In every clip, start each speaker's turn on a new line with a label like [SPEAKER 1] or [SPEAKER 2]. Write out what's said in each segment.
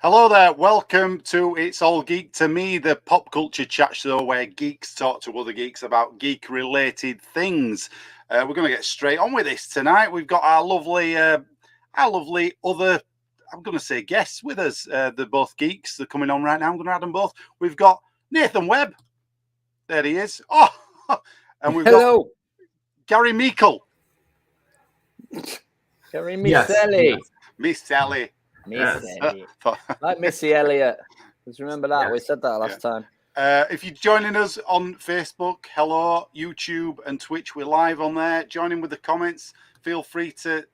[SPEAKER 1] Hello there, welcome to It's All Geek to Me, the pop culture chat show where geeks talk to other geeks about geek-related things. We're going to get straight on with this tonight. We've got our lovely other, I'm going to say guests with us. They're both geeks. They're coming on right now. I'm going to add them both. We've got Nathan Webb. There he is. Oh, and we've got Gary Meikle.
[SPEAKER 2] Gary Michelli.
[SPEAKER 1] Michelli.
[SPEAKER 2] Like Missy Elliott. Just remember that. We said that last time.
[SPEAKER 1] If you're joining us on Facebook, hello, YouTube and Twitch, we're live on there. Join in with the comments. Feel free to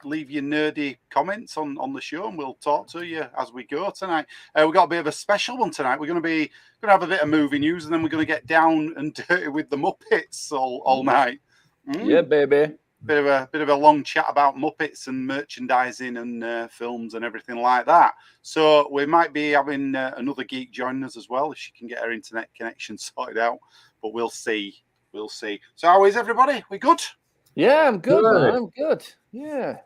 [SPEAKER 1] leave your nerdy comments on the show and we'll talk to you as we go tonight. We've got a bit of a special one tonight. We're going to have a bit of movie news and then we're going to get down and dirty with the Muppets all night.
[SPEAKER 2] Yeah, baby.
[SPEAKER 1] Bit of a long chat about Muppets and merchandising and films and everything like that. So we might be having another geek joining us as well if she can get her internet connection sorted out. But we'll see. We'll see. So how is everybody? We good?
[SPEAKER 2] Yeah, I'm good, man. I'm good. Yeah.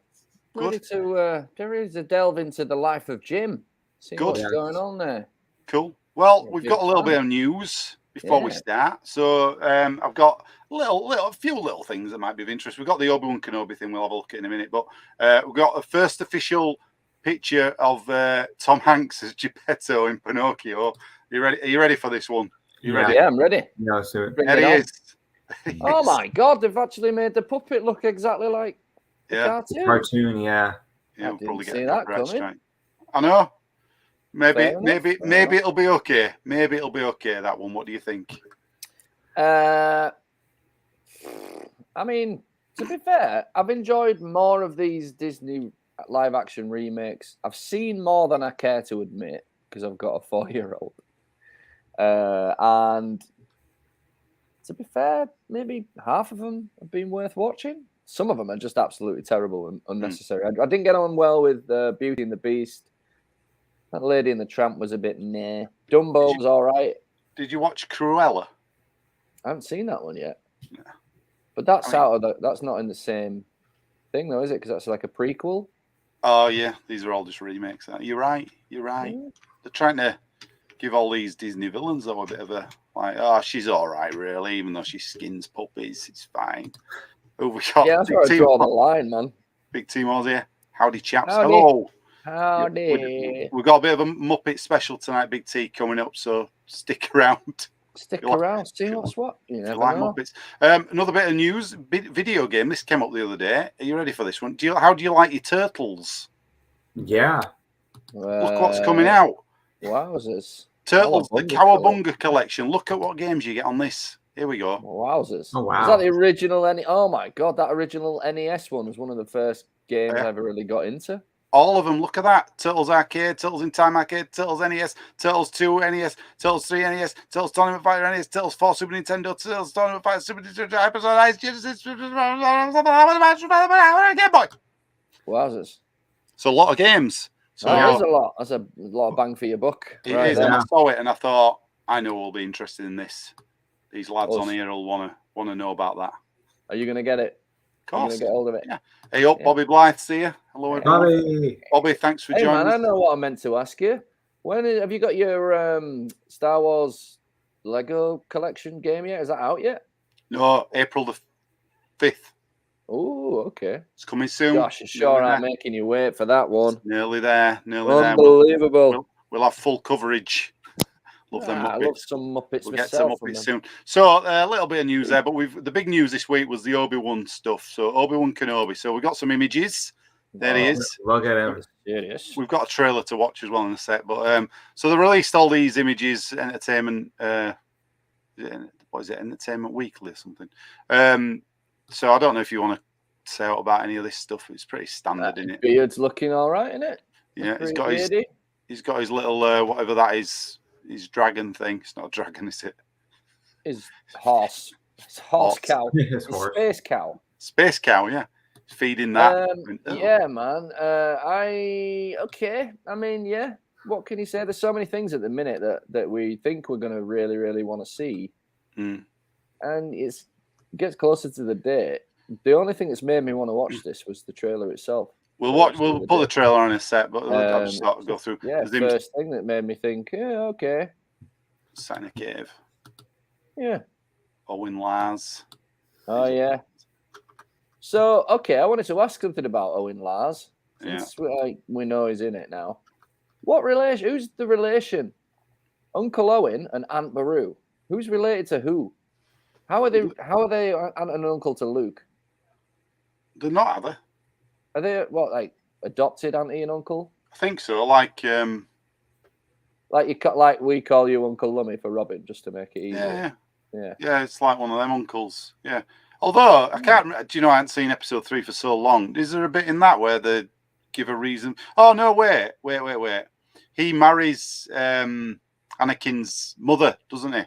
[SPEAKER 2] Ready to delve into the life of Jim. See what's going on there.
[SPEAKER 1] Cool. Well, we've got a little bit of news before we start. So I've got a few little things that might be of interest. We've got the Obi-Wan Kenobi thing we'll have a look at in a minute, but we've got a first official picture of Tom Hanks as Geppetto in Pinocchio. Are you ready for this one? Ready?
[SPEAKER 2] Yeah, I'm ready.
[SPEAKER 3] Yeah, so
[SPEAKER 1] There he is.
[SPEAKER 2] Oh my God, they've actually made the puppet look exactly like the
[SPEAKER 3] cartoon. Yeah,
[SPEAKER 1] we'll probably get
[SPEAKER 2] that coming.
[SPEAKER 1] I know. Maybe it'll be okay. Maybe it'll be okay, that one. What do you think?
[SPEAKER 2] I mean, to be fair, I've enjoyed more of these Disney live action remakes. I've seen more than I care to admit because I've got a 4-year-old. And to be fair, maybe half of them have been worth watching. Some of them are just absolutely terrible and unnecessary. I didn't get on well with Beauty and the Beast. That Lady and the Tramp was a bit meh. Dumbo was all right.
[SPEAKER 1] Did you watch Cruella?
[SPEAKER 2] I haven't seen that one yet.
[SPEAKER 1] Yeah.
[SPEAKER 2] But that's that's not in the same thing, though, is it? Because that's like a prequel.
[SPEAKER 1] Oh yeah, these are all just remakes. You're right. Yeah. They're trying to give all these Disney villains though a bit of a she's all right, really, even though she skins puppies, it's fine. Oh, we got
[SPEAKER 2] that's where I draw the line, man.
[SPEAKER 1] Big Team Oz here. Howdy, chaps.
[SPEAKER 2] Howdy.
[SPEAKER 1] Hello.
[SPEAKER 2] Howdy.
[SPEAKER 1] We've got a bit of a Muppet special tonight, Big T, coming up, so stick around.
[SPEAKER 2] Stick around, see what's what. You never know.
[SPEAKER 1] Muppets. Another bit of news, video game. This came up the other day. Are you ready for this one? How do you like your turtles?
[SPEAKER 3] Yeah.
[SPEAKER 1] Look what's coming out.
[SPEAKER 2] Wowzers.
[SPEAKER 1] Turtles, the Cowabunga collection. Look at what games you get on this. Here we go.
[SPEAKER 2] Wowzers.
[SPEAKER 3] Oh, wow.
[SPEAKER 2] Is that the original? Oh, my God. That original NES one was one of the first games I ever really got into.
[SPEAKER 1] All of them. Look at that. Turtles Arcade, Turtles in Time Arcade, Turtles NES, Turtles 2 NES, Turtles 3 NES, Turtles Tournament Fighter NES, Turtles 4 Super Nintendo, Turtles Tournament Fighter Super Nintendo, Hypersonic Genesis, Game Boy.
[SPEAKER 2] Wowzers.
[SPEAKER 1] So a lot of games. So
[SPEAKER 2] that is a lot. That's a lot of bang for your buck.
[SPEAKER 1] It is. And I saw it and I thought, I know we'll be interested in this. These lads on here will want to know about that.
[SPEAKER 2] Are you going to get it?
[SPEAKER 1] Of course.
[SPEAKER 2] You're going to get hold of it?
[SPEAKER 1] Yeah. Hey up, Bobby Blythe's here. Hello,
[SPEAKER 3] Bobby.
[SPEAKER 1] Bobby, thanks for joining us.
[SPEAKER 2] I know what I meant to ask you. Have you got your Star Wars Lego collection game yet? Is that out yet?
[SPEAKER 1] No, April the 5th.
[SPEAKER 2] Oh, okay.
[SPEAKER 1] It's coming soon.
[SPEAKER 2] Gosh, I'm sure I'm making you wait for that one.
[SPEAKER 1] It's nearly there.
[SPEAKER 2] Unbelievable.
[SPEAKER 1] We'll have full coverage. Love them Muppets.
[SPEAKER 2] I love some Muppets
[SPEAKER 1] We'll
[SPEAKER 2] myself.
[SPEAKER 1] get some Muppets soon. So a little bit of news there, but the big news this week was the Obi-Wan stuff. So Obi-Wan Kenobi. So we got some images. There he is.
[SPEAKER 3] Look at him.
[SPEAKER 2] Serious.
[SPEAKER 1] We've got a trailer to watch as well in a sec. But so they released all these images, Entertainment. What is it? Entertainment Weekly or something. So I don't know if you want to say out about any of this stuff. It's pretty standard, isn't it?
[SPEAKER 2] Beard's looking all right, isn't it?
[SPEAKER 1] Yeah, he's got his little whatever that is. His dragon thing. It's not a dragon, is it?
[SPEAKER 2] His horse. It's horse cow.
[SPEAKER 3] His horse.
[SPEAKER 2] Space cow.
[SPEAKER 1] Space cow, yeah. Feeding that.
[SPEAKER 2] Yeah, man. I mean, yeah. What can you say? There's so many things at the minute that we think we're going to really, really want to see. And it gets closer to the date. The only thing that's made me want to watch this was the trailer itself.
[SPEAKER 1] We'll put the trailer on in a set, but I'll just sort of go through.
[SPEAKER 2] Yeah, first thing that made me think, yeah, okay.
[SPEAKER 1] Sat in a cave.
[SPEAKER 2] Yeah.
[SPEAKER 1] Owen Lars.
[SPEAKER 2] Oh, yeah. So, okay, I wanted to ask something about Owen Lars. Since we know he's in it now. What relation? Who's the relation? Uncle Owen and Aunt Beru. Who's related to who? How are they aunt and uncle to Luke?
[SPEAKER 1] They're not, are they?
[SPEAKER 2] Are they what, like adopted auntie and uncle?
[SPEAKER 1] I think so. Like
[SPEAKER 2] we call you Uncle Lummy for Robin, just to make it easier.
[SPEAKER 1] Yeah. It's like one of them uncles. Yeah. Although I can't. Do you know I haven't seen episode 3 for so long? Is there a bit in that where they give a reason? Oh no! Wait. He marries Anakin's mother, doesn't he?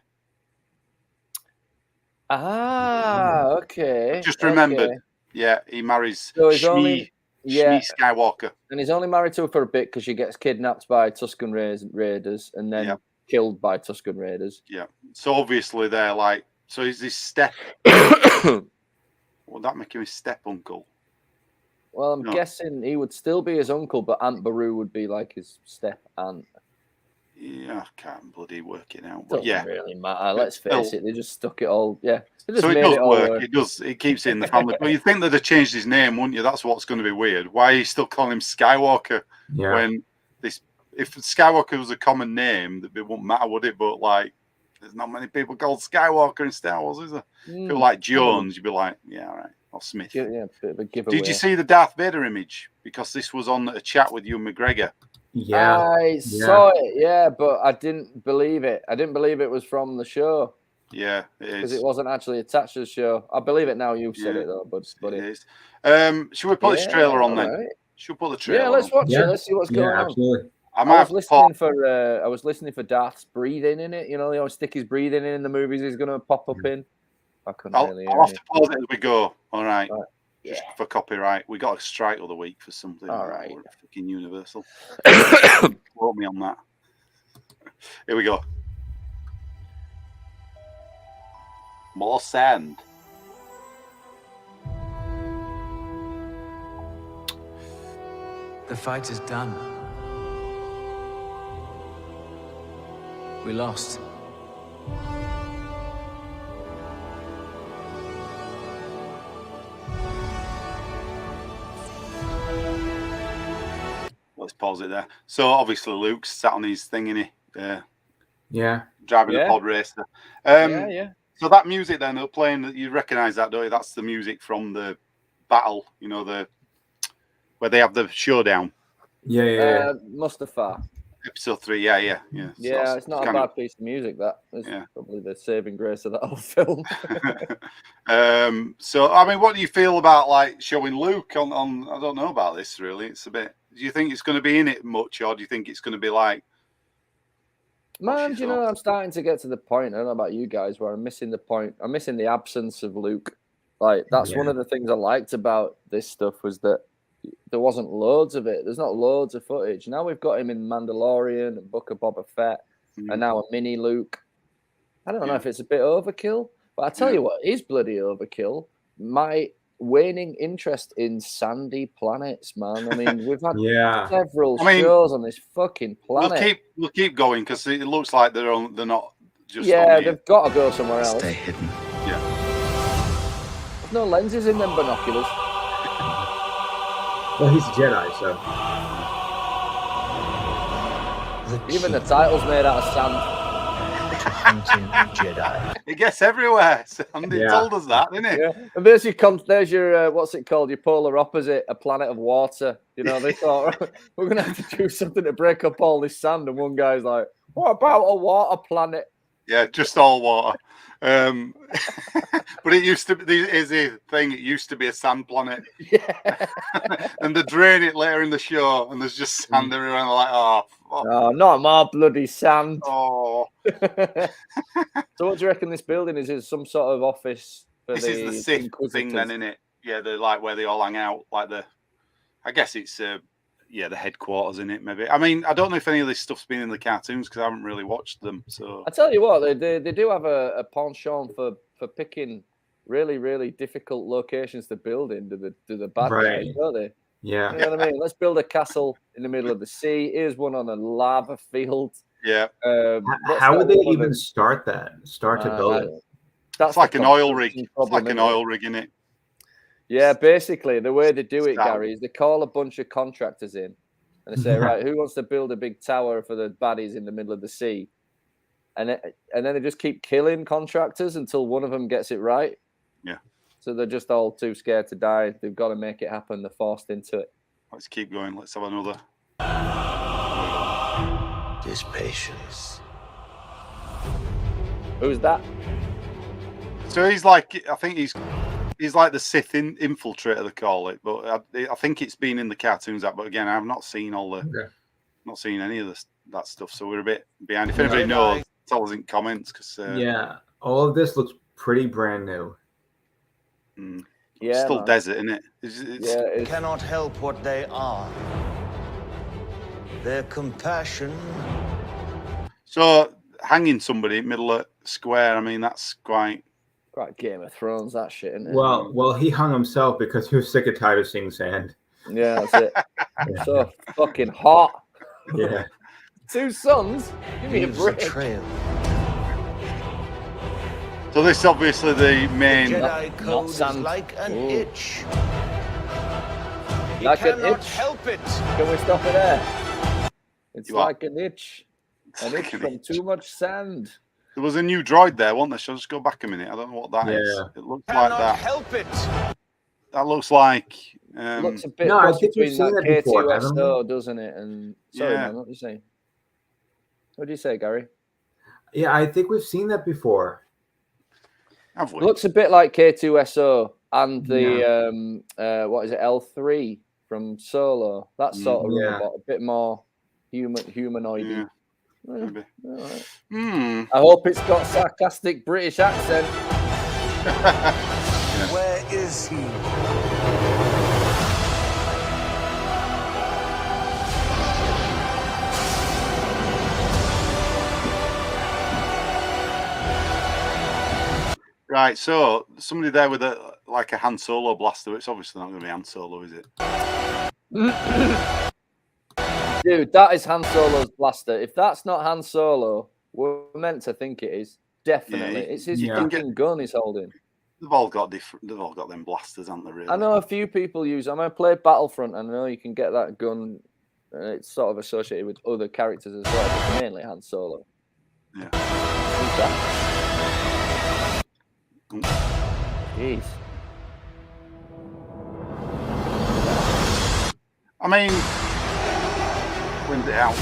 [SPEAKER 2] Okay.
[SPEAKER 1] Just remembered. Okay. Yeah, he marries Shmi Skywalker.
[SPEAKER 2] And he's only married to her for a bit because she gets kidnapped by Tusken Raiders and then killed by Tusken Raiders.
[SPEAKER 1] Yeah. So obviously they're like, so is this step? Would that make him his step uncle?
[SPEAKER 2] Well, I'm guessing he would still be his uncle, but Aunt Beru would be like his step aunt.
[SPEAKER 1] Yeah, I can't bloody work it out. But
[SPEAKER 2] doesn't really matter. Let's face it, they just stuck it all. Yeah,
[SPEAKER 1] so it does work. It does. It keeps it in the family. But you think that they changed his name, wouldn't you? That's what's going to be weird. Why are you still calling him Skywalker when if Skywalker was a common name, it wouldn't matter, would it? But like, there's not many people called Skywalker in Star Wars, is there? People like Jones, you'd be like, yeah, all right, or Smith.
[SPEAKER 2] Yeah, bit of a giveaway.
[SPEAKER 1] Did you see the Darth Vader image? Because this was on a chat with Ewan McGregor.
[SPEAKER 3] Yeah,
[SPEAKER 2] I saw it. But I didn't believe it. I didn't believe it was from the show.
[SPEAKER 1] Yeah, it is
[SPEAKER 2] because it wasn't actually attached to the show. I believe it now. You've said it though, but
[SPEAKER 1] it is. Should we put this trailer on then?
[SPEAKER 2] Right.
[SPEAKER 1] Should we put the trailer?
[SPEAKER 2] Yeah, let's watch it. Let's see what's going on.
[SPEAKER 3] Absolutely.
[SPEAKER 2] I was listening for Darth's breathing in it. You know, they always stick his breathing in the movies. He's going to pop up in. I couldn't
[SPEAKER 1] I'll have to pause it as we go. All right. Just for copyright. We got a strike the other week for something.
[SPEAKER 2] All right.
[SPEAKER 1] Fucking Universal. Quote me on that. Here we go. More sand.
[SPEAKER 4] The fight is done. We lost.
[SPEAKER 1] Let's pause it there. So obviously Luke's sat on his thing, innit? Driving a pod racer. So that music then they're playing, you recognise that, don't you? That's the music from the battle, you know, where they have the showdown.
[SPEAKER 2] Mustafa.
[SPEAKER 1] Episode 3, yeah.
[SPEAKER 2] It's not a bad piece of music. That is probably the saving grace of that whole film.
[SPEAKER 1] So I mean, what do you feel about like showing Luke on? I don't know about this really. It's a bit. Do you think it's going to be in it much, or do you think it's going to be like?
[SPEAKER 2] Man, do you know, I'm starting to get to the point. I don't know about you guys, where I'm missing the point. I'm missing the absence of Luke. Like that's one of the things I liked about this stuff was that there wasn't loads of it. There's not loads of footage. Now we've got him in Mandalorian and Book of Boba Fett, and now a mini Luke. I don't know if it's a bit overkill, but I tell you what is bloody overkill. My waning interest in sandy planets, man. I mean, we've had several shows on this fucking planet.
[SPEAKER 1] We'll keep going because it looks like they're not just.
[SPEAKER 2] Yeah, they've got to go somewhere else.
[SPEAKER 4] Stay hidden.
[SPEAKER 1] Yeah.
[SPEAKER 2] There's no lenses in them binoculars.
[SPEAKER 3] Well, he's a Jedi, so.
[SPEAKER 2] Even the title's made out of sand.
[SPEAKER 4] Jedi.
[SPEAKER 1] It gets everywhere. Andy told us that, didn't it?
[SPEAKER 2] Yeah. And there's your what's it called? Your polar opposite, a planet of water. You know, they thought we're going to have to do something to break up all this sand. And one guy's like, "What about a water planet?"
[SPEAKER 1] Yeah, just all water. But it used to be, is the thing, it used to be a sand planet.
[SPEAKER 2] Yeah.
[SPEAKER 1] And they drain it later in the show, and there's just sand everywhere. And they're like, oh, fuck.
[SPEAKER 2] Oh, not more bloody sand.
[SPEAKER 1] Oh.
[SPEAKER 2] So what do you reckon this building is? Is some sort of office for
[SPEAKER 1] this is the Sith thing then, isn't it? Yeah, they're like where they all hang out. Like I guess it's the headquarters in it, maybe. I mean, I don't know if any of this stuff's been in the cartoons because I haven't really watched them. So
[SPEAKER 2] I tell you what, they do have a penchant for picking really, really difficult locations to build in to the bad guys, don't they?
[SPEAKER 3] Yeah.
[SPEAKER 2] You know what I mean? Let's build a castle in the middle of the sea. Here's one on a lava field.
[SPEAKER 1] Yeah.
[SPEAKER 3] How would they even start that? Start to build it?
[SPEAKER 2] That's
[SPEAKER 1] It's like an oil rig.
[SPEAKER 2] construction
[SPEAKER 1] It's
[SPEAKER 2] problem,
[SPEAKER 1] like an
[SPEAKER 2] isn't it?
[SPEAKER 1] oil rig, isn't it?
[SPEAKER 2] Yeah, basically, the way they do it,
[SPEAKER 1] Start.
[SPEAKER 2] Gary, is they call a bunch of contractors in and they say, right, who wants to build a big tower for the baddies in the middle of the sea? And then they just keep killing contractors until one of them gets it right.
[SPEAKER 1] Yeah.
[SPEAKER 2] So they're just all too scared to die. They've got to make it happen. They're forced into it.
[SPEAKER 1] Let's keep going. Let's have another.
[SPEAKER 4] This patience.
[SPEAKER 2] Who's that?
[SPEAKER 1] So he's like, I think he's like the Sith infiltrator, they call it. But I think it's been in the cartoons. But again, I've not seen not seen any of that stuff. So we're a bit behind. If anybody knows, tell us in comments. Because
[SPEAKER 3] yeah, all of this looks pretty brand new.
[SPEAKER 1] Yeah, still desert, isn't it?
[SPEAKER 5] It cannot help what they are. Their compassion.
[SPEAKER 1] So hanging somebody middle of square. I mean, that's quite
[SPEAKER 2] Game of Thrones, that shit, isn't it?
[SPEAKER 3] Well, he hung himself because he was sick and tired of seeing sand.
[SPEAKER 2] Yeah, that's it. So fucking hot.
[SPEAKER 3] Yeah.
[SPEAKER 2] 2 sons? Give me a break.
[SPEAKER 5] Trail.
[SPEAKER 1] So this is obviously the main.
[SPEAKER 5] Jedi code is
[SPEAKER 2] sand.
[SPEAKER 5] like an itch.
[SPEAKER 2] Like an
[SPEAKER 5] cannot
[SPEAKER 2] itch?
[SPEAKER 5] help it.
[SPEAKER 2] Can we stop it there? It's
[SPEAKER 1] You are.
[SPEAKER 2] like an itch. An
[SPEAKER 1] like
[SPEAKER 2] itch
[SPEAKER 1] an
[SPEAKER 2] from
[SPEAKER 1] itch.
[SPEAKER 2] too much sand.
[SPEAKER 1] There was a new droid there, wasn't there? Shall I just go back a minute? I don't know what that is. It looks like
[SPEAKER 5] Cannot
[SPEAKER 1] that.
[SPEAKER 5] help it.
[SPEAKER 1] That looks like.
[SPEAKER 2] Looks a bit
[SPEAKER 3] No, I
[SPEAKER 2] cross
[SPEAKER 3] think we've
[SPEAKER 2] between
[SPEAKER 3] seen
[SPEAKER 2] that
[SPEAKER 3] that before, haven't
[SPEAKER 2] K2SO, doesn't it? And sorry,
[SPEAKER 1] Yeah.
[SPEAKER 2] man, what do you say? What do you say, Gary?
[SPEAKER 3] Yeah, I think we've seen that before.
[SPEAKER 1] Have we?
[SPEAKER 2] Looks a bit like K2SO and the what is it, L3 from Solo? That sort of
[SPEAKER 3] Yeah.
[SPEAKER 2] robot, a bit more humanoid.
[SPEAKER 1] Yeah, maybe.
[SPEAKER 2] Right.
[SPEAKER 1] I
[SPEAKER 2] I hope it's got sarcastic British accent.
[SPEAKER 5] Where is he?
[SPEAKER 1] Right, so somebody there with a Han Solo blaster. It's obviously not going to be Han Solo, is it?
[SPEAKER 2] Dude, that is Han Solo's blaster. If that's not Han Solo, we're meant to think it is. Definitely. It's his fucking gun he's holding.
[SPEAKER 1] They've all got different. They've all got them blasters, haven't they? Really?
[SPEAKER 2] I know a few people use. I play Battlefront, and I know you can get that gun. It's sort of associated with other characters as well, but mainly Han Solo.
[SPEAKER 1] Yeah.
[SPEAKER 2] Who's that? Jeez.
[SPEAKER 1] I mean, when's it out?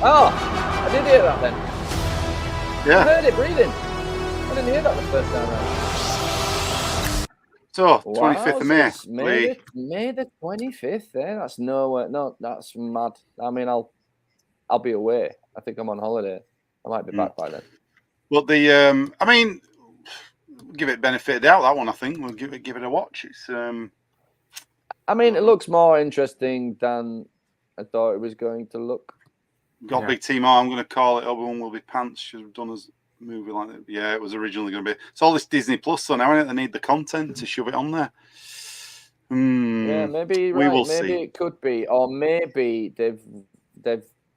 [SPEAKER 2] Oh, I did hear that then.
[SPEAKER 1] Yeah.
[SPEAKER 2] I heard it breathing. I didn't hear that the first time around.
[SPEAKER 1] So 25th of May.
[SPEAKER 2] May the 25th. That's nowhere. No, that's mad. I mean, I'll be away. I think I'm on holiday. I might be back by then.
[SPEAKER 1] But the I mean, give it benefit of the doubt. That one, I think we'll give it a watch. It's
[SPEAKER 2] I mean, it looks more interesting than I thought it was going to look.
[SPEAKER 1] got a big team. I'm going to call it. Obi-Wan will be pants. Should have done as a movie like that. Yeah, it was originally going to be. It's all this Disney Plus, so now they need the content to shove it on there.
[SPEAKER 2] Yeah, maybe
[SPEAKER 1] we will
[SPEAKER 2] maybe
[SPEAKER 1] see.
[SPEAKER 2] it could be, or maybe they've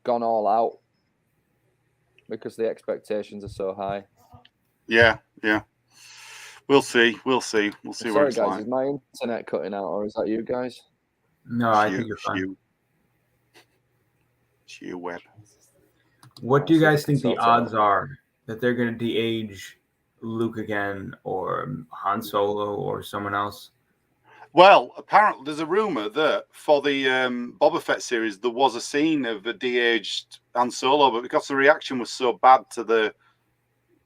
[SPEAKER 2] gone all out because the expectations are so high.
[SPEAKER 1] Yeah. We'll see. We'll see where
[SPEAKER 2] Sorry,
[SPEAKER 1] it's
[SPEAKER 2] guys,
[SPEAKER 1] like.
[SPEAKER 2] is my internet cutting out, or is that you guys?
[SPEAKER 3] No, I think you're fine.
[SPEAKER 1] It's you, Webb.
[SPEAKER 3] What do you guys think the odds are that they're going to de-age Luke again, or Han Solo, or someone else?
[SPEAKER 1] Well, apparently there's a rumor that for the Boba Fett series there was a scene of a de-aged Han Solo, but because the reaction was so bad to the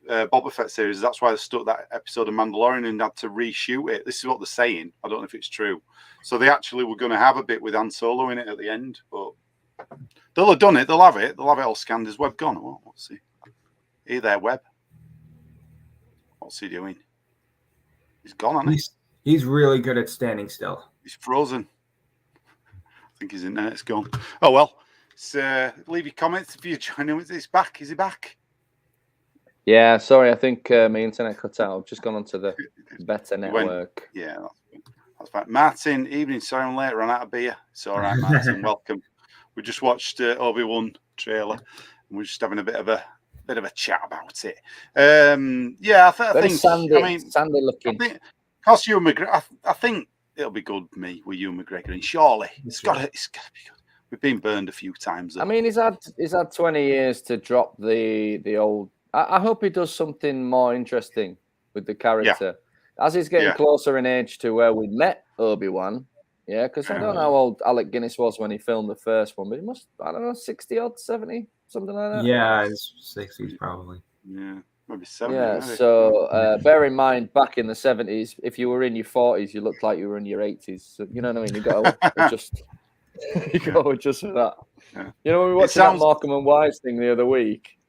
[SPEAKER 1] Boba Fett series, that's why they stuck that episode of Mandalorian and had to reshoot it. This is what they're saying. I don't know if it's true. So they actually were going to have a bit with Han Solo in it at the end, but they'll have done it. They'll have it. They'll have it all scanned. Is Webb gone? Well, let's see. Hey there, Webb. What's he doing? He's gone, hasn't he?
[SPEAKER 3] He's really good at standing still.
[SPEAKER 1] He's frozen. I think he's in there. It's gone. Oh, well. So, leave your comments if you're joining with this. Back. Is he back?
[SPEAKER 2] Yeah, sorry, I think my internet cut out. I've just gone onto the better network.
[SPEAKER 1] Yeah, That's fine. Martin, evening. Sorry I'm late. Ran out of beer. It's all right, Martin. Welcome. We just watched Obi-Wan trailer, and we're just having a bit of a chat about it. Yeah, I think.
[SPEAKER 2] Sandy,
[SPEAKER 1] I mean,
[SPEAKER 2] sandy looking.
[SPEAKER 1] I think, cause Ewan McGregor, I think it'll be good. Me with Ewan McGregor, and surely it's got to be good. We've been burned a few times. Though.
[SPEAKER 2] I mean, he's had 20 years to drop the old. I hope he does something more interesting with the character as he's getting closer in age to where we met Obi-Wan. Yeah, because I don't know how old Alec Guinness was when he filmed the first one, but he must, I don't know, 60 odd, 70, something like that.
[SPEAKER 3] Yeah, it's 60s probably.
[SPEAKER 1] Yeah, maybe 70.
[SPEAKER 2] Yeah,
[SPEAKER 1] maybe.
[SPEAKER 2] so bear in mind, back in the 70s, if you were in your 40s, you looked like you were in your 80s. So, you know what I mean? You got to adjust. You got to adjust for that.
[SPEAKER 1] Yeah.
[SPEAKER 2] You know, when we watched that Markham and Wise thing the other week,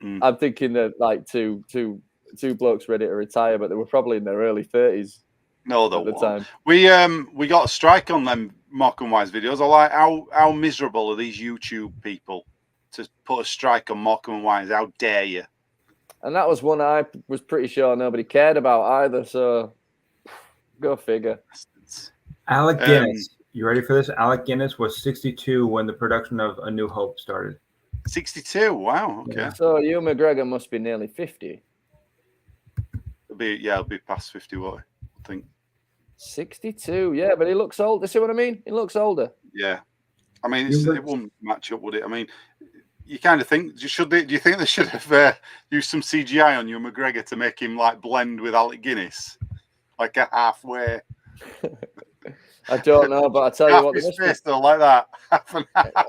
[SPEAKER 2] I'm thinking that like two blokes ready to retire, but they were probably in their early 30s.
[SPEAKER 1] No, at the time. We got a strike on them Morecambe Wise videos. I like how miserable are these YouTube people to put a strike on Morecambe Wise? How dare you?
[SPEAKER 2] And that was one I was pretty sure nobody cared about either. So go figure.
[SPEAKER 3] Alec Guinness, you ready for this? Alec Guinness was 62 when the production of A New Hope started.
[SPEAKER 1] 62. Wow. Okay.
[SPEAKER 2] Yeah. So Ewan McGregor must be nearly 50.
[SPEAKER 1] It'll be past 50. What I think.
[SPEAKER 2] 62, yeah, but he looks old. You see what I mean? He looks older.
[SPEAKER 1] Yeah, I mean, it wouldn't match up, would it? I mean, you kind of think do you think they should have used some CGI on Ewan McGregor to make him like blend with Alec Guinness, like a halfway?
[SPEAKER 2] I don't know, but I tell you what,
[SPEAKER 1] his face though, like that, half and half.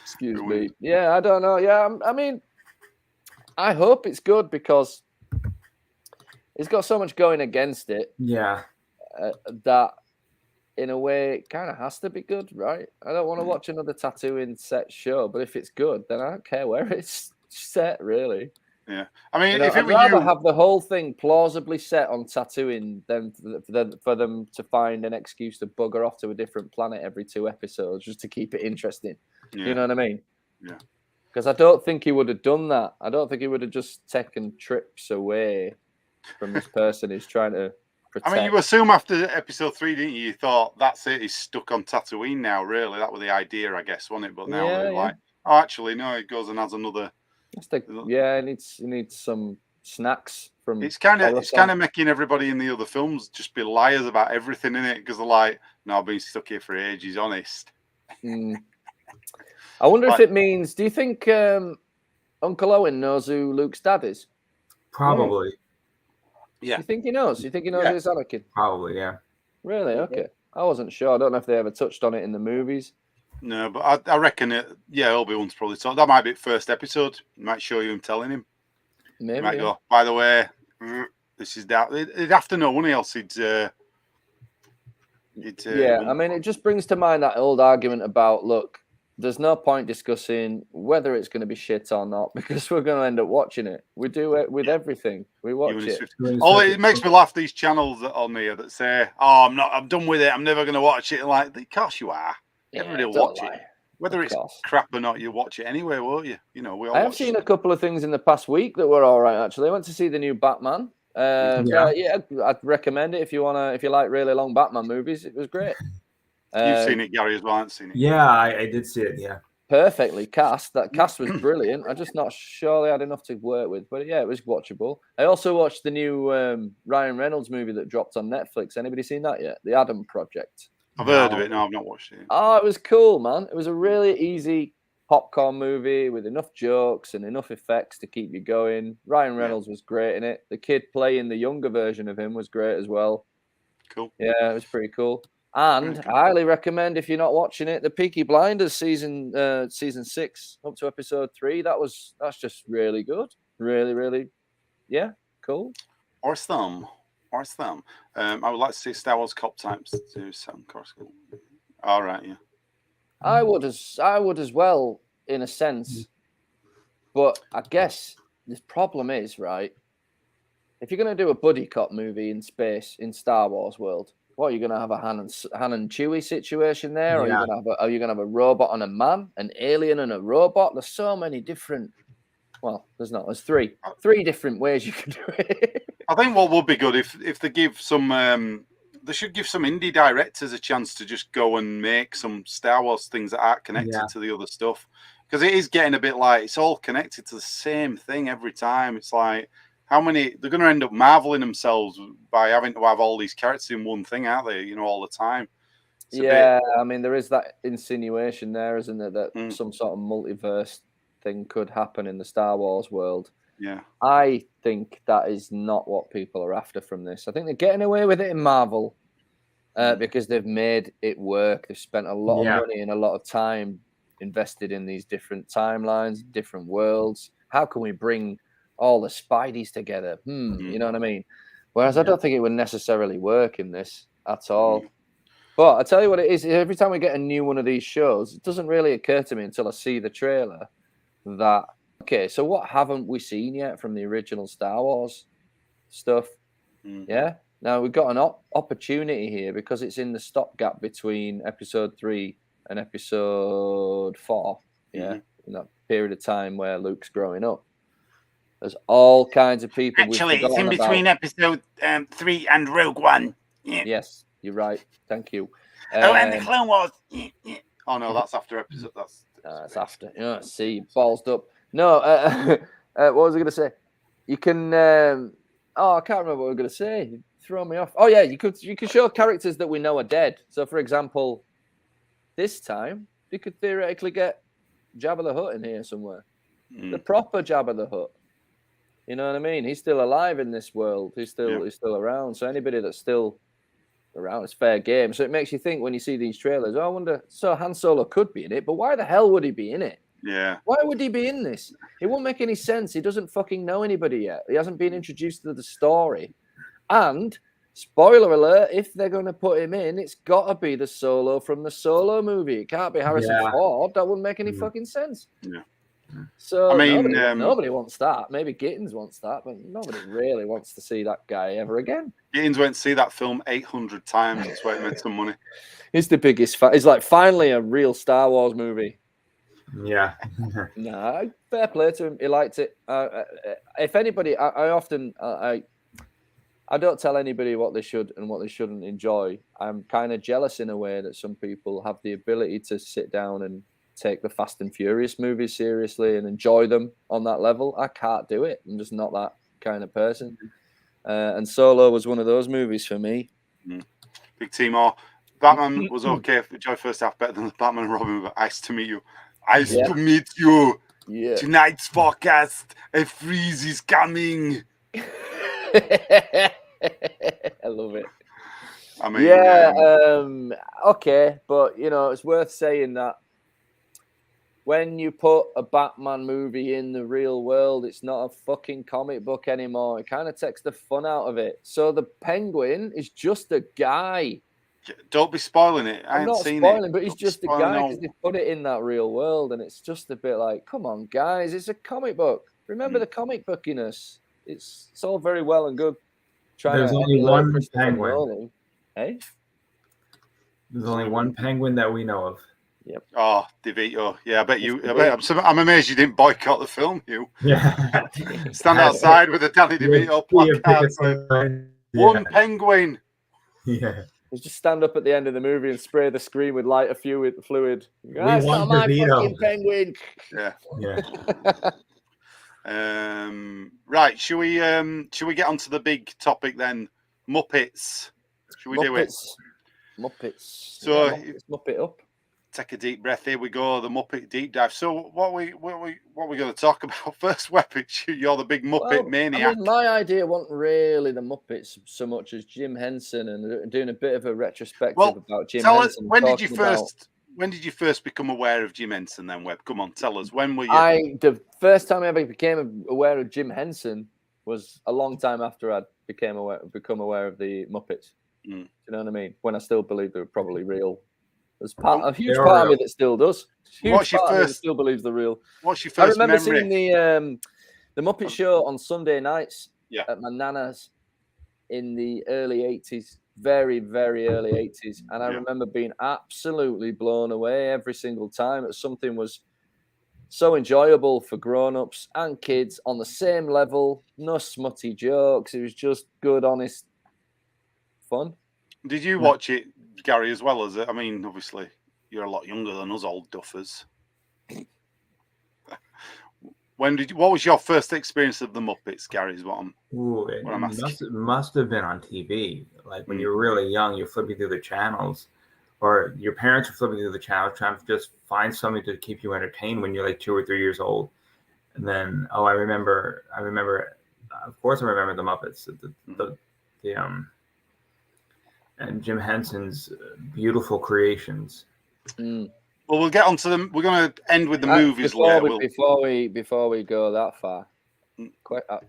[SPEAKER 2] Excuse me. Yeah, I don't know. Yeah, I mean, I hope it's good because it's got so much going against it.
[SPEAKER 3] Yeah.
[SPEAKER 2] That, in a way, it kind of has to be good, right? I don't want to watch another tattooing set show, but if it's good, then I don't care where it's set, really.
[SPEAKER 1] Yeah. I mean,
[SPEAKER 2] if I'd rather have the whole thing plausibly set on tattooing than for them to find an excuse to bugger off to a different planet every 2 episodes just to keep it interesting. Yeah. You know what I mean?
[SPEAKER 1] Yeah.
[SPEAKER 2] Because I don't think he would have done that. I don't think he would have just taken trips away from this person who's trying to protect.
[SPEAKER 1] I mean, you assume after episode 3, didn't you? You thought that's it. He's stuck on Tatooine now. Really, that was the idea, I guess, wasn't it? But now they're like, oh, actually, no. He goes and has another.
[SPEAKER 2] He needs some snacks from.
[SPEAKER 1] It's kind of making everybody in the other films just be liars about everything in it because they're like, no, I've been stuck here for ages. Honest.
[SPEAKER 2] I wonder if it means. Do you think Uncle Owen knows who Luke's dad is?
[SPEAKER 3] Probably.
[SPEAKER 1] Yeah.
[SPEAKER 2] You think he knows? You think he knows who's Anakin?
[SPEAKER 3] Probably, yeah.
[SPEAKER 2] Really? Okay. I wasn't sure. I don't know if they ever touched on it in the movies.
[SPEAKER 1] No, but I reckon Obi-Wan's probably told. That might be the first episode. It might show you him telling him.
[SPEAKER 2] Maybe.
[SPEAKER 1] He might go, by the way, this is that. He'd have to know, wouldn't he? Else
[SPEAKER 2] I mean, it just brings to mind that old argument about, look, there's no point discussing whether it's going to be shit or not because we're going to end up watching it. We do it with everything. We watch it.
[SPEAKER 1] It makes me laugh. These channels on here that say, "Oh, I'm done with it. I'm never going to watch it." Like, of course you are. Everybody will watch it, whether it's crap or not. You watch it anyway, won't you? You know, we all.
[SPEAKER 2] I have seen a couple of things in the past week that were all right. Actually, I went to see the new Batman. I'd recommend it if you like really long Batman movies. It was great.
[SPEAKER 1] You've seen it, Gary, as well. I haven't seen it.
[SPEAKER 3] Yeah, I did see it. Yeah,
[SPEAKER 2] perfectly cast. That cast was brilliant. I'm just not sure they had enough to work with, but yeah, it was watchable. I also watched the new Ryan Reynolds movie that dropped on Netflix. Anybody seen that yet? The Adam Project.
[SPEAKER 1] I've heard of it. No, I've not watched it.
[SPEAKER 2] Oh, it was cool, man. It was a really easy popcorn movie with enough jokes and enough effects to keep you going. Ryan Reynolds was great in it. The kid playing the younger version of him was great as well.
[SPEAKER 1] Cool.
[SPEAKER 2] Yeah, it was pretty cool. And I highly recommend, if you're not watching it, the Peaky Blinders season 6 up to episode 3. That's just really good. Really, really, cool.
[SPEAKER 1] Awesome. I would like to see Star Wars cop types do some course. All right, yeah.
[SPEAKER 2] I would as well, in a sense. But I guess the problem is, right, if you're going to do a buddy cop movie in space in Star Wars world, what, are you going to have a Han and Chewie situation there? Or are you going to have a robot and a man, an alien and a robot? There's so many different Well, there's three different ways you can do it.
[SPEAKER 1] I think what would be good if they give some. They should give some indie directors a chance to just go and make some Star Wars things that aren't connected to the other stuff, because it is getting a bit like it's all connected to the same thing every time. It's like how many they're going to end up marveling themselves by having to have all these characters in one thing, aren't they? You know, all the time.
[SPEAKER 2] I mean, there is that insinuation there, isn't there, that some sort of multiverse thing could happen in the Star Wars world.
[SPEAKER 1] Yeah.
[SPEAKER 2] I think that is not what people are after from this. I think they're getting away with it in Marvel because they've made it work. They've spent a lot of money and a lot of time invested in these different timelines, different worlds. How can we bring all the Spideys together? You know what I mean? Whereas I don't think it would necessarily work in this at all. But I tell you what it is, every time we get a new one of these shows, it doesn't really occur to me until I see the trailer that, okay, so what haven't we seen yet from the original Star Wars stuff? Yeah? Now, we've got an opportunity here because it's in the stopgap between episode 3 and episode 4, in that period of time where Luke's growing up. There's all kinds of people.
[SPEAKER 6] Actually, it's in between episode 3 and Rogue One. Yeah.
[SPEAKER 2] Yes, you're right. Thank you.
[SPEAKER 6] And the Clone Wars.
[SPEAKER 1] Oh no, that's after episode.
[SPEAKER 2] That's after. See, ballsed up. No, what was I going to say? You can. I can't remember what I was going to say. You throw me off. Oh yeah, you could show characters that we know are dead. So, for example, this time you could theoretically get Jabba the Hutt in here somewhere. The proper Jabba the Hutt. You know what I mean? He's still alive in this world. He's still around. So anybody that's still around, it's fair game. So it makes you think when you see these trailers, I wonder, so Han Solo could be in it, but why the hell would he be in it?
[SPEAKER 1] Yeah.
[SPEAKER 2] Why would he be in this? It won't make any sense. He doesn't fucking know anybody yet. He hasn't been introduced to the story. And, spoiler alert, if they're going to put him in, it's got to be the Solo from the Solo movie. It can't be Harrison Ford. That wouldn't make any fucking sense.
[SPEAKER 1] Yeah.
[SPEAKER 2] So
[SPEAKER 1] I mean,
[SPEAKER 2] nobody wants that. Maybe Gittins wants that, but nobody really wants to see that guy ever again.
[SPEAKER 1] Gittins went to see that film 800 times. That's why it made some money.
[SPEAKER 2] He's the biggest fan. It's like finally a real Star Wars movie.
[SPEAKER 3] Yeah.
[SPEAKER 2] Nah, fair play to him. He liked it. If anybody, I often I don't tell anybody what they should and what they shouldn't enjoy. I'm kind of jealous in a way that some people have the ability to sit down and take the Fast and Furious movies seriously and enjoy them on that level. I can't do it. I'm just not that kind of person. And Solo was one of those movies for me.
[SPEAKER 1] Big Timo. Batman was okay. Enjoy first half better than the Batman and Robin. But nice to meet you. Nice to meet you.
[SPEAKER 2] Yeah.
[SPEAKER 1] Tonight's forecast, a freeze is coming.
[SPEAKER 2] I love it.
[SPEAKER 1] I mean,
[SPEAKER 2] okay, but it's worth saying that when you put a Batman movie in the real world, it's not a fucking comic book anymore. It kind of takes the fun out of it. So the Penguin is just a guy.
[SPEAKER 1] Don't be spoiling it.
[SPEAKER 2] I'm not spoiling, but he's just a guy because they put it in that real world, and it's just a bit like, come on, guys, it's a comic book. Remember the comic bookiness. It's all very well and good.
[SPEAKER 3] There's only one penguin.
[SPEAKER 2] Hey?
[SPEAKER 3] There's only one penguin that we know of.
[SPEAKER 2] Yep.
[SPEAKER 1] Oh, DeVito. Yeah, I bet you. I'm amazed you didn't boycott the film. You.
[SPEAKER 3] Yeah.
[SPEAKER 1] Stand outside with a Danny DeVito placard. One penguin.
[SPEAKER 3] Yeah.
[SPEAKER 2] Just stand up at the end of the movie and spray the screen with lighter fluid. That's not my fucking penguin.
[SPEAKER 1] Yeah.
[SPEAKER 3] Yeah.
[SPEAKER 1] Right. Should we get onto the big topic then? Muppets. Should we do it?
[SPEAKER 2] Muppets.
[SPEAKER 1] So
[SPEAKER 2] Muppet up.
[SPEAKER 1] Take a deep breath. Here we go. The Muppet deep dive. So what we going to talk about first? Webb, you're the big Muppet maniac.
[SPEAKER 2] I mean, my idea wasn't really the Muppets so much as Jim Henson and doing a bit of a retrospective about Jim Henson.
[SPEAKER 1] When did you first become aware of Jim Henson? Then, Webb, come on, tell us. When were you?
[SPEAKER 2] The first time I ever became aware of Jim Henson was a long time after I'd become aware of the Muppets. Do you know what I mean? When I still believed they were probably real. There's a huge part of me that still does. What's your first? Still believes they're real.
[SPEAKER 1] What's your first memory?
[SPEAKER 2] I remember seeing the Muppet Show on Sunday nights at my nana's in the early 80s, very, very early 80s. And I remember being absolutely blown away every single time that something was so enjoyable for grown-ups and kids on the same level. No smutty jokes. It was just good, honest fun.
[SPEAKER 1] Did you watch it, Gary, as well as it? I mean, obviously, you're a lot younger than us old duffers. What was your first experience of the Muppets, Gary? Is what I'm asking.
[SPEAKER 3] Must have been on TV. Like when you're really young, you're flipping through the channels, or your parents are flipping through the channels, trying to just find something to keep you entertained when you're like 2 or 3 years old. And then, I remember. Of course, I remember the Muppets. And Jim Henson's beautiful creations.
[SPEAKER 1] Well, we'll get on to them. We're going to end with the movies later.
[SPEAKER 2] Before we go that far,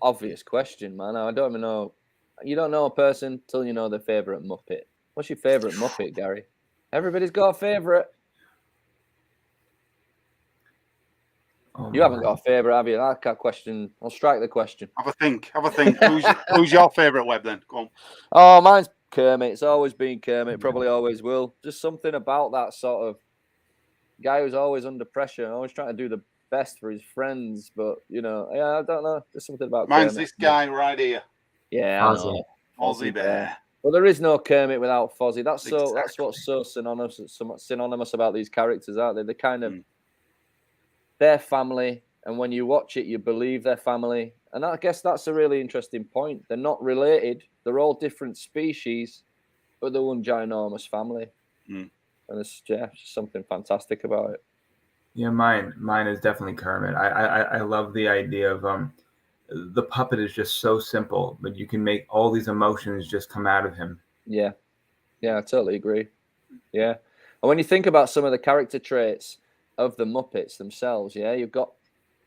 [SPEAKER 2] obvious question, man. I don't even know. You don't know a person till you know their favorite Muppet. What's your favorite Muppet, Gary? Everybody's got a favorite. You haven't got a favorite, have you? That question. I'll strike the question.
[SPEAKER 1] Have a think. Who's your favorite, Webb? Then go on.
[SPEAKER 2] Oh, mine's Kermit. It's always been Kermit. Probably always will. Just something about that sort of guy who's always under pressure, always trying to do the best for his friends. But I don't know. There's something about
[SPEAKER 1] mine's
[SPEAKER 2] Kermit.
[SPEAKER 1] This guy right here.
[SPEAKER 2] Yeah,
[SPEAKER 1] Fozzie Bear.
[SPEAKER 2] Well, there is no Kermit without Fozzie. That's what's so synonymous about these characters, aren't they? They're kind of their family, and when you watch it, you believe they're family. And I guess that's a really interesting point. They're not related. They're all different species, but they're one ginormous family. And it's just something fantastic about it.
[SPEAKER 3] Yeah, mine is definitely Kermit. I love the idea of the puppet is just so simple, but you can make all these emotions just come out of him.
[SPEAKER 2] Yeah, I totally agree. Yeah, and when you think about some of the character traits of the Muppets themselves, you've got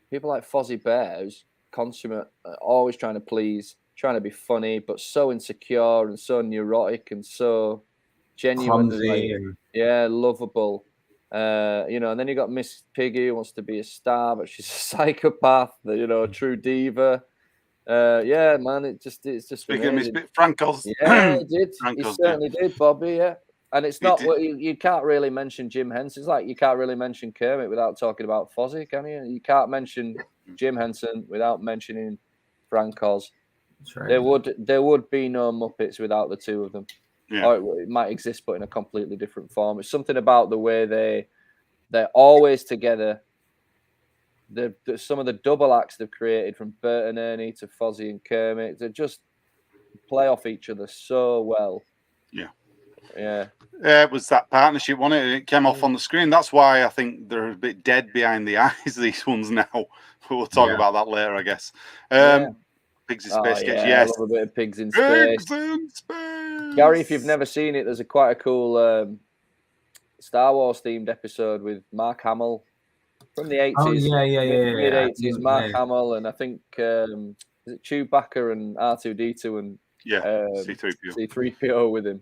[SPEAKER 2] people like Fozzie Bear, who's consummate, always trying to please, trying to be funny, but so insecure and so neurotic and so genuine, lovable. And then you got Miss Piggy, who wants to be a star, but she's a psychopath. A true diva. Man, it's just
[SPEAKER 1] speaking of Miss Franco's.
[SPEAKER 2] Yeah, he did. He certainly did, Bobby. Yeah, and it's not what you can't really mention Jim Henson. It's like you can't really mention Kermit without talking about Fozzie, can you? You can't mention Jim Henson without mentioning Frank Oz.
[SPEAKER 3] That's right.
[SPEAKER 2] There would be no Muppets without the two of them.
[SPEAKER 1] Yeah.
[SPEAKER 2] Or it might exist, but in a completely different form. It's something about the way they're always together. Some of the double acts they've created, from Bert and Ernie to Fozzie and Kermit, they just play off each other so well. Yeah.
[SPEAKER 1] It was that partnership, wasn't it? It came off on the screen. That's why I think they're a bit dead behind the eyes, these ones now. We'll talk about that later, I guess. Pigs in Space sketch, yes.
[SPEAKER 2] I love a bit of Pigs in Space.
[SPEAKER 1] Pigs in Space.
[SPEAKER 2] Gary, if you've never seen it, there's quite a cool Star Wars themed episode with Mark Hamill from the 80s.
[SPEAKER 3] Oh,
[SPEAKER 2] Mid-80s, Mark Hamill, and I think is it Chewbacca and R2-D2 and C-3PO with him.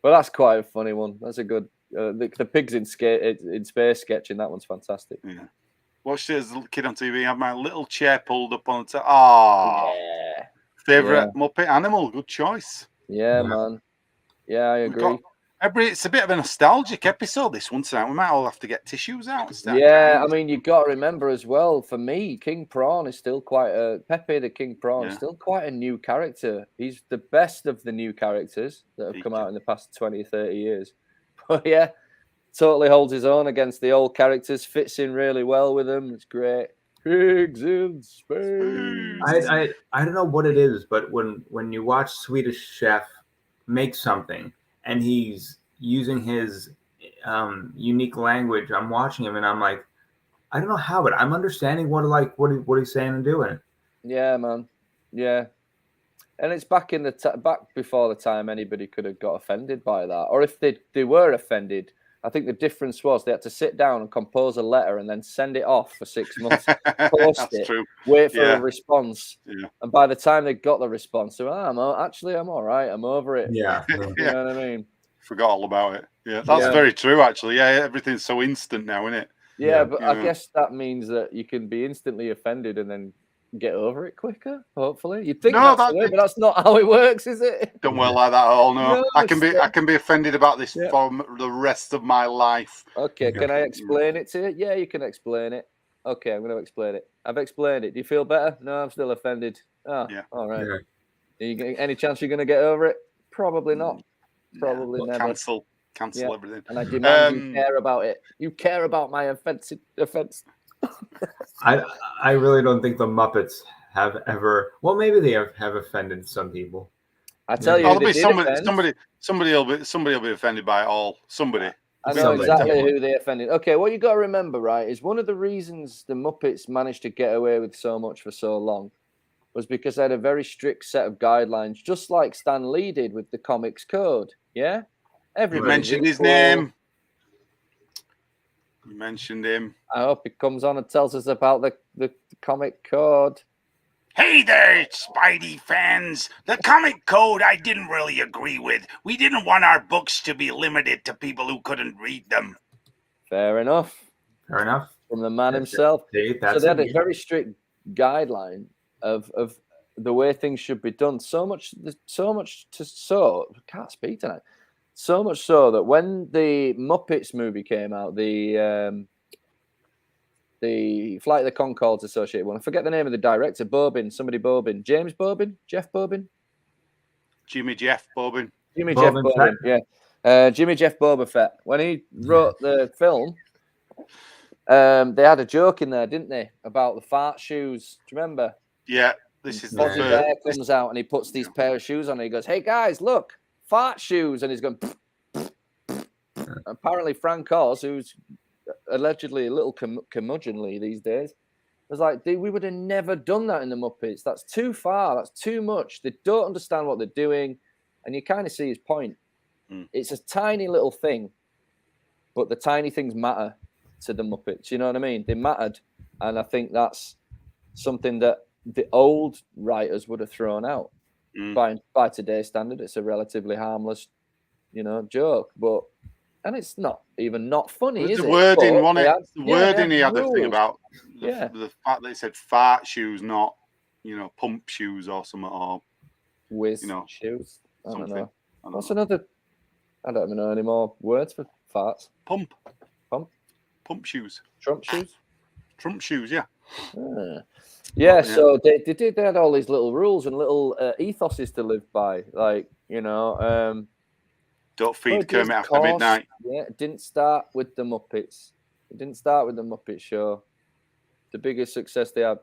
[SPEAKER 2] But that's quite a funny one. That's a good the Pigs in Space sketch, and that one's fantastic.
[SPEAKER 1] Yeah. Watched it as a little kid on TV. I had my little chair pulled up on the top. Favorite Muppet animal. Good choice.
[SPEAKER 2] Yeah, man. Yeah, I agree.
[SPEAKER 1] It's a bit of a nostalgic episode, this one tonight. We might all have to get tissues out.
[SPEAKER 2] I mean, you've got to remember as well, for me, King Prawn is still Pepe the King Prawn is still quite a new character. He's the best of the new characters that have come out in the past 20 or 30 years. But totally holds his own against the old characters, fits in really well with them. It's great. Pigs in Space.
[SPEAKER 3] I don't know what it is, but when you watch Swedish Chef make something and he's using his unique language, I'm watching him and I'm like, I don't know how, but I'm understanding what he's saying and doing.
[SPEAKER 2] Yeah, man. Yeah. And it's back in back before the time anybody could have got offended by that. Or if they were offended, I think the difference was they had to sit down and compose a letter and then send it off for 6 months, post it, wait for a response. Yeah. And by the time they got the response, they were, I'm all right. I'm over it.
[SPEAKER 3] Yeah.
[SPEAKER 2] You know what I mean?
[SPEAKER 1] Forgot all about it. Yeah, that's very true, actually. Yeah, everything's so instant now, isn't it?
[SPEAKER 2] Yeah, but I guess that means that you can be instantly offended and then get over it quicker, hopefully. You'd think that's the way, but that's not how it works, is it?
[SPEAKER 1] Don't work like that at all, no. I can be offended about this for the rest of my life.
[SPEAKER 2] Okay, can I explain it to you? Yeah, you can explain it. Okay, I'm going to explain it. I've explained it. Do you feel better? No, I'm still offended. Oh,
[SPEAKER 1] Yeah.
[SPEAKER 2] all right.
[SPEAKER 3] Yeah.
[SPEAKER 2] Any chance you're going to get over it? Probably not. Probably never.
[SPEAKER 1] Cancel
[SPEAKER 2] Yeah.
[SPEAKER 1] everything.
[SPEAKER 2] And I demand you care about it. You care about my offense.
[SPEAKER 3] I really don't think the Muppets have ever. Well, maybe they have offended some people.
[SPEAKER 2] I tell you,
[SPEAKER 1] There'll
[SPEAKER 2] they
[SPEAKER 1] be
[SPEAKER 2] did
[SPEAKER 1] somebody will be offended by it all. Somebody.
[SPEAKER 2] I know exactly who they offended. Okay, what you got to remember, right, is one of the reasons the Muppets managed to get away with so much for so long was because they had a very strict set of guidelines, just like Stan Lee did with the Comics Code. Yeah,
[SPEAKER 1] You mentioned his name. You mentioned him.
[SPEAKER 2] I hope he comes on and tells us about the Comic Code.
[SPEAKER 6] Hey there, Spidey fans. The comic code I didn't really agree with. We didn't want our books to be limited to people who couldn't read them.
[SPEAKER 2] Fair enough.
[SPEAKER 3] Fair enough.
[SPEAKER 2] From the man himself. So they had a very strict guideline of the way things should be done. So much can't speak tonight. So much so that when the Muppets movie came out, the Flight of the Conchords associated one. I forget the name of the director. James Bobin. Jeff Bobin.
[SPEAKER 1] Jimmy Jeff Bobin.
[SPEAKER 2] Jeff Bobin. Yeah. Jimmy Jeff Boba Fett. When he wrote the film, they had a joke in there, didn't they, about the fart shoes? Do you remember?
[SPEAKER 1] Yeah. This is
[SPEAKER 2] Fozzie Bear comes out and he puts these pair of shoes on and he goes, "Hey guys, look, fart shoes," and he's going. Apparently, Frank Oz, who's allegedly a little curmudgeonly these days, was like, we would have never done that in the Muppets. That's too far. That's too much. They don't understand what they're doing. And you kind of see his point. It's a tiny little thing, but the tiny things matter to the Muppets. You know what I mean? They mattered. And I think that's something that the old writers would have thrown out. By today's standard, it's a relatively harmless, joke. And it's not even not funny, is it?
[SPEAKER 1] The wording he had
[SPEAKER 2] rules.
[SPEAKER 1] the thing about the fact that it said fart shoes, not pump shoes or something, or
[SPEAKER 2] whiz shoes. I
[SPEAKER 1] something.
[SPEAKER 2] don't know. What's another? I don't even know any more words for farts.
[SPEAKER 1] Pump shoes.
[SPEAKER 2] Trump shoes.
[SPEAKER 1] Yeah.
[SPEAKER 2] Yeah. So they had all these little rules and little ethoses to live by, like
[SPEAKER 1] don't feed Kermit after midnight.
[SPEAKER 2] Yeah, it didn't start with the Muppets. It didn't start with the Muppet Show. The biggest success they had,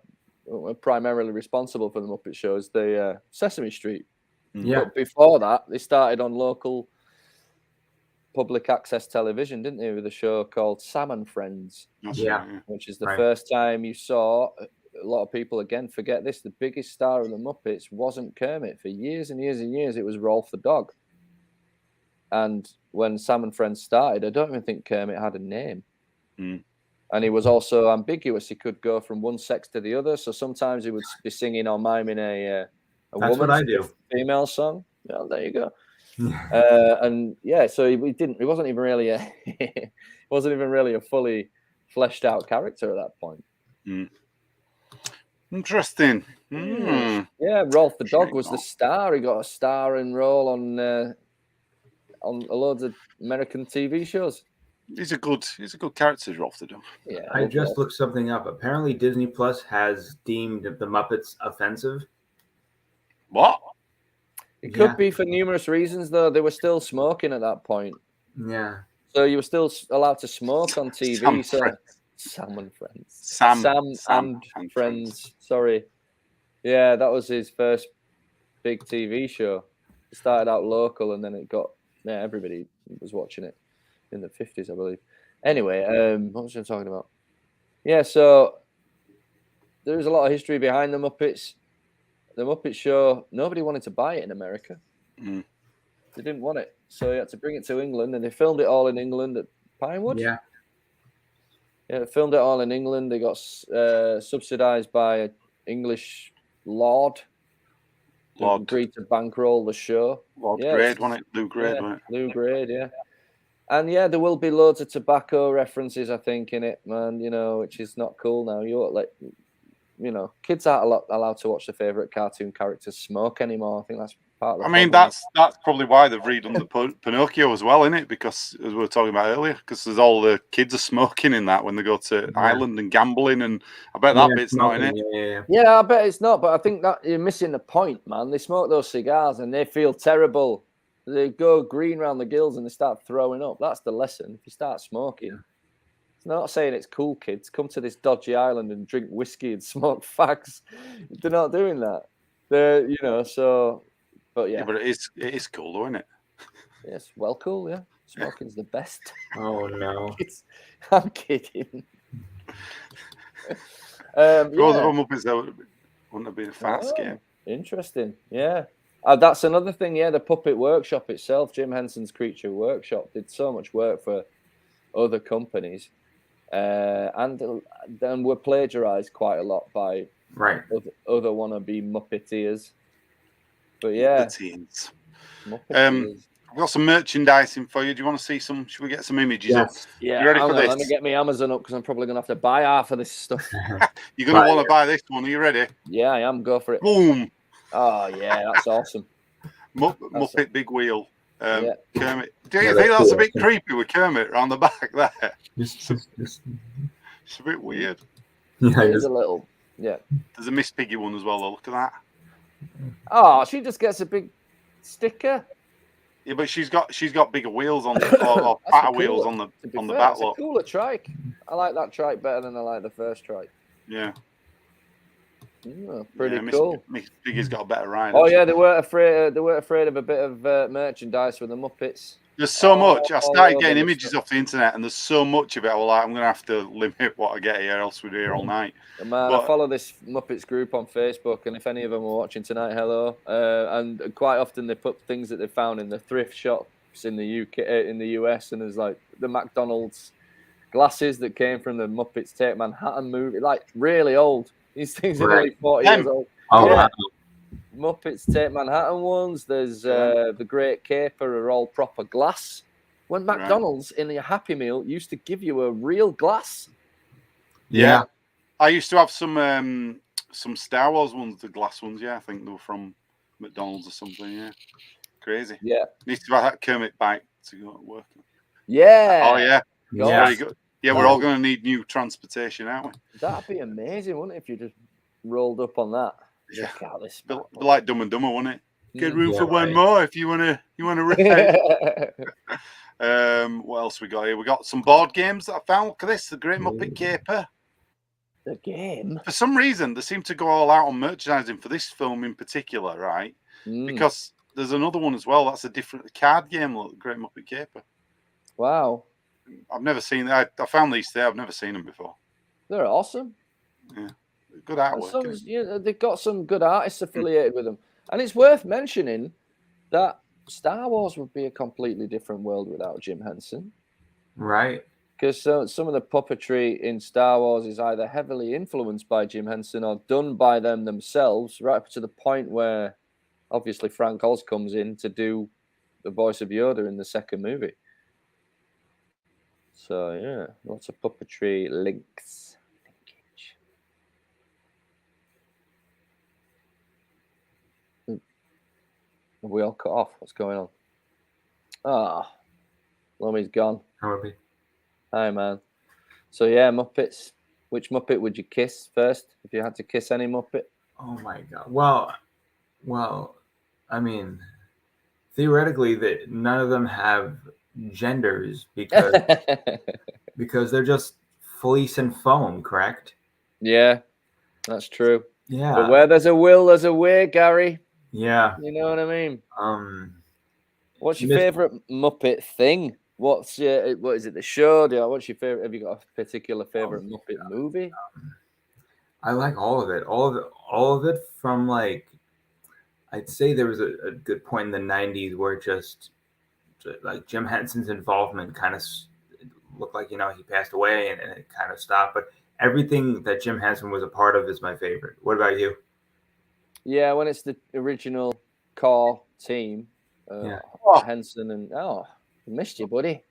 [SPEAKER 2] primarily responsible for the Muppet Show, is the Sesame Street.
[SPEAKER 3] Yeah.
[SPEAKER 2] But before that, they started on local public access television, didn't they, with a show called Sam and Friends? Which is the first time you saw a lot of people, again, forget this, the biggest star of the Muppets wasn't Kermit. For years and years and years, it was Rolf the dog. And when Sam and Friends started, I don't even think Kermit had a name. And he was also ambiguous. He could go from one sex to the other. So sometimes he would be singing or miming a woman's female song. Well, there you go. And yeah, so he wasn't even really a fully fleshed out character at that point.
[SPEAKER 1] Interesting.
[SPEAKER 2] Yeah, Rolf the dog was the star. He got a starring role on loads of American TV shows.
[SPEAKER 1] He's a good character, Rolf the dog.
[SPEAKER 2] Yeah,
[SPEAKER 3] I just looked something up. Apparently, Disney Plus has deemed the Muppets offensive.
[SPEAKER 1] What?
[SPEAKER 2] It could be for numerous reasons, though. They were still smoking at that point.
[SPEAKER 3] Yeah.
[SPEAKER 2] So you were still allowed to smoke on TV. Sam and Friends. Sam and Friends. Sorry. Yeah, that was his first big TV show. It started out local, and then it got everybody was watching it in the 50s, I believe. Anyway, what was I talking about? Yeah, so there's a lot of history behind the Muppets. The Muppet Show, nobody wanted to buy it in America. They didn't want it. So you had to bring it to England, and they filmed it all in England at Pinewood. Yeah, they filmed it all in England. They got subsidized by an English lord. Lord agreed to bankroll the show.
[SPEAKER 1] Lord Grade, wasn't it? Lou Grade, wasn't it?
[SPEAKER 2] Lou Grade, yeah. And yeah, there will be loads of tobacco references, I think, in it, man. Which is not cool now. Kids aren't allowed to watch their favorite cartoon characters smoke anymore. I think that's Part of the
[SPEAKER 1] I mean,
[SPEAKER 2] problem.
[SPEAKER 1] that's probably why they've redone the Pinocchio as well, isn't it? Because as we were talking about earlier, because there's all the kids are smoking in that when they go to Ireland and gambling, and I bet that bit's not in it.
[SPEAKER 2] Yeah, I bet it's not, but I think that you're missing the point, man. They smoke those cigars and they feel terrible. They go green around the gills and they start throwing up. That's the lesson. If you start smoking, it's not saying it's cool, kids. Come to this dodgy island and drink whiskey and smoke fags. They're not doing that. They're, so, but yeah.
[SPEAKER 1] But it is cool, though, isn't it?
[SPEAKER 2] Yes, well, cool, yeah. Smoking's the best.
[SPEAKER 3] Oh, no.
[SPEAKER 2] I'm kidding.
[SPEAKER 1] If it wasn't for Muppets, that wouldn't have been a fast game.
[SPEAKER 2] Interesting, yeah. That's another thing, yeah. The Puppet Workshop itself, Jim Henson's Creature Workshop, did so much work for other companies, and then were plagiarized quite a lot by other wannabe Muppeteers. But yeah,
[SPEAKER 1] The teens. I've got some merchandising for you. Do you want to see some? Should we get some images up?
[SPEAKER 2] Yeah,
[SPEAKER 1] you ready for this?
[SPEAKER 2] Let me get my Amazon up because I'm probably going to have to buy half of this stuff.
[SPEAKER 1] You're going to want to buy this one. Are you ready?
[SPEAKER 2] Yeah, I am. Go for it.
[SPEAKER 1] Boom.
[SPEAKER 2] Oh, yeah, that's awesome.
[SPEAKER 1] Muppet Big Wheel. Kermit. Do you
[SPEAKER 3] Yeah,
[SPEAKER 1] think that's
[SPEAKER 3] cool.
[SPEAKER 1] a bit creepy with Kermit around the back there?
[SPEAKER 3] Just.
[SPEAKER 1] It's a bit weird.
[SPEAKER 3] Yeah,
[SPEAKER 2] There's a little, yeah.
[SPEAKER 1] There's a Miss Piggy one as well, though. Look at that.
[SPEAKER 2] Oh, she just gets a big sticker.
[SPEAKER 1] Yeah, but she's got bigger wheels on or fatter wheels on the back.
[SPEAKER 2] It's a cooler trike. I like that trike better than I like the first trike.
[SPEAKER 1] Yeah.
[SPEAKER 2] Pretty cool.
[SPEAKER 1] Miss Piggy's got a better ride.
[SPEAKER 2] Oh yeah, they weren't afraid of a bit of merchandise with the Muppets.
[SPEAKER 1] There's so much. I started getting
[SPEAKER 2] over
[SPEAKER 1] images off the internet, and there's so much of it. I was like, I'm gonna have to limit what I get here, else we're here all night.
[SPEAKER 2] Man, I follow this Muppets group on Facebook, and if any of them are watching tonight, hello. And quite often they put things that they found in the thrift shops in the UK, in the US, and there's like the McDonald's glasses that came from the Muppets Take Manhattan movie, like really old. These things are only 40 years old.
[SPEAKER 3] Oh,
[SPEAKER 2] yeah.
[SPEAKER 3] wow.
[SPEAKER 2] Muppets Take Manhattan ones. There's the Great Caper are all proper glass. When McDonald's in your Happy Meal used to give you a real glass.
[SPEAKER 1] Yeah. I used to have some Star Wars ones, the glass ones. Yeah, I think they were from McDonald's or something. Yeah, crazy.
[SPEAKER 2] Yeah,
[SPEAKER 1] needs to have that Kermit bike to go to work.
[SPEAKER 2] Yeah.
[SPEAKER 1] Oh yeah.
[SPEAKER 3] Yeah.
[SPEAKER 1] Very good. Yeah, we're all going to need new transportation, aren't we?
[SPEAKER 2] That'd be amazing, wouldn't it, if you just rolled up on that?
[SPEAKER 1] Yeah.
[SPEAKER 2] Check out this.
[SPEAKER 1] Be like Dumb and Dumber, wouldn't it? Get room
[SPEAKER 3] Yeah,
[SPEAKER 1] for one
[SPEAKER 3] right.
[SPEAKER 1] more if you wanna ride. What else we got here? We got some board games that I found. Look at this, the Great Muppet Caper.
[SPEAKER 2] The game.
[SPEAKER 1] For some reason, they seem to go all out on merchandising for this film in particular, right? Because there's another one as well. That's a different card game, look, the Great Muppet Caper.
[SPEAKER 2] Wow.
[SPEAKER 1] I've never seen that. I found these there. I've never seen them before.
[SPEAKER 2] They're awesome.
[SPEAKER 1] Yeah, good artwork.
[SPEAKER 2] They've got some good artists affiliated with them. And it's worth mentioning that Star Wars would be a completely different world without Jim Henson.
[SPEAKER 3] Right.
[SPEAKER 2] Because some of the puppetry in Star Wars is either heavily influenced by Jim Henson or done by them themselves, right up to the point where obviously Frank Oz comes in to do the voice of Yoda in the second movie. So, yeah, lots of puppetry links. Are we all cut off? What's going on? Lummy's gone.
[SPEAKER 3] Probably.
[SPEAKER 2] Hi, man. So, yeah, Muppets. Which Muppet would you kiss first if you had to kiss any Muppet?
[SPEAKER 3] Oh, my God. Well, I mean, theoretically, that none of them have genders because they're just fleece and foam, correct?
[SPEAKER 2] Yeah, that's true.
[SPEAKER 3] Yeah.
[SPEAKER 2] But where there's a will, there's a way, Gary.
[SPEAKER 3] Yeah.
[SPEAKER 2] You know what I mean? What's your
[SPEAKER 3] Miss-
[SPEAKER 2] favorite Muppet thing? What is it? The show? What's your favorite? Have you got a particular favorite Muppet movie?
[SPEAKER 3] I like all of it. All of it from like, I'd say there was a good point in the 90s where just like Jim Henson's involvement kind of looked like, he passed away and it kind of stopped. But everything that Jim Henson was a part of is my favorite. What about you?
[SPEAKER 2] Yeah, when it's the original core team, Henson and I missed you, buddy.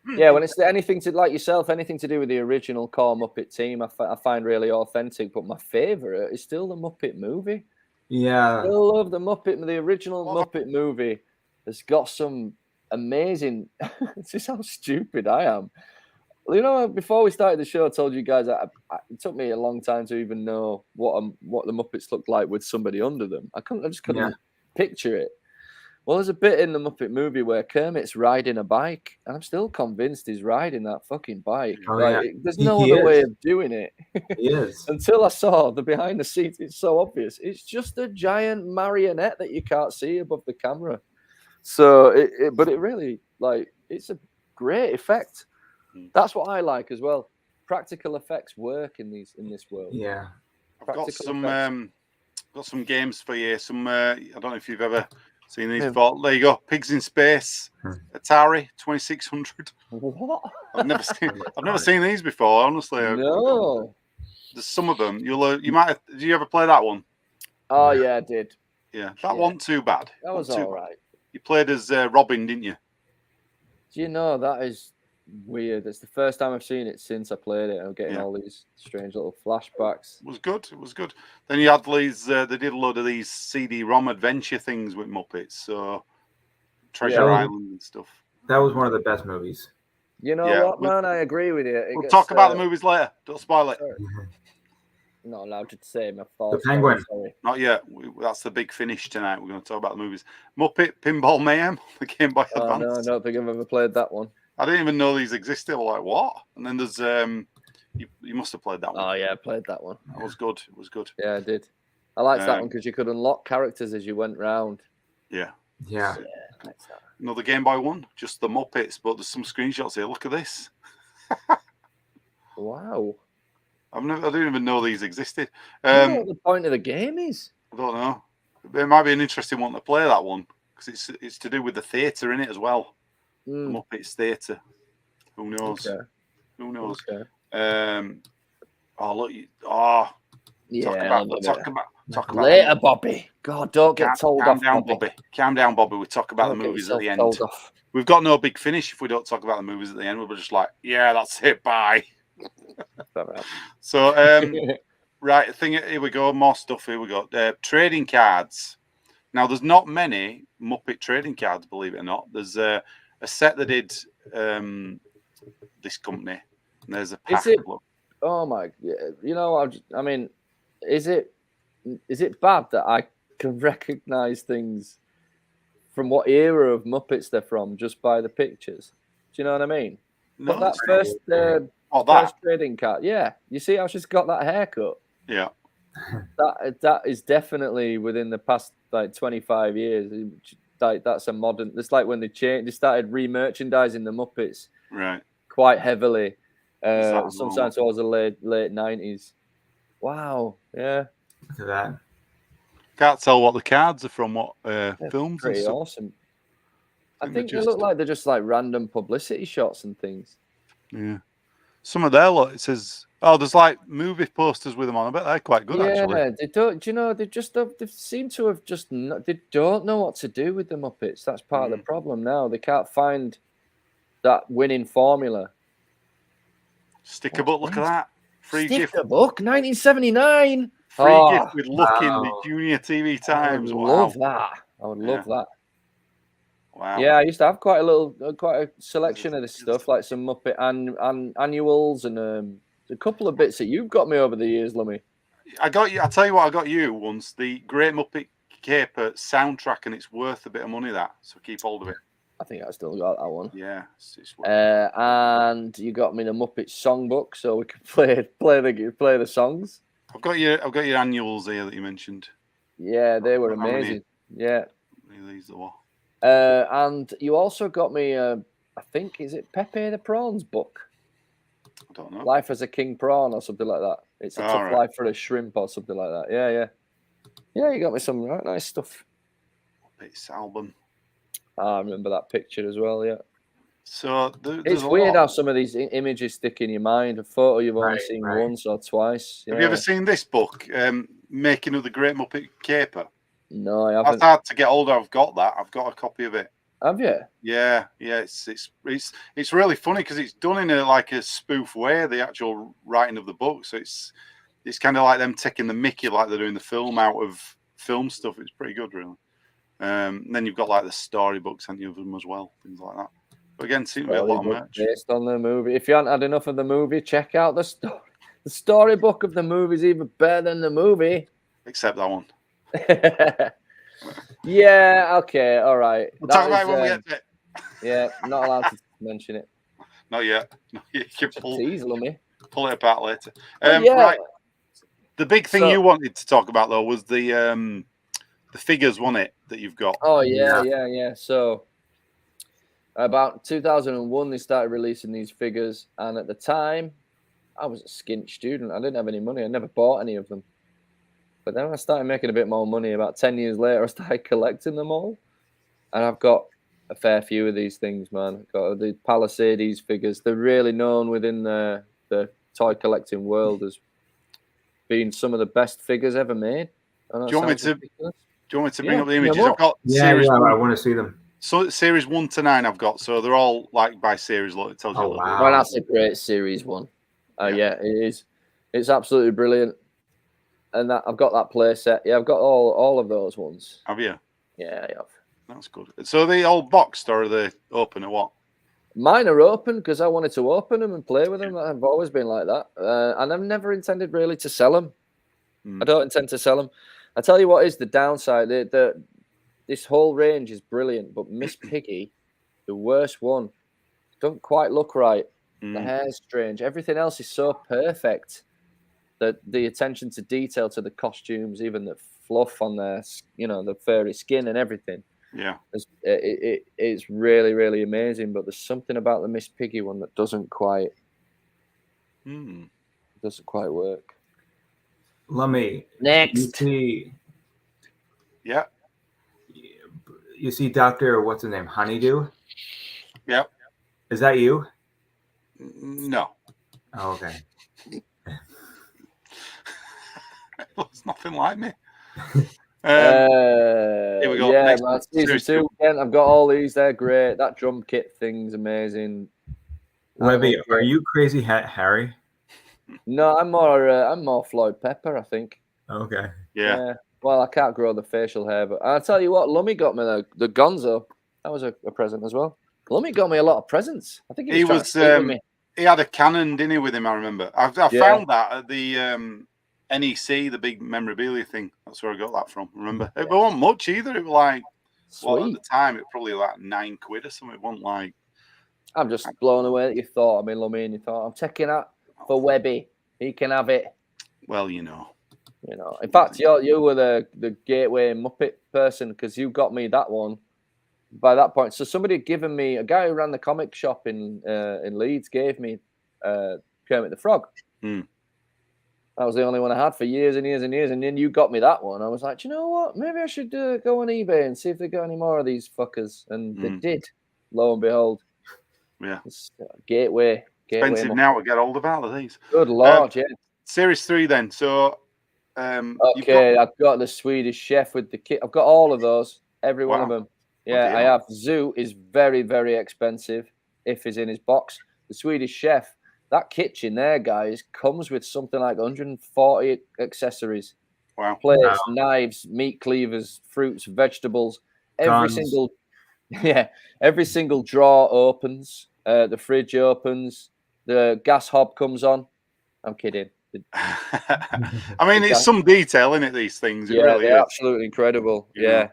[SPEAKER 2] Yeah, when it's anything to do with the original core Muppet team, I find really authentic. But my favorite is still the Muppet movie.
[SPEAKER 3] Yeah.
[SPEAKER 2] Still love the Muppet. The original Muppet movie has got some amazing. This is how stupid I am. You know, before we started the show, I told you guys that it took me a long time to even know what the Muppets looked like with somebody under them. I just couldn't picture it. Well, there's a bit in the Muppet movie where Kermit's riding a bike, and I'm still convinced he's riding that fucking bike.
[SPEAKER 3] Oh,
[SPEAKER 2] like,
[SPEAKER 3] yeah.
[SPEAKER 2] There's no other way of doing it.
[SPEAKER 3] He is.
[SPEAKER 2] Until I saw the behind the scenes, it's so obvious. It's just a giant marionette that you can't see above the camera. So, but it really, like, it's a great effect. That's what I like as well. Practical effects work in this world.
[SPEAKER 3] Yeah.
[SPEAKER 1] I've got some games for you. I don't know if you've ever seen these before. There you go. Pigs in Space. Atari 2600.
[SPEAKER 2] What?
[SPEAKER 1] I've never seen these before. Honestly.
[SPEAKER 2] No.
[SPEAKER 1] There's some of them. You might have, did you ever play that one?
[SPEAKER 2] Oh yeah, I did.
[SPEAKER 1] Yeah, that wasn't too bad.
[SPEAKER 2] That was all right.
[SPEAKER 1] You played as Robin, didn't you?
[SPEAKER 2] Do you know that is weird? It's the first time I've seen it since I played it. I'm getting all these strange little flashbacks.
[SPEAKER 1] It was good. It was good. Then you had these. They did a load of these CD-ROM adventure things with Muppets. So Treasure Island and stuff.
[SPEAKER 3] That was one of the best movies.
[SPEAKER 2] You know what, man? I agree with you.
[SPEAKER 1] We'll talk about the movies later. Don't spoil it.
[SPEAKER 2] I'm not allowed to say my thoughts.
[SPEAKER 3] The Penguin.
[SPEAKER 2] Sorry.
[SPEAKER 1] Not yet. That's the big finish tonight. We're going to talk about the movies. Muppet Pinball Mayhem, the Game Boy Advance.
[SPEAKER 2] No, I don't think I've ever played that one.
[SPEAKER 1] I didn't even know these existed. I was like, what? And then there's you must have played that one.
[SPEAKER 2] Oh yeah, I played that one.
[SPEAKER 1] That was good. It was good.
[SPEAKER 2] Yeah, I did. I liked that one because you could unlock characters as you went round.
[SPEAKER 1] Yeah.
[SPEAKER 3] Yeah.
[SPEAKER 1] Another Game Boy one, just the Muppets, but there's some screenshots here. Look at this.
[SPEAKER 2] Wow.
[SPEAKER 1] I didn't even know these existed.
[SPEAKER 2] You know what the point of the game is?
[SPEAKER 1] I don't know. It might be an interesting one to play, that one, because it's to do with the theatre in it as well. The Muppets Theatre. Who knows?
[SPEAKER 2] Okay.
[SPEAKER 1] Who knows?
[SPEAKER 2] Okay.
[SPEAKER 1] Look.
[SPEAKER 2] Yeah.
[SPEAKER 1] Talk about
[SPEAKER 2] later, Bobby. God, don't get told off.
[SPEAKER 1] Calm down, Bobby. Calm down, Bobby. We talk about the movies at the end. We've got no big finish if we don't talk about the movies at the end. We're just like, yeah, that's it. Bye. So, right, here we go. More stuff. Here we go. Trading cards. Now, there's not many Muppet trading cards, believe it or not. There's a set that did this company. And there's a pack.
[SPEAKER 2] Oh my! You know, I mean, is it bad that I can recognize things from what era of Muppets they're from just by the pictures? Do you know what I mean?
[SPEAKER 1] No,
[SPEAKER 2] but that first trading card, yeah. You see how she's got that haircut?
[SPEAKER 1] Yeah.
[SPEAKER 2] That is definitely within the past like 25 years. Like that's a modern. It's like when they started re-merchandising the Muppets,
[SPEAKER 1] right?
[SPEAKER 2] Quite heavily. Sometimes towards the late 90s. Wow. Yeah.
[SPEAKER 3] Look at that.
[SPEAKER 1] Can't tell what the cards are from. What films?
[SPEAKER 2] Pretty awesome. I think they look like they're just like random publicity shots and things.
[SPEAKER 1] Yeah. Some of their it says, there's like movie posters with them on. I bet they're quite good, actually.
[SPEAKER 2] Yeah, they don't. Do you know? They seem to have they don't know what to do with the Muppets. That's part of the problem now. They can't find that winning formula.
[SPEAKER 1] Sticker book. Look at that. Free gift.
[SPEAKER 2] Sticker book, 1979.
[SPEAKER 1] Free gift with look in the Junior TV Times.
[SPEAKER 2] I would love that. I would love that.
[SPEAKER 1] Wow.
[SPEAKER 2] Yeah, I used to have quite a selection of this stuff, like some Muppet annuals and a couple of bits that you've got me over the years, Lummy.
[SPEAKER 1] I got you. I'll tell you what I got you once. The Great Muppet Caper soundtrack, and it's worth a bit of money. So keep hold of it.
[SPEAKER 2] I think I still got that one.
[SPEAKER 1] Yeah. It's
[SPEAKER 2] and you got me the Muppet songbook, so we can play the songs.
[SPEAKER 1] I've got your annuals here that you mentioned.
[SPEAKER 2] Yeah, they were amazing. Yeah.
[SPEAKER 1] These are what.
[SPEAKER 2] And you also got me, I think, is it Pepe the Prawn's book?
[SPEAKER 1] I don't know.
[SPEAKER 2] Life as a King Prawn or something like that. It's a tough life for a shrimp or something like that. Yeah. Yeah, you got me some right nice stuff.
[SPEAKER 1] Muppets album.
[SPEAKER 2] I remember that picture as well, yeah.
[SPEAKER 1] So
[SPEAKER 2] it's weird how some of these images stick in your mind. A photo you've only seen once or twice. Yeah.
[SPEAKER 1] Have you ever seen this book, Making of the Great Muppet Caper?
[SPEAKER 2] No, I haven't.
[SPEAKER 1] That's hard to get hold of. I've got that. I've got a copy of it.
[SPEAKER 2] Have you?
[SPEAKER 1] Yeah. It's really funny because it's done in a spoof way. The actual writing of the book, so it's kind of like them taking the Mickey like they're doing the film out of film stuff. It's pretty good, really. And then you've got like the storybooks and you of them as well, things like that. But again, seems to be a lot of merch.
[SPEAKER 2] Based on the movie. If you haven't had enough of the movie, check out the story. The storybook of the movie is even better than the movie.
[SPEAKER 1] Except that one.
[SPEAKER 2] Yeah, okay, all right.
[SPEAKER 1] We'll talk about it when we get to it.
[SPEAKER 2] Yeah, not allowed to mention it.
[SPEAKER 1] Not yet. You can
[SPEAKER 2] Tease, Lummy.
[SPEAKER 1] pull it apart later.
[SPEAKER 2] Yeah.
[SPEAKER 1] Right. The big thing you wanted to talk about, though, was the figures, wasn't it, that you've got?
[SPEAKER 2] Oh, yeah. So, about 2001, they started releasing these figures. And at the time, I was a skint student. I didn't have any money. I never bought any of them. But then I started making a bit more money. About 10 years later, I started collecting them all. And I've got a fair few of these things, man. I've got the Palisades figures. They're really known within the toy collecting world as being some of the best figures ever made. Do
[SPEAKER 1] you want me to bring up the images?
[SPEAKER 2] Yeah,
[SPEAKER 1] I've got
[SPEAKER 3] I want to see them.
[SPEAKER 1] So series 1 to 9 I've got. So they're all like by series. Look, it tells you a little bit.
[SPEAKER 3] wow.
[SPEAKER 2] Well, that's a great series one. Yeah, it is. It's absolutely brilliant. And that I've got that play set. Yeah, I've got all of those ones.
[SPEAKER 1] Have you?
[SPEAKER 2] Yeah, I have.
[SPEAKER 1] That's good. So are they all boxed or are they open or what?
[SPEAKER 2] Mine are open because I wanted to open them and play with them. I've always been like that. And I've never intended really to sell them. I don't intend to sell them. I tell you what is the downside. This whole range is brilliant, but Miss Piggy, the worst one, don't quite look right. The hair's strange. Everything else is so perfect. The attention to detail to the costumes, even the fluff on their, the furry skin and everything.
[SPEAKER 1] Yeah.
[SPEAKER 2] It's really, really amazing. But there's something about the Miss Piggy one that doesn't quite work.
[SPEAKER 3] Lummy.
[SPEAKER 2] Next.
[SPEAKER 1] Yeah.
[SPEAKER 3] You see Dr. What's his name? Honeydew?
[SPEAKER 1] Yep.
[SPEAKER 3] Is that you?
[SPEAKER 1] No.
[SPEAKER 3] Oh, okay.
[SPEAKER 1] It looks nothing like me.
[SPEAKER 2] Here
[SPEAKER 1] we go.
[SPEAKER 2] Yeah,
[SPEAKER 1] Next
[SPEAKER 2] man, season 2 again. I've got all these. They're great. That drum kit thing's amazing.
[SPEAKER 3] Webby, are you crazy Harry?
[SPEAKER 2] No, I'm more Floyd Pepper, I think.
[SPEAKER 3] Okay.
[SPEAKER 1] Yeah.
[SPEAKER 2] Well, I can't grow the facial hair, but I'll tell you what, Lummy got me the Gonzo. That was a present as well. Lummy got me a lot of presents. I think he was
[SPEAKER 1] he had a cannon, didn't he, with him, I remember. I found that at the NEC, the big memorabilia thing. That's where I got that from, remember? It wasn't much either. It was like, at the time, it was probably like £9 or something. It wasn't like...
[SPEAKER 2] I'm just blown away that you thought, Lummy, and you thought, I'm taking that for Webby. He can have it.
[SPEAKER 1] Well, you know.
[SPEAKER 2] In fact, you were the gateway Muppet person because you got me that one by that point. So somebody had given me, a guy who ran the comic shop in Leeds gave me Kermit the Frog. That was the only one I had for years and years and years. And then you got me that one. I was like, do you know what? Maybe I should go on eBay and see if they got any more of these fuckers. And they did. Lo and behold.
[SPEAKER 1] Yeah.
[SPEAKER 2] It's gateway.
[SPEAKER 1] Expensive now to get hold of all of these.
[SPEAKER 2] Good Lord, yeah.
[SPEAKER 1] Series 3 then. So...
[SPEAKER 2] I've got the Swedish Chef with the kit. I've got all of those, every one of them. Yeah, I have. Zoo is very, very expensive if he's in his box. The Swedish Chef, that kitchen there, guys, comes with something like 140 accessories.
[SPEAKER 1] Wow.
[SPEAKER 2] Plates, knives, meat cleavers, fruits, vegetables. Every single drawer opens. The fridge opens. The gas hob comes on. I'm kidding.
[SPEAKER 1] I mean, it's some detail in it. These things,
[SPEAKER 2] they're absolutely incredible. Yeah,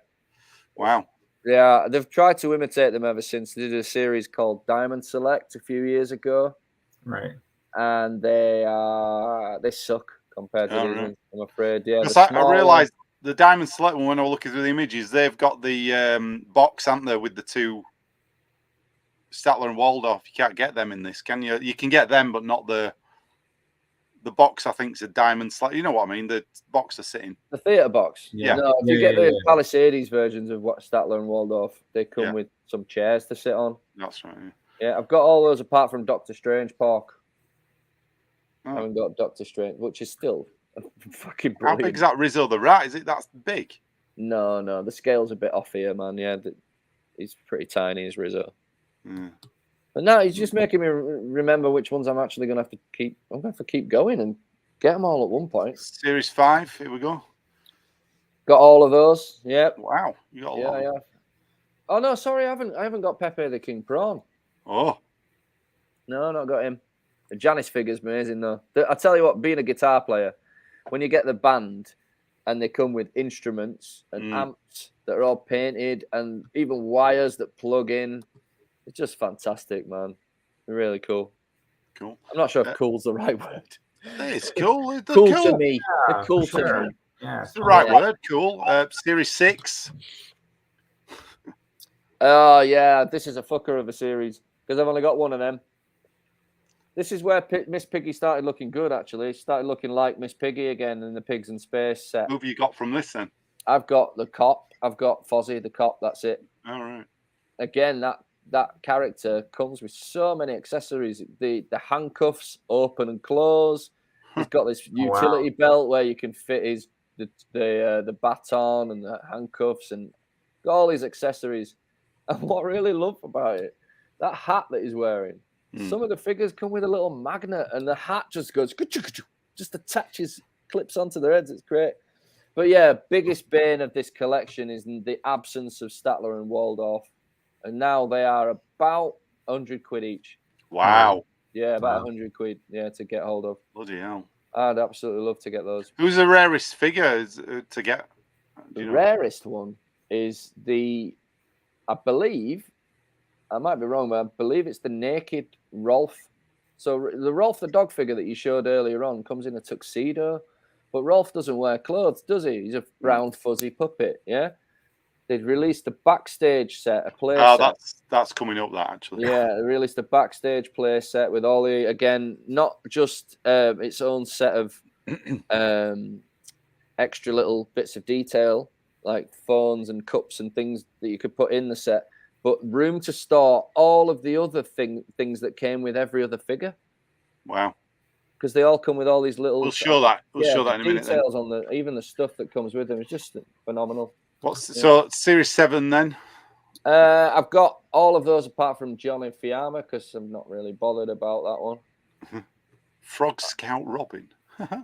[SPEAKER 1] wow.
[SPEAKER 2] Yeah, they've tried to imitate them ever since. They did a series called Diamond Select a few years ago,
[SPEAKER 3] right?
[SPEAKER 2] And they suck compared to these ones, I'm afraid. Yeah,
[SPEAKER 1] I realised the Diamond Select one when I was looking through the images, they've got the box, haven't they, with the two Statler and Waldorf. You can't get them in this, can you? You can get them, but not the box. I think is a Diamond Select. You know what I mean? The box they're sitting.
[SPEAKER 2] The theatre box.
[SPEAKER 1] Yeah.
[SPEAKER 2] No, if you get the Palisades versions of what Statler and Waldorf, they come with some chairs to sit on.
[SPEAKER 1] That's right.
[SPEAKER 2] Yeah, I've got all those apart from Doctor Strange Park. I haven't got Doctor Strange, which is still fucking brilliant.
[SPEAKER 1] How big is that Rizzo the Rat? Is it that big?
[SPEAKER 2] No, the scale's a bit off here, man. Yeah, he's pretty tiny, is Rizzo.
[SPEAKER 1] Yeah.
[SPEAKER 2] But now he's just making me remember which ones I'm actually going to have to keep. I'm going to have to keep going and get them all at one point.
[SPEAKER 1] Series 5, here we go.
[SPEAKER 2] Got all of those. Yep.
[SPEAKER 1] Wow, you got a lot.
[SPEAKER 2] Yeah. Oh no, sorry, I haven't got Pepe the King Prawn.
[SPEAKER 1] Oh,
[SPEAKER 2] No, not got him. The Janice figure's amazing though. I tell you what, being a guitar player, when you get the band and they come with instruments and amps that are all painted and even wires that plug in, it's just fantastic, man. Really cool.
[SPEAKER 1] cool.
[SPEAKER 2] I'm not sure if cool's the right word.
[SPEAKER 1] It's cool. They're
[SPEAKER 2] Cool
[SPEAKER 1] cool.
[SPEAKER 2] to me. They're cool to me.
[SPEAKER 3] Yeah,
[SPEAKER 1] It's the right word. Cool. Series 6.
[SPEAKER 2] Oh yeah, this is a fucker of a series because I've only got one of them. This is where Miss Piggy started looking good, actually. She started looking like Miss Piggy again in the Pigs in Space set.
[SPEAKER 1] Who have you got from this then?
[SPEAKER 2] I've got the cop. I've got Fozzie the cop. That's it.
[SPEAKER 1] All right.
[SPEAKER 2] Again, that character comes with so many accessories. The handcuffs open and close. He's got this utility belt where you can fit the baton and the handcuffs and got all these accessories. And what I really love about it, that hat that he's wearing. Some of the figures come with a little magnet, and the hat just goes, just attaches, clips onto their heads. It's great. But yeah, biggest bane of this collection is the absence of Statler and Waldorf. And now they are about 100 quid each.
[SPEAKER 1] Wow.
[SPEAKER 2] Yeah, about 100 quid, to get hold of.
[SPEAKER 1] Bloody hell.
[SPEAKER 2] I'd absolutely love to get those.
[SPEAKER 1] Who's the rarest figure to get?
[SPEAKER 2] The rarest one is I believe, I might be wrong, but I believe it's the naked Rolf. So the Rolf the dog figure that you showed earlier on comes in a tuxedo, but Rolf doesn't wear clothes, does he? He's a brown fuzzy puppet, yeah? They'd released a backstage set, a play set.
[SPEAKER 1] That's coming up, that, actually.
[SPEAKER 2] Yeah, they released a backstage play set with all the, again, not just its own set of extra little bits of detail, like phones and cups and things that you could put in the set, but room to store all of the other things that came with every other figure.
[SPEAKER 1] Wow.
[SPEAKER 2] Because they all come with all these little...
[SPEAKER 1] We'll show that. We'll show that in a minute.
[SPEAKER 2] Details on even the stuff that comes with them. It's just phenomenal.
[SPEAKER 1] So Series 7 then?
[SPEAKER 2] I've got all of those apart from John and Fiamma because I'm not really bothered about that one.
[SPEAKER 1] Frog Scout Robin.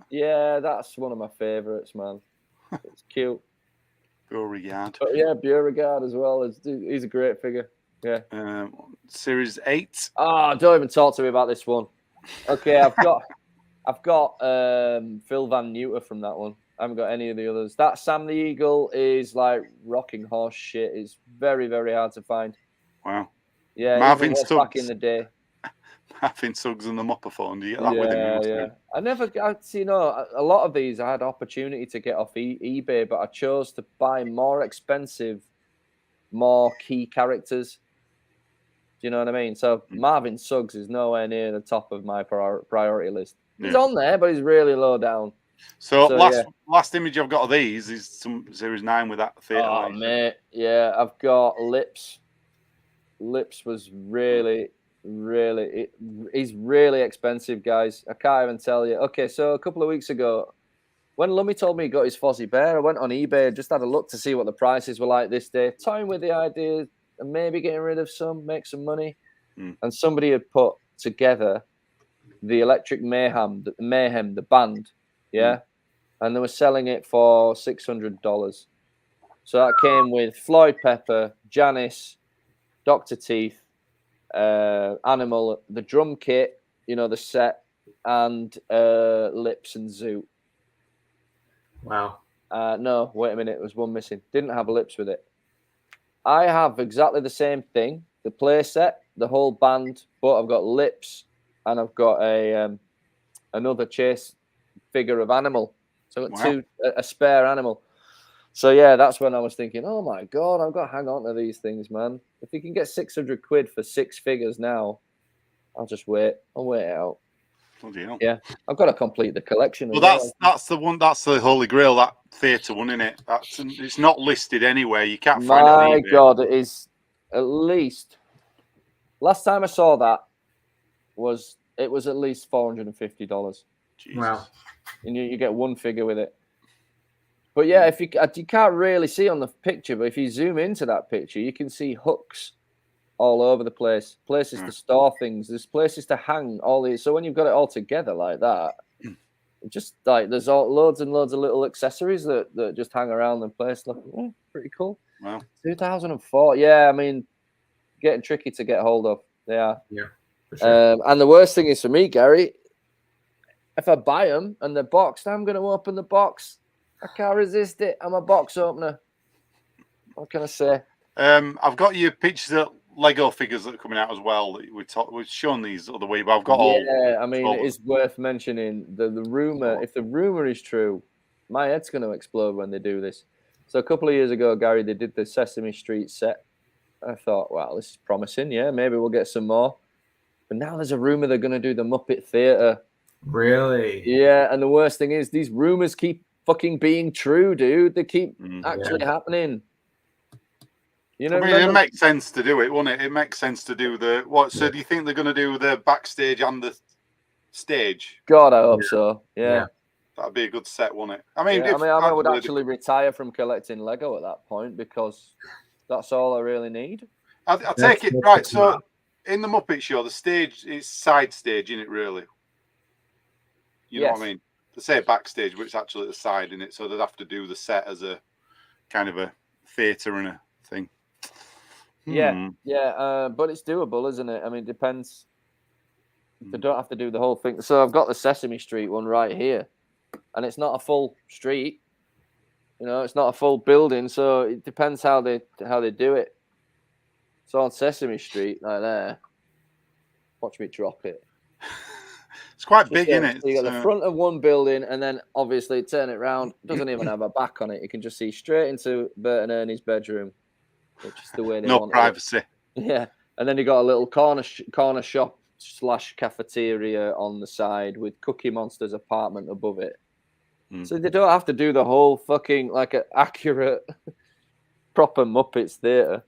[SPEAKER 2] Yeah, that's one of my favourites, man. It's cute.
[SPEAKER 1] Beauregard.
[SPEAKER 2] But yeah, Beauregard as well. He's a great figure. Yeah.
[SPEAKER 1] Series 8.
[SPEAKER 2] Oh, don't even talk to me about this one. Okay, I've got Phil Van Neuter from that one. I haven't got any of the others. That Sam the Eagle is like rocking horse shit. It's very, very hard to find.
[SPEAKER 1] Wow.
[SPEAKER 2] Yeah,
[SPEAKER 1] Marvin
[SPEAKER 2] Suggs back in the day.
[SPEAKER 1] Marvin Suggs and the Mopperphone. Do you get that with him?
[SPEAKER 2] Yeah. I never, a lot of these I had opportunity to get off eBay, but I chose to buy more expensive, more key characters. Do you know what I mean? So Marvin Suggs is nowhere near the top of my priority list. He's on there, but he's really low down.
[SPEAKER 1] So last image I've got of these is some Series 9 with that theatre.
[SPEAKER 2] Oh, mate. Yeah, I've got Lips. Lips was really, he's really expensive, guys. I can't even tell you. Okay, so a couple of weeks ago, when Lummy told me he got his Fozzie Bear, I went on eBay, just had a look to see what the prices were like this day, toying with the idea of maybe getting rid of some, make some money. And somebody had put together the Electric Mayhem, the band, and they were selling it for $600. So that came with Floyd Pepper, Janice, Dr. Teeth, Animal, the drum kit, the set, and Lips and Zoot.
[SPEAKER 3] Wow.
[SPEAKER 2] No, wait a minute. There was one missing. Didn't have Lips with it. I have exactly the same thing. The play set, the whole band, but I've got Lips and I've got another chase figure of Animal. So I've got a spare Animal. So yeah, that's when I was thinking, oh my God, I've got to hang on to these things, man. If you can get 600 quid for 6 figures now, I'll just wait. I'll wait it out.
[SPEAKER 1] Bloody hell.
[SPEAKER 2] Yeah, I've got to complete the collection.
[SPEAKER 1] Well, that's the one. That's the Holy Grail. That theatre one, isn't it? It's not listed anywhere. You can't find it.
[SPEAKER 2] My God, it is at least. Last time I saw that it was at least $450.
[SPEAKER 3] Wow.
[SPEAKER 2] And you get one figure with it. But yeah, if you can't really see on the picture, but if you zoom into that picture, you can see hooks all over the place. Places to store things. There's places to hang all these. So when you've got it all together like that, just like there's loads and loads of little accessories that just hang around the place. Look, pretty cool.
[SPEAKER 1] Wow.
[SPEAKER 2] 2004. Yeah, I mean, getting tricky to get hold of. They are.
[SPEAKER 3] Yeah. For sure.
[SPEAKER 2] And the worst thing is for me, Gary, if I buy them and they're boxed, I'm going to open the box. I can't resist it. I'm a box opener. What can I say?
[SPEAKER 1] I've got your pictures of Lego figures that are coming out as well. We've shown these other way, but I've got all.
[SPEAKER 2] Yeah, I mean, it is worth mentioning the rumor. If the rumor is true, my head's going to explode when they do this. So a couple of years ago, Gary, they did the Sesame Street set. I thought, wow, this is promising. Yeah, maybe we'll get some more. But now there's a rumor they're going to do the Muppet Theatre.
[SPEAKER 3] Really?
[SPEAKER 2] Yeah, and the worst thing is these rumors keep fucking being true, dude. They keep actually happening. You know,
[SPEAKER 1] I mean, it makes sense to do it, won't it? It makes sense to do the what? So, do you think they're going to do the backstage and the stage?
[SPEAKER 2] God, I hope so. Yeah,
[SPEAKER 1] that'd be a good set, wouldn't it? I mean,
[SPEAKER 2] I would actually retire from collecting Lego at that point because that's all I really need.
[SPEAKER 1] I take it right. So, in the Muppet Show, the stage is side stage, isn't it? Really? You know what I mean? They say backstage, but it's actually the side in it. So they'd have to do the set as a kind of a theatre and a thing.
[SPEAKER 2] Yeah, but it's doable, isn't it? I mean, it depends. They don't have to do the whole thing. So I've got the Sesame Street one right here, and it's not a full street. You know, it's not a full building, so it depends how they do it. So on Sesame Street, like there, watch me drop it.
[SPEAKER 1] It's quite big, isn't it?
[SPEAKER 2] So you got the front of one building, and then obviously turn it around. Doesn't even have a back on it. You can just see straight into Bert and Ernie's bedroom, which is the way they want
[SPEAKER 1] privacy.
[SPEAKER 2] It. Yeah, and then you got a little corner shop / cafeteria on the side with Cookie Monster's apartment above it. So they don't have to do the whole fucking like an accurate, proper Muppets theatre.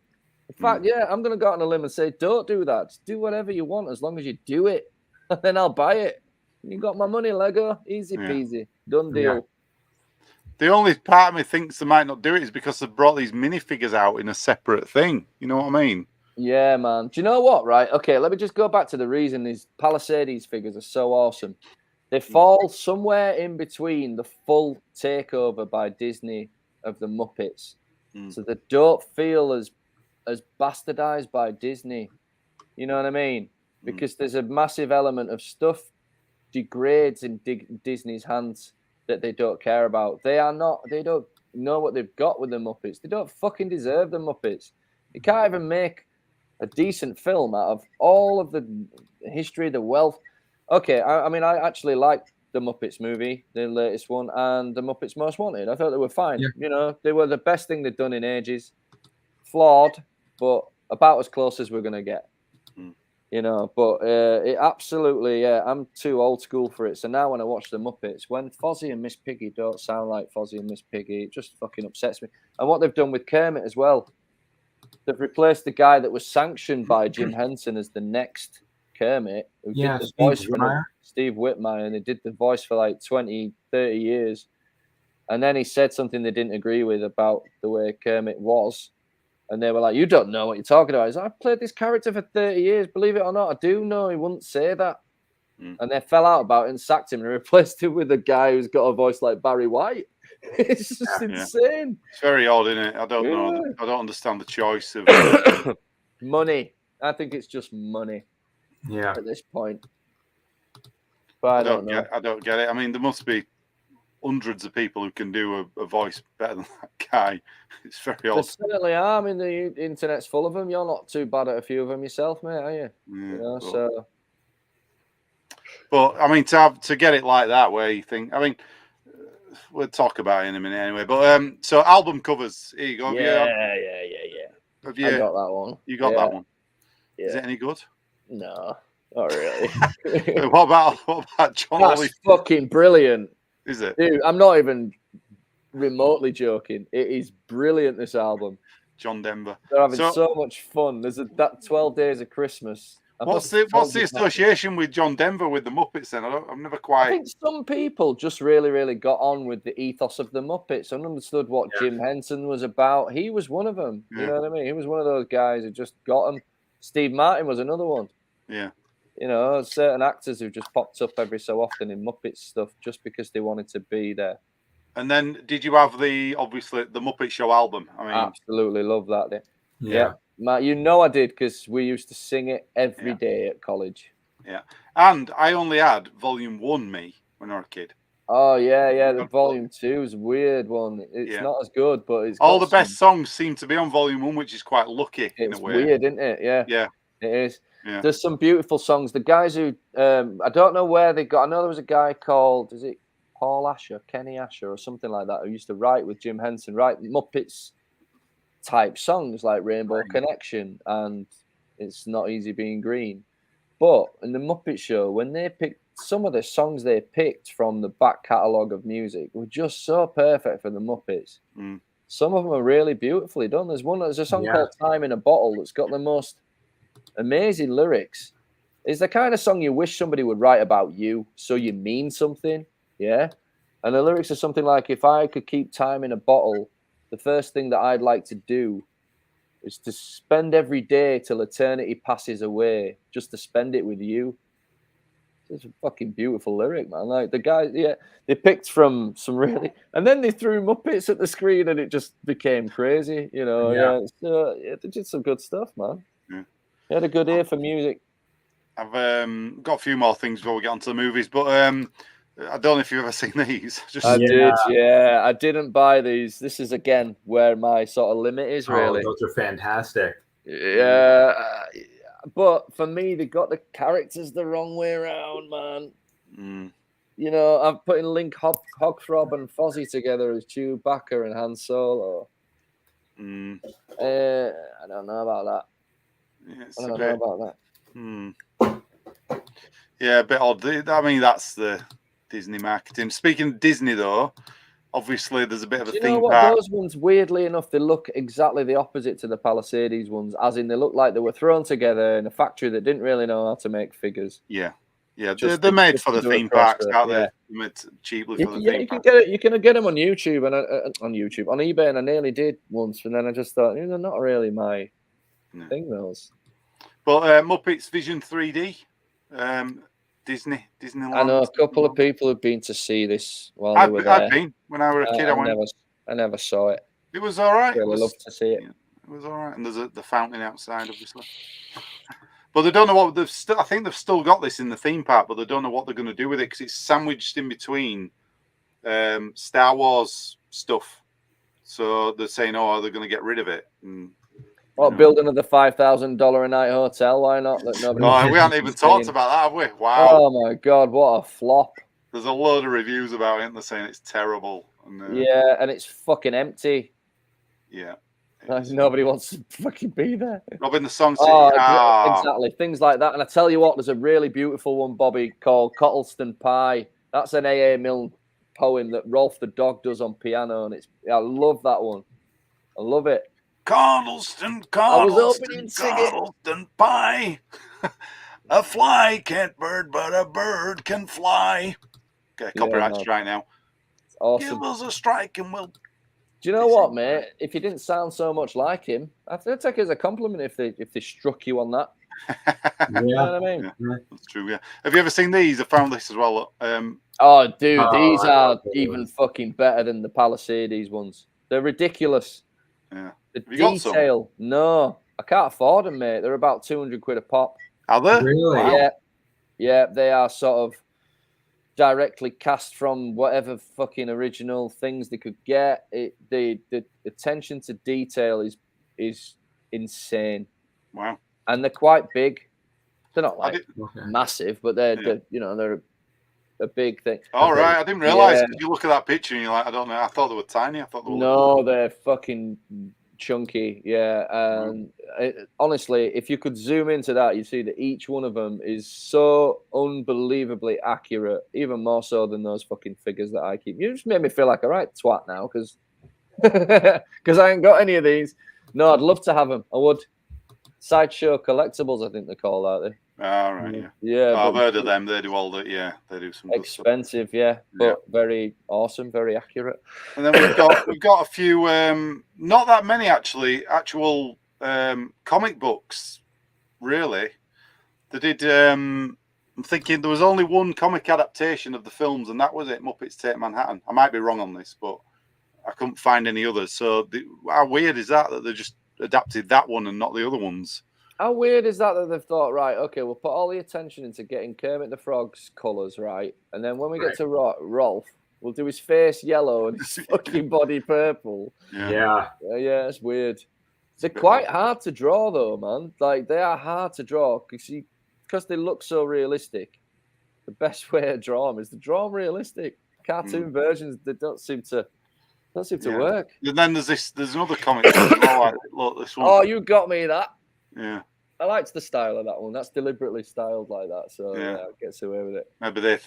[SPEAKER 2] In fact, I'm going to go out on a limb and say, don't do that. Just do whatever you want as long as you do it. And then I'll buy it. You got my money, Lego. Easy peasy. Done deal.
[SPEAKER 1] Yeah. The only part of me thinks they might not do it is because they brought these minifigures out in a separate thing. You know what I mean?
[SPEAKER 2] Yeah, man. Do you know what, right? Okay, let me just go back to the reason these Palisades figures are so awesome. They fall somewhere in between the full takeover by Disney of the Muppets. So they don't feel as bastardized by Disney. You know what I mean? Because there's a massive element of stuff degrades in Disney's hands that they don't care about. They don't know what they've got with the Muppets. They don't fucking deserve the Muppets. You can't even make a decent film out of all of the history, the wealth. Okay, I mean, I actually liked the Muppets movie, the latest one, and the Muppets Most Wanted. I thought they were fine. Yeah. You know, they were the best thing they'd done in ages. Flawed, but about as close as we're going to get. You know, but it absolutely, I'm too old school for it. So now when I watch the Muppets, when Fozzie and Miss Piggy don't sound like Fozzie and Miss Piggy, it just fucking upsets me. And what they've done with Kermit as well, they've replaced the guy that was sanctioned by Jim Henson as the next Kermit, who did the voice for Steve Whitmire, and they did the voice for like 20, 30 years. And then he said something they didn't agree with about the way Kermit was. And they were like, you don't know what you're talking about. He's like, I've played this character for 30 years. Believe it or not, I do know he wouldn't say that. And they fell out about it and sacked him and replaced him with a guy who's got a voice like Barry White. It's just insane.
[SPEAKER 1] It's very odd, isn't it? I don't know. I don't understand the choice of
[SPEAKER 2] money. I think it's just money.
[SPEAKER 3] Yeah.
[SPEAKER 2] At this point. But I don't know.
[SPEAKER 1] I don't get it. I mean, there must be hundreds of people who can do a voice better than that guy. It's very odd.
[SPEAKER 2] There certainly are. I mean, the internet's full of them. You're not too bad at a few of them yourself, mate, are you?
[SPEAKER 1] Yeah,
[SPEAKER 2] you know,
[SPEAKER 1] but I mean, to get it like that, where you think, I mean, we'll talk about it in a minute anyway. But so album covers. Here you go.
[SPEAKER 2] Yeah.
[SPEAKER 1] Have you
[SPEAKER 2] I got that one.
[SPEAKER 1] You got that one.
[SPEAKER 2] Yeah.
[SPEAKER 1] Is it any good?
[SPEAKER 2] No, not really.
[SPEAKER 1] What about John?
[SPEAKER 2] That's fucking brilliant.
[SPEAKER 1] Is it?
[SPEAKER 2] Dude, I'm not even remotely joking. It is brilliant, this album.
[SPEAKER 1] John Denver.
[SPEAKER 2] They're having so much fun. There's that 12 Days of Christmas.
[SPEAKER 1] What's the association with John Denver with the Muppets then? I've never quite...
[SPEAKER 2] I think some people just really, really got on with the ethos of the Muppets and understood what Jim Henson was about. He was one of them. You know what I mean? He was one of those guys who just got them. Steve Martin was another one.
[SPEAKER 1] Yeah.
[SPEAKER 2] You know, certain actors who just popped up every so often in Muppets stuff just because they wanted to be there.
[SPEAKER 1] And then, did you have the Muppet Show album? I mean,
[SPEAKER 2] Absolutely love that.
[SPEAKER 3] Yeah.
[SPEAKER 2] Matt, you know I did because we used to sing it every day at college.
[SPEAKER 1] Yeah, and I only had Volume 1, when I was a kid.
[SPEAKER 2] Oh yeah. The Volume 2 is a weird one. It's not as good, but it's
[SPEAKER 1] all the best songs seem to be on Volume 1, which is quite lucky in a way.
[SPEAKER 2] It's weird, isn't it? Yeah, it is.
[SPEAKER 1] Yeah.
[SPEAKER 2] There's some beautiful songs. The guys who I don't know where they got. I know there was a guy called, is it Paul Asher, Kenny Asher, or something like that, who used to write with Jim Henson, write Muppets type songs like Rainbow Connection and It's Not Easy Being Green. But in the Muppet Show, when they picked some of the songs they picked from the back catalogue of music were just so perfect for the Muppets. Some of them are really beautifully done. There's a song called Time in a Bottle that's got the most amazing lyrics. It's the kind of song you wish somebody would write about you, so you mean something. Yeah. And the lyrics are something like, if I could keep time in a bottle, the first thing that I'd like to do is to spend every day till eternity passes away, just to spend it with you. It's a fucking beautiful lyric, man. Like the guy, they picked from some really, and then they threw Muppets at the screen, and it just became crazy, you know. So they did some good stuff, man.
[SPEAKER 1] Yeah.
[SPEAKER 2] They had a good ear for music.
[SPEAKER 1] I've got a few more things before we get onto the movies, but I don't know if you've ever seen these.
[SPEAKER 2] I did, yeah. I didn't buy these. This is again where my sort of limit is really.
[SPEAKER 3] Those are fantastic.
[SPEAKER 2] Yeah. But for me, they got the characters the wrong way around, man. You know, I'm putting Link Hogthrob and Fozzie together as Chewbacca and Han Solo. I don't know about that. I don't know about that.
[SPEAKER 1] Yeah, a bit odd. I mean, that's the Disney marketing. Speaking of Disney, though, obviously there's a bit of a theme
[SPEAKER 2] know what?
[SPEAKER 1] park.
[SPEAKER 2] Those ones, weirdly enough, they look exactly the opposite to the Palisades ones, as in they look like they were thrown together in a factory that didn't really know how to make figures.
[SPEAKER 1] Yeah. They're made for the theme parks, aren't they? They're made cheaply for the theme parks.
[SPEAKER 2] You can get them on YouTube and on eBay, and I nearly did once, and then I just thought, they're not really my thing. Those.
[SPEAKER 1] But Muppets Vision 3D, Disneyland.
[SPEAKER 2] I know a couple of people have been to see this while they were there.
[SPEAKER 1] I've been when I was a kid.
[SPEAKER 2] I never saw it.
[SPEAKER 1] It was all right.
[SPEAKER 2] Really love to see it.
[SPEAKER 1] It was all right, and there's the fountain outside, obviously. But they don't know what they've still. I think they've still got this in the theme park, but they don't know what they're going to do with it because it's sandwiched in between Star Wars stuff. So they're saying, "Oh, they're going to get rid of it."
[SPEAKER 2] Build another $5,000 a night hotel? Why not?
[SPEAKER 1] We haven't even talked about that, have we? Wow!
[SPEAKER 2] Oh my god, what a flop!
[SPEAKER 1] There's a load of reviews about it, and they're saying it's terrible. And,
[SPEAKER 2] and it's fucking empty.
[SPEAKER 1] Yeah.
[SPEAKER 2] Like, nobody wants to fucking be there.
[SPEAKER 1] Robin the Song City.
[SPEAKER 2] Exactly. Things like that. And I tell you what, there's a really beautiful one, Bobby, called Cottleston Pie. That's an A.A. Milne poem that Rolf the dog does on piano, and I love that one. I love it.
[SPEAKER 6] Cottleston Pie. A fly can't bird, but a bird can fly.
[SPEAKER 1] Okay, copyright strike now.
[SPEAKER 2] It's awesome.
[SPEAKER 6] Give us a strike and we'll.
[SPEAKER 2] Do you know what, mate? If you didn't sound so much like him, I'd take it as a compliment if they struck you on that. You know what I mean?
[SPEAKER 1] Yeah, that's true. Yeah. Have you ever seen these? I found this as well.
[SPEAKER 2] Oh, dude, these are even fucking better than the Palisades ones. They're ridiculous.
[SPEAKER 1] Yeah.
[SPEAKER 2] The detail. No, I can't afford them, mate. They're about 200 quid a pop.
[SPEAKER 1] Are they?
[SPEAKER 3] Really?
[SPEAKER 1] Wow.
[SPEAKER 2] Yeah. They are sort of directly cast from whatever fucking original things they could get. The attention to detail is insane.
[SPEAKER 1] Wow.
[SPEAKER 2] And they're quite big. They're not like massive, but they're a big thing.
[SPEAKER 1] All right, I didn't realize. If you look at that picture and you're like, I don't know. I thought they were tiny. I thought they were.
[SPEAKER 2] No, they're fucking chunky. Yeah, and honestly, if you could zoom into that, you see that each one of them is so unbelievably accurate, even more so than those fucking figures that I keep. You just made me feel like a right twat now because I ain't got any of these. No, I'd love to have them. I would. Sideshow Collectibles, I think they're called out there.
[SPEAKER 1] All right,
[SPEAKER 2] yeah.
[SPEAKER 1] I've heard of them. They do all the they do some
[SPEAKER 2] expensive, but very awesome, very accurate.
[SPEAKER 1] And then we've got a few, not that many actually, actual comic books, really, They did. I'm thinking there was only one comic adaptation of the films, and that was it. Muppets Take Manhattan. I might be wrong on this, but I couldn't find any others. So how weird is that they just adapted that one and not the other ones?
[SPEAKER 2] How weird is that they've thought, right, okay, we'll put all the attention into getting Kermit the Frog's colours right, and then when we get to Rolf, we'll do his face yellow and his fucking body purple.
[SPEAKER 3] Yeah.
[SPEAKER 2] Yeah, it's weird. They're quite hard to draw, though, man. Like, they are hard to draw because they look so realistic. The best way to draw them is to draw them realistic. Cartoon versions, they don't seem to work.
[SPEAKER 1] And then there's another comic. Look, this one.
[SPEAKER 2] Oh, you got me that.
[SPEAKER 1] Yeah.
[SPEAKER 2] I liked the style of that one. That's deliberately styled like that, so yeah, it gets away with it.
[SPEAKER 1] Maybe they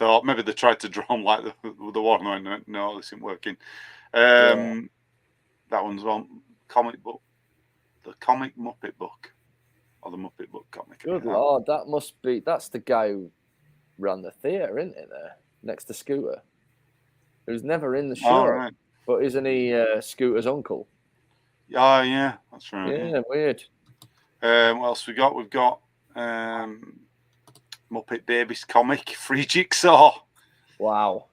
[SPEAKER 1] tried to draw them like the one. No, this isn't working. That one's on comic book, the comic Muppet book, or the Muppet book comic.
[SPEAKER 2] Good lord, that's the guy who ran the theatre, isn't it? There next to Scooter, who's never in the show, but isn't he Scooter's uncle?
[SPEAKER 1] Oh yeah, that's right.
[SPEAKER 2] Yeah, weird.
[SPEAKER 1] What else we got? We've got Muppet Babies comic, Free Jigsaw.
[SPEAKER 2] Wow.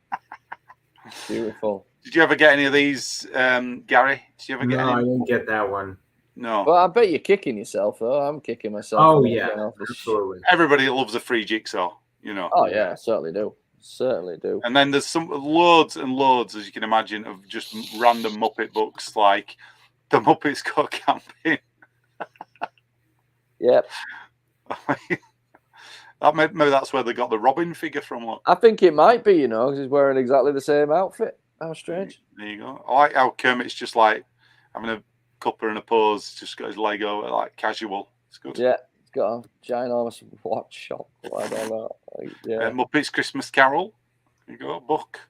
[SPEAKER 2] Beautiful.
[SPEAKER 1] Did you ever get any of these, Gary? Did you ever get any?
[SPEAKER 3] I didn't get that one.
[SPEAKER 1] No.
[SPEAKER 2] Well, I bet you're kicking yourself, though. I'm kicking myself.
[SPEAKER 3] Oh, yeah. Absolutely.
[SPEAKER 1] Everybody loves a Free Jigsaw, you know.
[SPEAKER 2] Oh, yeah, certainly do. Certainly do.
[SPEAKER 1] And then there's loads and loads, as you can imagine, of just random Muppet books, like the Muppets Go Camping.
[SPEAKER 2] Yep.
[SPEAKER 1] Maybe that's where they got the Robin figure from. Look.
[SPEAKER 2] I think it might be, because he's wearing exactly the same outfit. How strange.
[SPEAKER 1] There you go. I like how Kermit's just like having a cuppa and a pose, just got his leg over, like casual. It's good.
[SPEAKER 2] Yeah, he's got a ginormous watch shop. Like that. Yeah.
[SPEAKER 1] Muppets Christmas Carol. There you go, book.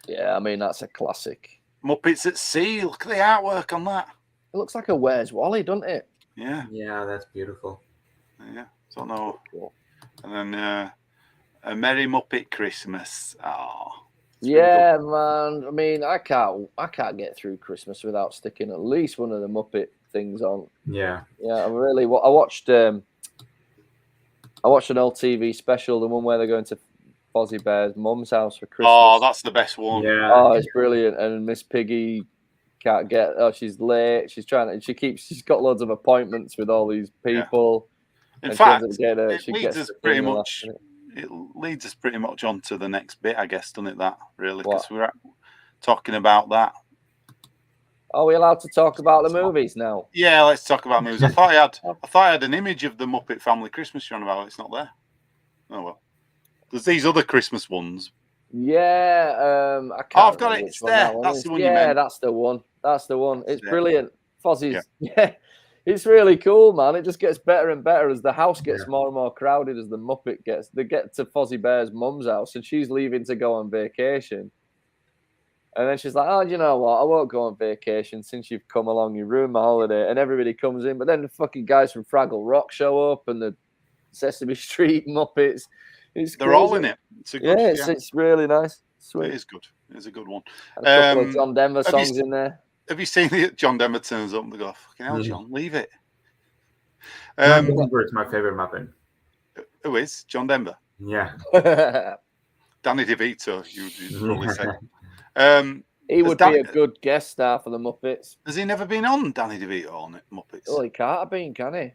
[SPEAKER 2] Yeah, I mean, that's a classic.
[SPEAKER 1] Muppets at Sea. Look at the artwork on that.
[SPEAKER 2] It looks like a Where's Wally, doesn't it?
[SPEAKER 1] Yeah.
[SPEAKER 3] Yeah, that's beautiful.
[SPEAKER 1] Yeah. Don't know.
[SPEAKER 2] Cool.
[SPEAKER 1] And then a Merry Muppet Christmas. Oh.
[SPEAKER 2] Yeah, man. I mean, I can't get through Christmas without sticking at least one of the Muppet things on.
[SPEAKER 3] Yeah.
[SPEAKER 2] Yeah, I watched an old TV special, the one where they're going to Fozzie Bear's mum's house for Christmas.
[SPEAKER 1] Oh, that's the best one.
[SPEAKER 3] Yeah.
[SPEAKER 2] Oh, it's brilliant. And Miss Piggy can't get. Oh, she's late. She's she's got loads of appointments with all these people.
[SPEAKER 1] Yeah. In fact, it leads us pretty much on to the next bit, I guess, doesn't it? That really, because we're talking about that.
[SPEAKER 2] Are we allowed to talk about the movies now?
[SPEAKER 1] Yeah, let's talk about movies. I thought I had an image of the Muppet Family Christmas you're on about. It's not there. Oh well. There's these other Christmas ones.
[SPEAKER 2] Yeah, I can't.
[SPEAKER 1] I've got it. It's there. That's the one you meant.
[SPEAKER 2] Yeah, that's the one. That's the one. It's brilliant. Fozzie's. Yeah. It's really cool, man. It just gets better and better as the house gets more and more crowded as the Muppet gets. They get to Fozzie Bear's mum's house and she's leaving to go on vacation. And then she's like, oh, you know what? I won't go on vacation since you've come along. You ruined my holiday. And everybody comes in. But then the fucking guys from Fraggle Rock show up and the Sesame Street Muppets.
[SPEAKER 1] They're all in it. It's a good,
[SPEAKER 2] it's really nice. Sweet.
[SPEAKER 1] It is good. It's a good one.
[SPEAKER 2] And a couple of John Denver songs in there.
[SPEAKER 1] Have you seen the John Denver turns up and they go, fucking hell, John, leave it.
[SPEAKER 3] John Denver is my favorite Muppet.
[SPEAKER 1] Who is? John Denver?
[SPEAKER 3] Yeah.
[SPEAKER 1] Danny DeVito, you'd probably say.
[SPEAKER 2] He would be a good guest star for the Muppets.
[SPEAKER 1] Has he never been on Danny DeVito on Muppets?
[SPEAKER 2] Oh, he can't have been, can he?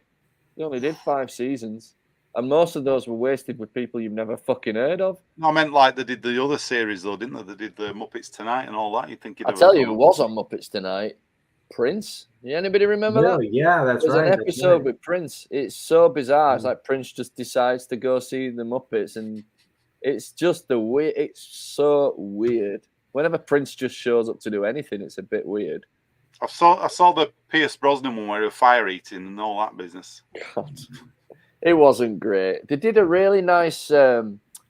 [SPEAKER 2] He only did 5 seasons. And most of those were wasted with people you've never fucking heard of.
[SPEAKER 1] No, I meant like they did the other series, though, didn't they? They did the Muppets Tonight and all that. You think?
[SPEAKER 2] I tell you who was on Muppets Tonight? Prince. Yeah, anybody remember that?
[SPEAKER 3] Yeah, that's right.
[SPEAKER 2] There's an episode with Prince. It's so bizarre. It's like Prince just decides to go see the Muppets, and it's just it's so weird. Whenever Prince just shows up to do anything, it's a bit weird.
[SPEAKER 1] I saw the Pierce Brosnan one where he was fire eating and all that business.
[SPEAKER 2] God. It wasn't great. They did a really nice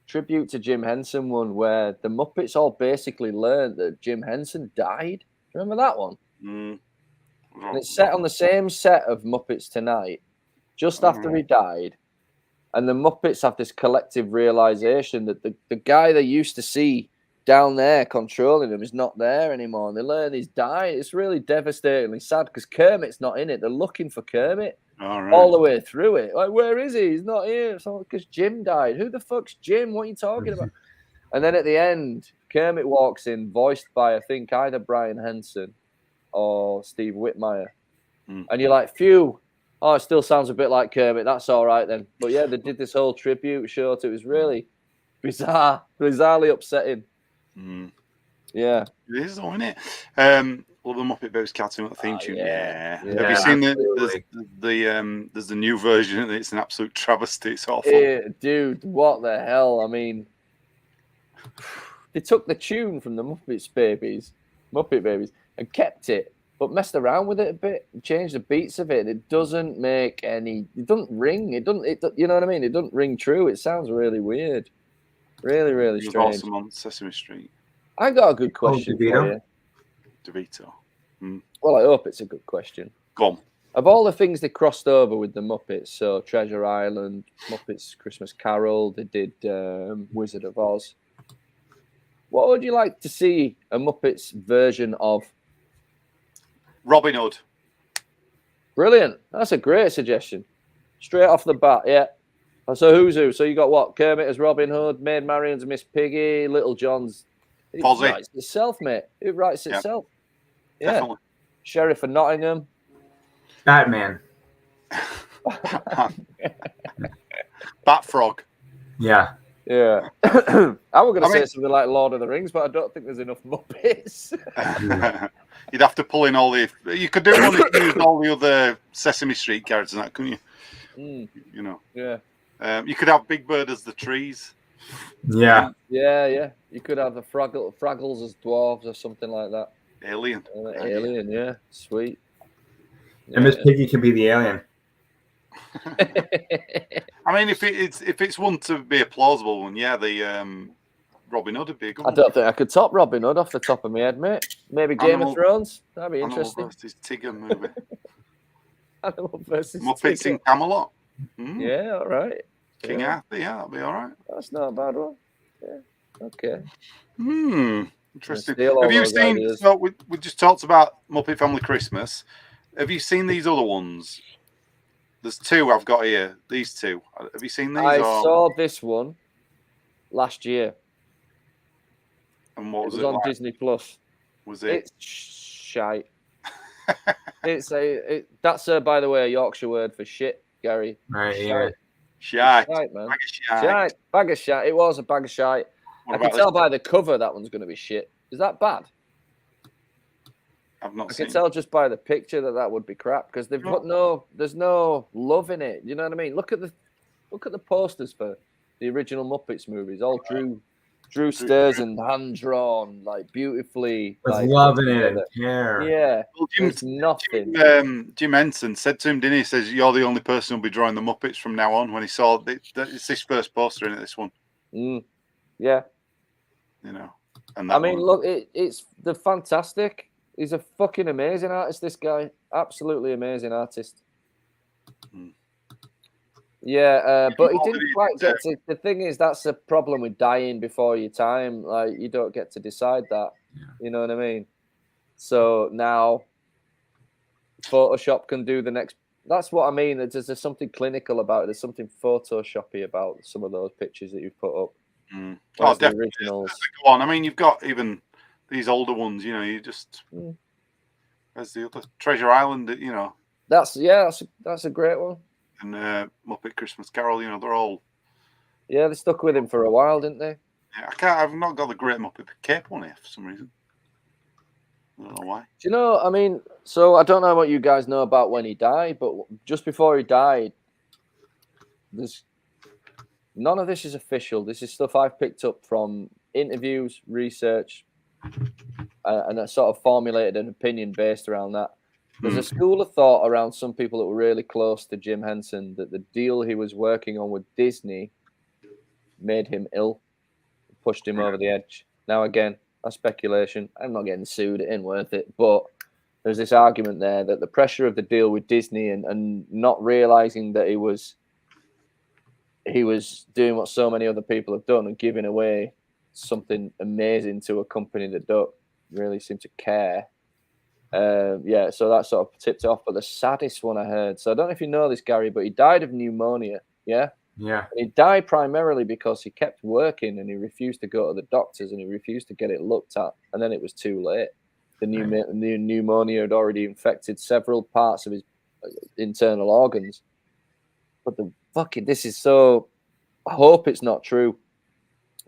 [SPEAKER 2] tribute to Jim Henson one where the Muppets all basically learned that Jim Henson died. Remember that one? And it's set on the same set of Muppets Tonight, just after he died. And the Muppets have this collective realization that the guy they used to see down there controlling them is not there anymore. And they learn he's died. It's really devastatingly sad because Kermit's not in it. They're looking for Kermit.
[SPEAKER 1] All right.
[SPEAKER 2] all the way through it. Like, where is he? He's not here. So because Jim died. Who the fuck's Jim? What are you talking about? And then at the end, Kermit walks in, voiced by I think either Brian Henson or Steve Whitmire. And you're like, phew. Oh, it still sounds a bit like Kermit. That's all right then. But yeah, they did this whole tribute show to it. It was really bizarrely upsetting. Yeah.
[SPEAKER 1] It is, though, isn't it? Love the Muppet Babies cartoon theme tune.
[SPEAKER 2] yeah.
[SPEAKER 1] Have you seen there's the new version? It's an absolute travesty. It's awful.
[SPEAKER 2] Dude, what the hell? I mean, they took the tune from the Muppet Babies, and kept it, but messed around with it a bit, and changed the beats of it. It doesn't make any. It doesn't ring. It doesn't. You know what I mean? It doesn't ring true. It sounds really weird. Really, really
[SPEAKER 1] It was
[SPEAKER 2] strange.
[SPEAKER 1] awesome on Sesame Street.
[SPEAKER 2] I got a good question for you.
[SPEAKER 1] DeVito.
[SPEAKER 2] Well, I hope it's a good question.
[SPEAKER 1] Go on.
[SPEAKER 2] Of all the things they crossed over with the Muppets, so Treasure Island, Muppets Christmas Carol, they did Wizard of Oz. What would you like to see a Muppets version of?
[SPEAKER 1] Robin Hood.
[SPEAKER 2] Brilliant. That's a great suggestion. Straight off the bat, yeah. So who's who? So you got what? Kermit as Robin Hood, Maid Marian's Miss Piggy, Little John's. It
[SPEAKER 1] Fozzie.
[SPEAKER 2] writes itself, mate. It writes itself. Yeah.
[SPEAKER 1] Definitely.
[SPEAKER 2] Sheriff of Nottingham.
[SPEAKER 3] Batman.
[SPEAKER 1] Bat Frog.
[SPEAKER 3] Yeah.
[SPEAKER 2] Yeah. I was going to say something like Lord of the Rings, but I don't think there's enough Muppets.
[SPEAKER 1] You'd have to pull in all the. You could do one if you used all the other Sesame Street characters and that, couldn't you? You know.
[SPEAKER 2] Yeah.
[SPEAKER 1] You could have Big Bird as the trees.
[SPEAKER 3] Yeah.
[SPEAKER 2] Yeah. You could have the Fraggles as dwarves or something like that.
[SPEAKER 1] Alien.
[SPEAKER 2] Alien, yeah. Sweet.
[SPEAKER 3] And Miss Piggy can be the alien.
[SPEAKER 1] I mean, if it's one to be a plausible one, yeah, the Robin Hood would be a good
[SPEAKER 2] I
[SPEAKER 1] one.
[SPEAKER 2] don't think I could top Robin Hood off the top of my head, mate. Maybe Game of Thrones. That'd be interesting.
[SPEAKER 1] Animal versus Tigger movie.
[SPEAKER 2] Animal versus
[SPEAKER 1] Muppets
[SPEAKER 2] Tigger.
[SPEAKER 1] in Camelot.
[SPEAKER 2] Yeah, all right.
[SPEAKER 1] King Arthur, yeah, that'd be all right.
[SPEAKER 2] That's not a bad one. Yeah. Okay.
[SPEAKER 1] Interesting.
[SPEAKER 2] Steal all
[SPEAKER 1] Have you
[SPEAKER 2] those
[SPEAKER 1] seen?
[SPEAKER 2] ideas.
[SPEAKER 1] So we just talked about Muppet Family Christmas. Have you seen these other ones? There's two I've got here. These two. Have you seen these?
[SPEAKER 2] I saw this one last year.
[SPEAKER 1] And what
[SPEAKER 2] It
[SPEAKER 1] was
[SPEAKER 2] was
[SPEAKER 1] it
[SPEAKER 2] on
[SPEAKER 1] like?
[SPEAKER 2] Disney Plus.
[SPEAKER 1] Was it?
[SPEAKER 2] It's shite. That's by the way a Yorkshire word for shit, Gary.
[SPEAKER 3] Right. Yeah.
[SPEAKER 1] Shite.
[SPEAKER 2] Shite, man.
[SPEAKER 1] Bag of shite.
[SPEAKER 2] Shite. Bag of shite. It was a bag of shite.
[SPEAKER 1] What
[SPEAKER 2] I can
[SPEAKER 1] about
[SPEAKER 2] tell
[SPEAKER 1] this?
[SPEAKER 2] by the cover that one's going to be shit. Is that bad?
[SPEAKER 1] I've not
[SPEAKER 2] I
[SPEAKER 1] seen.
[SPEAKER 2] can tell just by the picture that would be crap because they've got there's no love in it. You know what I mean? Look at the posters for the original Muppets movies, all Drew Stairs and hand drawn, like beautifully.
[SPEAKER 3] With
[SPEAKER 2] like,
[SPEAKER 3] love in it and care.
[SPEAKER 2] Yeah,
[SPEAKER 1] Well,
[SPEAKER 2] there's nothing.
[SPEAKER 1] Jim Henson said to him, didn't he? He says, "You're the only person who'll be drawing the Muppets from now on." When he saw it's his first poster in it, this one.
[SPEAKER 2] Yeah.
[SPEAKER 1] You know. And
[SPEAKER 2] I mean, look, they're fantastic. He's a fucking amazing artist, this guy. Absolutely amazing artist. Yeah, but he didn't quite get to. The thing is, that's a problem with dying before your time. Like, you don't get to decide that. You know what I mean? So now, Photoshop can do the next. That's what I mean. There's something clinical about it. There's something Photoshoppy about some of those pictures that you've put up.
[SPEAKER 1] Oh, definitely.
[SPEAKER 2] Originals.
[SPEAKER 1] Go on. I mean, you've got even these older ones. You know, you just. There's the other Treasure Island. You know.
[SPEAKER 2] That's a great one.
[SPEAKER 1] And Muppet Christmas Carol. You know, they're all.
[SPEAKER 2] Yeah, they stuck with him for a while, didn't they?
[SPEAKER 1] Yeah, I've not got the Great Muppet Cape one here for some reason. I don't know why.
[SPEAKER 2] Do you know? I mean, so I don't know what you guys know about when he died, but just before he died, there's none of this is official. This is stuff I've picked up from interviews, research, and I sort of formulated an opinion based around that. There's a school of thought around some people that were really close to Jim Henson that the deal he was working on with Disney made him ill, pushed him over the edge. Now, again, that's speculation. I'm not getting sued. It ain't worth it. But there's this argument there that the pressure of the deal with Disney and not realizing that he was doing what so many other people have done and giving away something amazing to a company that don't really seem to care. Yeah, so that sort of tipped it off. But the saddest one I heard, so I don't know if you know this, Gary, but he died of pneumonia. Yeah.
[SPEAKER 3] Yeah.
[SPEAKER 2] And he died primarily because he kept working and he refused to go to the doctors and he refused to get it looked at. And then it was too late. The pneumonia had already infected several parts of his internal organs. But this is so. I hope it's not true.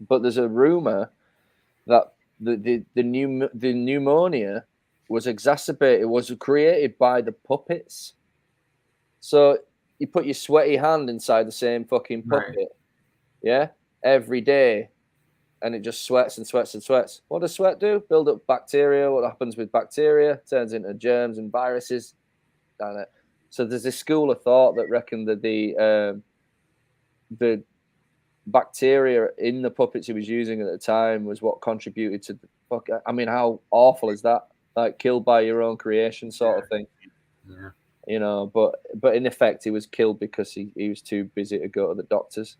[SPEAKER 2] But there's a rumor that the pneumonia was exacerbated, was created by the puppets. So you put your sweaty hand inside the same fucking puppet, yeah, every day, and it just sweats and sweats and sweats. What does sweat do? Build up bacteria. What happens with bacteria? Turns into germs and viruses. Damn it. So there's this school of thought that reckon that the bacteria in the puppets he was using at the time was what contributed to the fuck. I mean, how awful is that? Like killed by your own creation sort of thing.
[SPEAKER 3] Yeah.
[SPEAKER 2] You know, but in effect, he was killed because he was too busy to go to the doctors.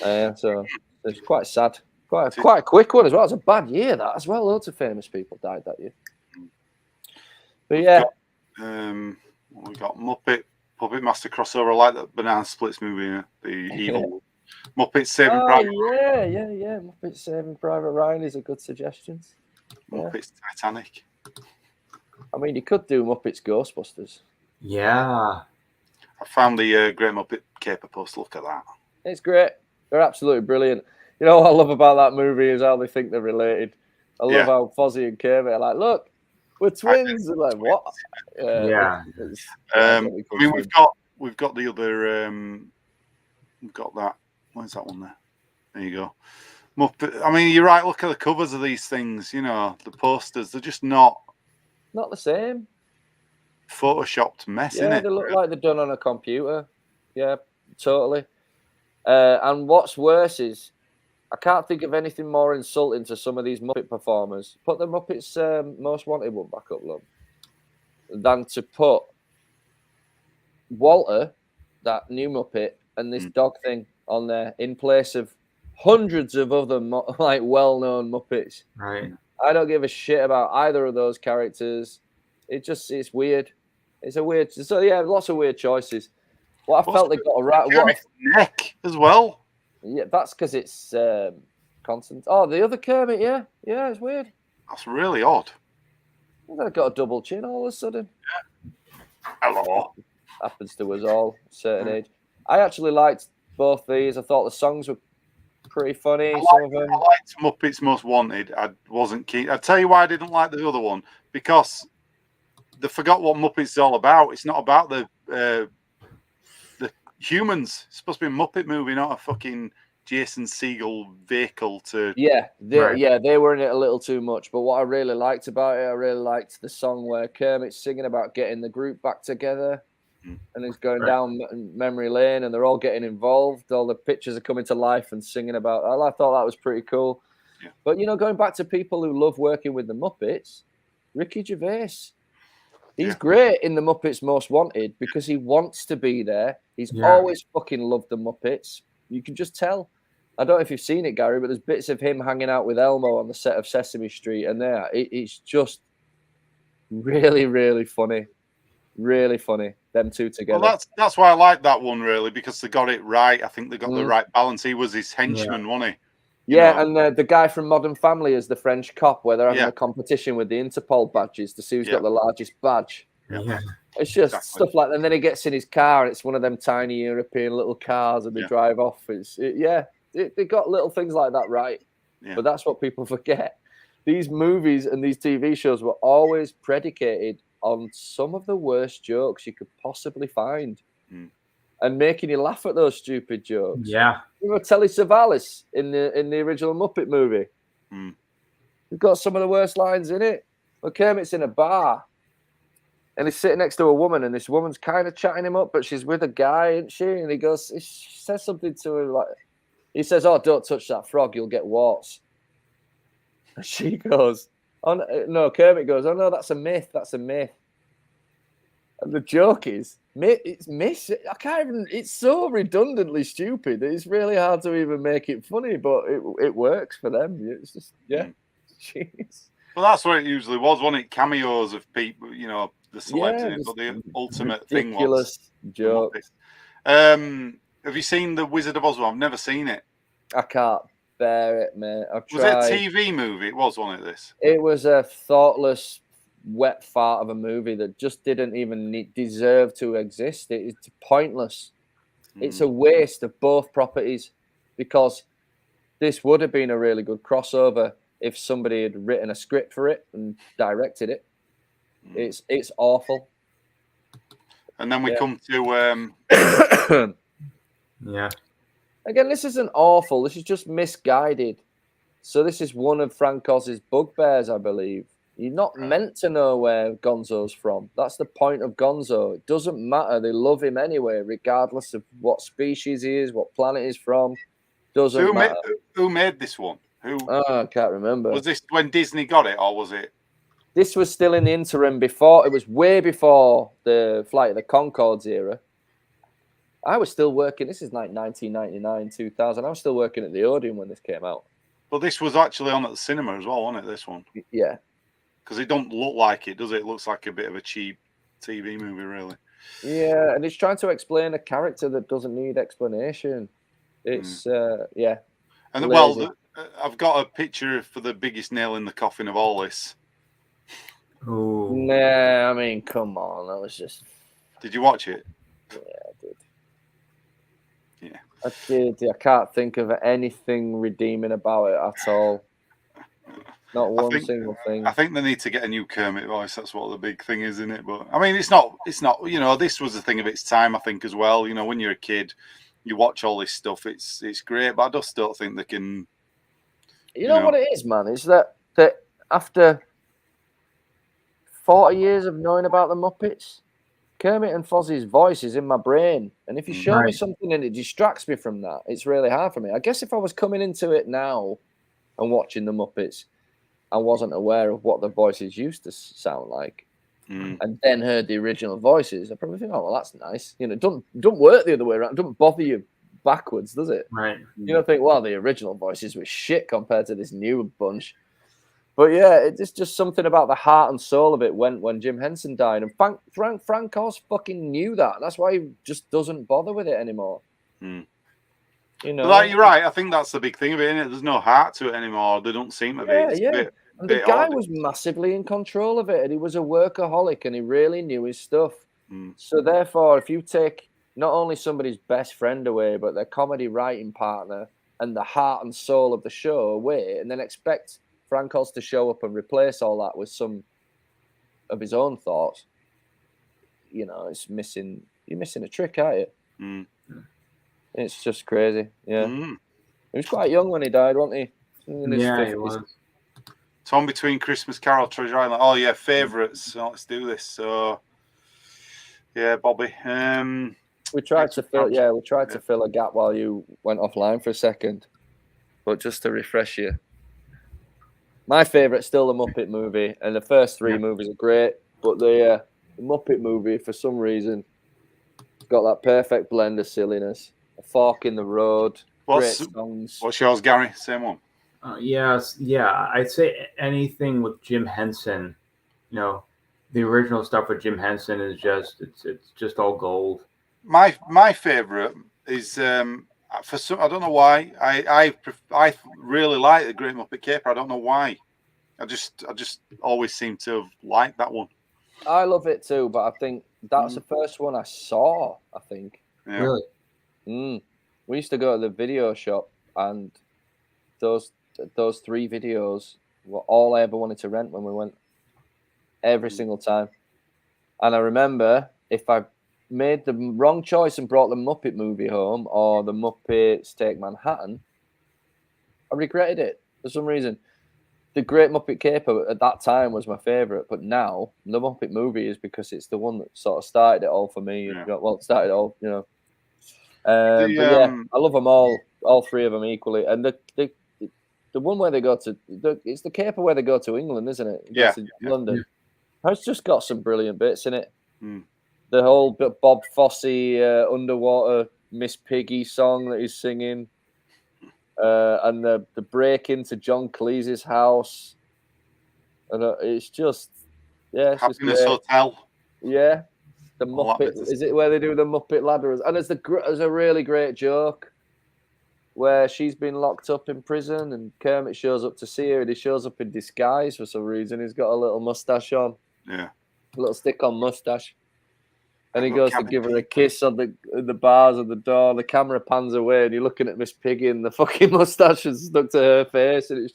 [SPEAKER 2] So it's quite sad. Quite a quick one as well. It's a bad year that as well. Loads of famous people died that year. But yeah,
[SPEAKER 1] we got Muppet Puppet Master crossover. I like that Banana Splits movie. The evil Muppets Saving Private.
[SPEAKER 2] Yeah. Muppets Saving Private Ryan is a good suggestion.
[SPEAKER 1] Muppets Titanic.
[SPEAKER 2] I mean, you could do Muppets Ghostbusters.
[SPEAKER 3] Yeah.
[SPEAKER 1] I found the Great Muppet Caper post. Look at that.
[SPEAKER 2] It's great. They're absolutely brilliant. You know what I love about that movie is how they think they're related. I love how Fozzie and Kermit are like, look, we're twins. They're like, what?
[SPEAKER 3] Yeah.
[SPEAKER 1] I mean, we've got the other. We've got that. Where's that one there? There you go. Muppet. I mean, you're right. Look at the covers of these things. You know, the posters. They're just not
[SPEAKER 2] the same.
[SPEAKER 1] Photoshopped mess,
[SPEAKER 2] yeah,
[SPEAKER 1] innit?
[SPEAKER 2] They look like they're done on a computer. Yeah, totally. And what's worse is I can't think of anything more insulting to some of these Muppet performers. Put the Muppets Most Wanted one back up, Lumb, than to put Walter, that new Muppet, and this dog thing on there in place of hundreds of other like well-known Muppets.
[SPEAKER 3] Right.
[SPEAKER 2] I don't give a shit about either of those characters. It's weird. It's a weird. So yeah, lots of weird choices. What I felt they got a right
[SPEAKER 1] neck as well.
[SPEAKER 2] Yeah, that's because it's constant. Oh, the other Kermit, yeah, it's weird.
[SPEAKER 1] That's really odd.
[SPEAKER 2] They've got a double chin all of a sudden.
[SPEAKER 1] Yeah. Hello.
[SPEAKER 2] Happens to us all at a certain age. I actually liked both these. I thought the songs were pretty funny. Some of them.
[SPEAKER 1] I liked Muppets Most Wanted. I wasn't keen. I'll tell you why I didn't like the other one. Because they forgot what Muppets is all about. It's not about the humans. It's supposed to be a Muppet movie, not a fucking Jason Segel vehicle to.
[SPEAKER 2] Yeah, they were in it a little too much. But what I really liked about it, I really liked the song where Kermit's singing about getting the group back together. And it's going down memory lane, and they're all getting involved. All the pictures are coming to life and singing about. I thought that was pretty cool. Yeah. But going back to people who love working with the Muppets, Ricky Gervais, he's great in the Muppets Most Wanted because he wants to be there. He's always fucking loved the Muppets. You can just tell. I don't know if you've seen it, Gary, but there's bits of him hanging out with Elmo on the set of Sesame Street, and it's just really, really funny. Really funny, them two together.
[SPEAKER 1] Well, that's why I like that one, really, because they got it right. I think they got the right balance. He was his henchman, wasn't he?
[SPEAKER 2] Yeah, and the guy from Modern Family is the French cop, where they're having a competition with the Interpol badges to see who's got the largest badge.
[SPEAKER 1] Yeah.
[SPEAKER 2] It's just stuff like that. And then he gets in his car, and it's one of them tiny European little cars, and they drive off. They got little things like that right. Yeah. But that's what people forget. These movies and these TV shows were always predicated on some of the worst jokes you could possibly find, and making you laugh at those stupid jokes.
[SPEAKER 3] Yeah,
[SPEAKER 2] Telly Savalas in the original Muppet movie. We've got some of the worst lines in it. Well, Kermit's in a bar, and he's sitting next to a woman, and this woman's kind of chatting him up, but she's with a guy, isn't she? And he says something to her like, he says, "Oh, don't touch that frog, you'll get warts." And she goes, "Oh no," Kermit goes, "Oh no, that's a myth. That's a myth." And the joke is, it's myth. I can't even. It's so redundantly stupid. It's really hard to even make it funny, but it works for them. It's just Jeez.
[SPEAKER 1] Well, that's what it usually was, wasn't it? Cameos of people, you know, the celebs in it,
[SPEAKER 2] just
[SPEAKER 1] but the ultimate thing was
[SPEAKER 2] ridiculous
[SPEAKER 1] the
[SPEAKER 2] jokes.
[SPEAKER 1] Muppets. Have you seen The Wizard of Oz? I've never seen it.
[SPEAKER 2] I can't bear it, mate. I've
[SPEAKER 1] Was it a
[SPEAKER 2] tried.
[SPEAKER 1] TV movie? It was, wasn't it, this?
[SPEAKER 2] It was a thoughtless, wet fart of a movie that just didn't even deserve to exist. It's pointless. It's a waste of both properties, because this would have been a really good crossover if somebody had written a script for it and directed it. It's awful.
[SPEAKER 1] And then we come to
[SPEAKER 3] Yeah.
[SPEAKER 2] Again, this isn't awful. This is just misguided. So this is one of Frank Oz's bugbears, I believe. You're not meant to know where Gonzo's from. That's the point of Gonzo. It doesn't matter. They love him anyway, regardless of what species he is, what planet he's from. Doesn't matter.
[SPEAKER 1] who made this one? Who
[SPEAKER 2] I can't remember.
[SPEAKER 1] was this when Disney got it, or was it?
[SPEAKER 2] This was still in the interim before. It was way before the Flight of the Conchords era. I was still working. This is like 1999, 2000. I was still working at the Odeon when this came out.
[SPEAKER 1] But this was actually on at the cinema as well, wasn't it? This one,
[SPEAKER 2] Yeah.
[SPEAKER 1] because it don't look like it, does it? It looks like a bit of a cheap TV movie, really.
[SPEAKER 2] Yeah, and it's trying to explain a character that doesn't need explanation. It's yeah.
[SPEAKER 1] And
[SPEAKER 2] lazy.
[SPEAKER 1] I've got a picture for the biggest nail in the coffin of all this.
[SPEAKER 3] Ooh.
[SPEAKER 2] Nah, I mean, come on. That was just.
[SPEAKER 1] Did you watch it?
[SPEAKER 2] Yeah, I did.
[SPEAKER 1] Yeah.
[SPEAKER 2] I did. I can't think of anything redeeming about it at all. Not one single thing.
[SPEAKER 1] I think they need to get a new Kermit voice. That's what the big thing is, isn't it? But I mean, it's not. You know, this was a thing of its time, I think, as well. You know, when you're a kid, you watch all this stuff. It's great, but I just don't think they can.
[SPEAKER 2] You know what it is, man? Is that after 40 years of knowing about the Muppets, Kermit and Fozzie's voice is in my brain. And if you show me something and it distracts me from that, it's really hard for me. I guess if I was coming into it now and watching the Muppets, I wasn't aware of what the voices used to sound like, and then heard the original voices, I probably think, oh, well, that's nice. You know, don't work the other way around. Don't bother you backwards, does it?
[SPEAKER 3] Right.
[SPEAKER 2] You don't think, well, the original voices were shit compared to this new bunch. But yeah, it's just something about the heart and soul of it when Jim Henson died. And Frank Oz fucking knew that. That's why he just doesn't bother with it anymore. You know,
[SPEAKER 1] but like, you're right. I think that's the big thing of it, isn't it? There's no heart to it anymore. They don't seem to be. It's a bit,
[SPEAKER 2] and the guy was massively in control of it, and he was a workaholic, and he really knew his stuff. So therefore, if you take not only somebody's best friend away, but their comedy writing partner and the heart and soul of the show away, and then expect Frank Oz to show up and replace all that with some of his own thoughts, you know, you're missing a trick, aren't you? It's just crazy. Yeah. He was quite young when he died, wasn't he?
[SPEAKER 3] Yeah, he was.
[SPEAKER 1] Torn between Christmas Carol, Treasure Island. Oh yeah, favourites. So let's do this. So yeah, Bobby.
[SPEAKER 2] We tried to fill a gap while you went offline for a second, but just to refresh you, my favourite's still the Muppet movie, and the first three movies are great, but the Muppet movie, for some reason, got that perfect blend of silliness, a fork in the road, great songs.
[SPEAKER 1] What's yours, Gary? Same one.
[SPEAKER 3] Yeah. I'd say anything with Jim Henson. You know, the original stuff with Jim Henson is it's just all gold.
[SPEAKER 1] My favourite is for some, I don't know why. I really like the Great Muppet Caper. I don't know why. I just always seem to have liked that one.
[SPEAKER 2] I love it too, but I think that's the first one I saw. I think.
[SPEAKER 1] Yeah.
[SPEAKER 3] Really.
[SPEAKER 2] We used to go to the video shop, and those three videos were all I ever wanted to rent when we went. Every single time, and I remember if I made the wrong choice and brought the Muppet movie home or the Muppets Take Manhattan, I regretted it for some reason. The Great Muppet Caper at that time was my favourite, but now the Muppet movie is because it's the one that sort of started it all for me.
[SPEAKER 1] Yeah.
[SPEAKER 2] Well, it started it all, you know. But yeah, I love them all three of them equally. And the one where they go to, it's the Caper where they go to England, isn't it?
[SPEAKER 1] Yeah.
[SPEAKER 2] London. Yeah. It's just got some brilliant bits in it.
[SPEAKER 1] The
[SPEAKER 2] whole Bob Fosse underwater Miss Piggy song that he's singing, and the break into John Cleese's house. And it's just, yeah, it's just
[SPEAKER 1] Happiness
[SPEAKER 2] great.
[SPEAKER 1] Hotel.
[SPEAKER 2] Yeah, the
[SPEAKER 1] All that
[SPEAKER 2] Muppet.
[SPEAKER 1] business.
[SPEAKER 2] Is it where they do the Muppet ladder? And there's a really great joke where she's been locked up in prison and Kermit shows up to see her and he shows up in disguise for some reason. He's got a little mustache on,
[SPEAKER 1] Yeah.
[SPEAKER 2] a little stick-on mustache. And he
[SPEAKER 1] I've got
[SPEAKER 2] goes to
[SPEAKER 1] cabin
[SPEAKER 2] give her a
[SPEAKER 1] fever.
[SPEAKER 2] kiss on the bars of the door. The camera pans away and you're looking at Miss Piggy and the fucking mustache is stuck to her face. And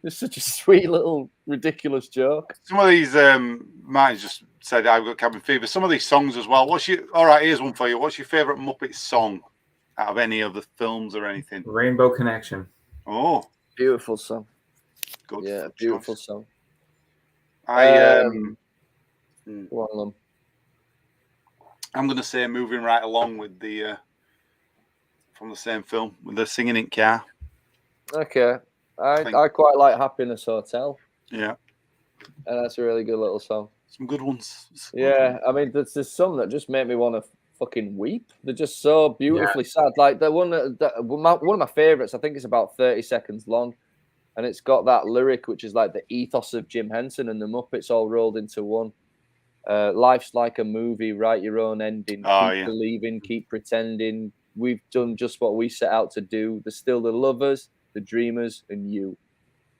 [SPEAKER 2] it's such a sweet little ridiculous joke.
[SPEAKER 1] Some of these, Martin just said, I've got cabin fever. Some of these songs as well. All right, here's one for you. What's your favourite Muppet song out of any of the films or anything?
[SPEAKER 3] Rainbow Connection.
[SPEAKER 1] Oh,
[SPEAKER 2] Beautiful song.
[SPEAKER 1] good.
[SPEAKER 2] Yeah,
[SPEAKER 1] choice.
[SPEAKER 2] beautiful song.
[SPEAKER 1] Go on,
[SPEAKER 2] Lumb.
[SPEAKER 1] I'm going to say moving right along with the from the same film with the singing in car.
[SPEAKER 2] Okay.
[SPEAKER 1] think-
[SPEAKER 2] I quite like Happiness Hotel.
[SPEAKER 1] Yeah,
[SPEAKER 2] And that's a really good little song.
[SPEAKER 1] some good ones.
[SPEAKER 2] Yeah, I mean, there's some that just make me want to fucking weep. They're just so beautifully sad. Like the one one of my favorites, I think it's about 30 seconds long, and it's got that lyric which is like the ethos of Jim Henson and the Muppets all rolled into one. Life's like a movie, write your own ending.
[SPEAKER 1] Oh,
[SPEAKER 2] Keep
[SPEAKER 1] yeah.
[SPEAKER 2] believing, keep pretending. We've done just what we set out to do. There's still the lovers, the dreamers, and you.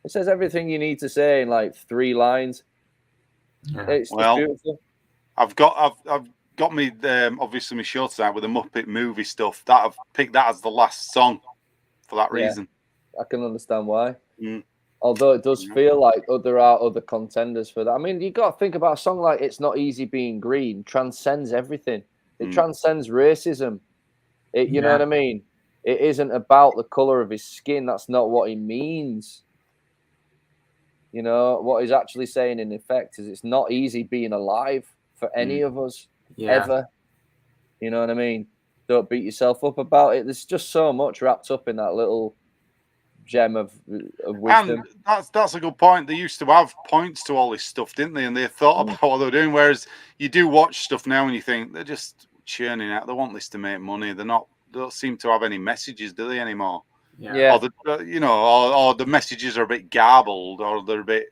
[SPEAKER 2] It says everything you need to say in like 3 lines.
[SPEAKER 3] Yeah.
[SPEAKER 2] It's
[SPEAKER 1] Well,
[SPEAKER 2] beautiful.
[SPEAKER 1] I've got me obviously my shorts out with the Muppet movie stuff. That I've picked that as the last song for that
[SPEAKER 2] Yeah.
[SPEAKER 1] reason.
[SPEAKER 2] I can understand why.
[SPEAKER 1] Mm.
[SPEAKER 2] Although it does
[SPEAKER 1] Yeah.
[SPEAKER 2] feel like there are other contenders for that. I mean, you got to think about a song like "It's Not Easy Being Green" transcends everything. It transcends racism. You know what I mean? It isn't about the color of his skin. That's not what he means. You know what he's actually saying in effect is it's not easy being alive for any of us ever. You know what I mean? Don't beat yourself up about it. There's just so much wrapped up in that little gem of wisdom.
[SPEAKER 1] And that's a good point. They used to have points to all this stuff, didn't they? And they thought about what they were doing. Whereas you do watch stuff now and you think they're just churning out. They want this to make money. They don't seem to have any messages, do they, anymore?
[SPEAKER 2] Yeah.
[SPEAKER 1] Or or the messages are a bit garbled, or they're a bit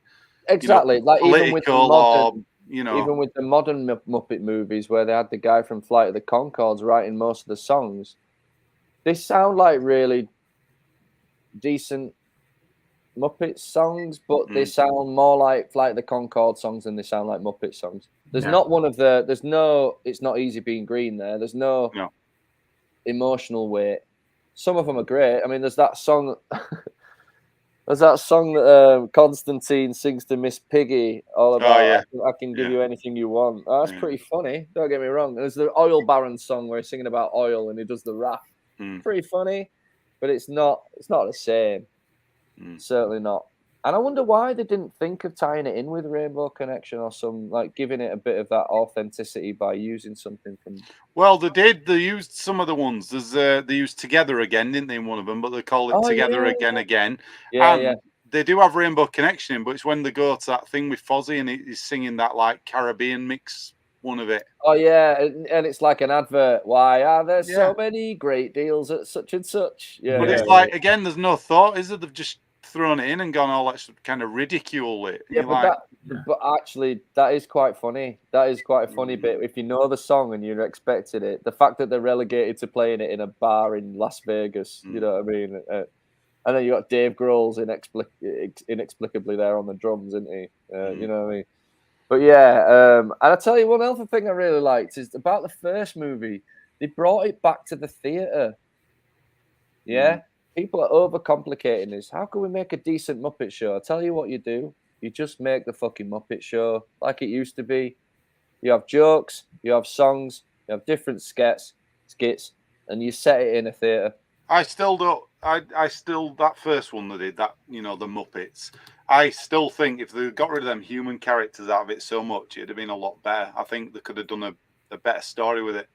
[SPEAKER 2] Exactly. Like even with the
[SPEAKER 1] political,
[SPEAKER 2] modern,
[SPEAKER 1] or
[SPEAKER 2] even with the modern Muppet movies where they had the guy from Flight of the Conchords writing most of the songs, they sound like really decent Muppet songs, but they sound more like Flight of the Conchords songs than they sound like Muppet songs. There's not one of the. There's no. It's Not Easy Being Green. There's no emotional weight. Some of them are great. I mean, there's that song. There's that song that Constantine sings to Miss Piggy, all about I can give you anything you want. Oh, that's pretty funny. Don't get me wrong. There's the Oil Baron song where he's singing about oil and he does the rap. Pretty funny, but it's not the same. Certainly not. And I wonder why they didn't think of tying it in with Rainbow Connection or some like giving it a bit of that authenticity by using something from.
[SPEAKER 1] Well, they did. They used some of the ones. There's they used Together Again, didn't they? In one of them, but they call it Together Again.
[SPEAKER 2] Yeah.
[SPEAKER 1] They do have Rainbow Connection in, but it's when they go to that thing with Fozzie and he's singing that like Caribbean mix one of it.
[SPEAKER 2] Oh yeah, and it's like an advert. Why are there so many great deals at such and such? Yeah,
[SPEAKER 1] but it's like again, there's no thought, is it? They've just thrown it in and gone, let's kind of ridicule it.
[SPEAKER 2] Yeah, but actually, that is quite funny. That is quite a funny bit. If you know the song and you're expecting it, the fact that they're relegated to playing it in a bar in Las Vegas, you know what I mean? And then you got Dave Grohl's inexplicably there on the drums, isn't he? You know what I mean? But yeah, and I tell you one other thing I really liked is about the first movie. They brought it back to the theatre. Yeah. People are overcomplicating this. How can we make a decent Muppet show? I'll tell you what you do. You just make the fucking Muppet show like it used to be. You have jokes, you have songs, you have different skits, and you set it in a theatre.
[SPEAKER 1] I still don't. I still that first one they did that. The Muppets. I still think if they got rid of them human characters out of it so much, it'd have been a lot better. I think they could have done a better story with it.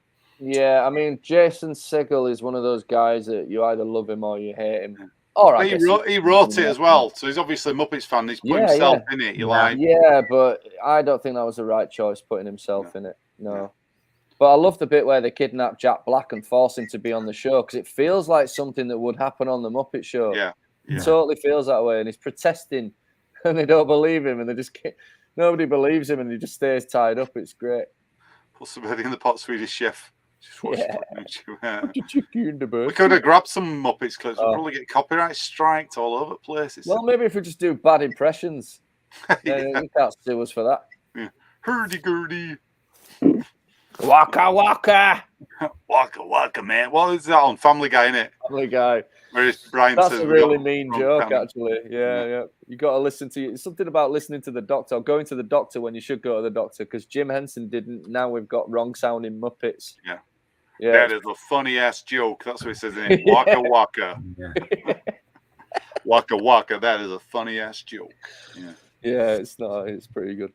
[SPEAKER 2] Yeah, I mean, Jason Segel is one of those guys that you either love him or you hate him. All right,
[SPEAKER 1] he wrote it as well, so he's obviously a Muppets fan. He's put himself in it.
[SPEAKER 2] Yeah, but I don't think that was the right choice, putting himself in it. No. But I love the bit where they kidnap Jack Black and force him to be on the show because it feels like something that would happen on the Muppet Show.
[SPEAKER 1] Yeah.
[SPEAKER 2] It totally feels that way, and he's protesting and they don't believe him, and they just can't, nobody believes him, and he just stays tied up. It's great.
[SPEAKER 1] Put somebody in the pot, Swedish Chef. Just watch
[SPEAKER 2] Yeah.
[SPEAKER 1] YouTube.
[SPEAKER 2] The chicken in the
[SPEAKER 1] We
[SPEAKER 2] bird.
[SPEAKER 1] could have grabbed some Muppets clips. We'll
[SPEAKER 2] Oh.
[SPEAKER 1] probably get copyright striked all over the place.
[SPEAKER 2] Well, maybe if we just do bad impressions,
[SPEAKER 1] Yeah.
[SPEAKER 2] you can't sue us for that.
[SPEAKER 1] Hurdy-gurdy.
[SPEAKER 2] Waka waka.
[SPEAKER 1] Waka waka, man. What is that on Family Guy, innit?
[SPEAKER 2] Family Guy.
[SPEAKER 1] Where Brian
[SPEAKER 2] That's
[SPEAKER 1] says
[SPEAKER 2] a
[SPEAKER 1] we
[SPEAKER 2] really
[SPEAKER 1] got
[SPEAKER 2] mean
[SPEAKER 1] wrong
[SPEAKER 2] joke,
[SPEAKER 1] family.
[SPEAKER 2] actually. Yeah. You got to listen to it's something about listening to the doctor or going to the doctor when you should go to the doctor because Jim Henson didn't. Now we've got wrong sounding Muppets.
[SPEAKER 1] Yeah.
[SPEAKER 2] Yeah.
[SPEAKER 1] That is a funny ass joke. That's what he says in it. Waka waka.
[SPEAKER 3] Yeah.
[SPEAKER 1] Waka waka. That is a funny ass joke. Yeah.
[SPEAKER 2] Yeah, it's not. It's pretty good.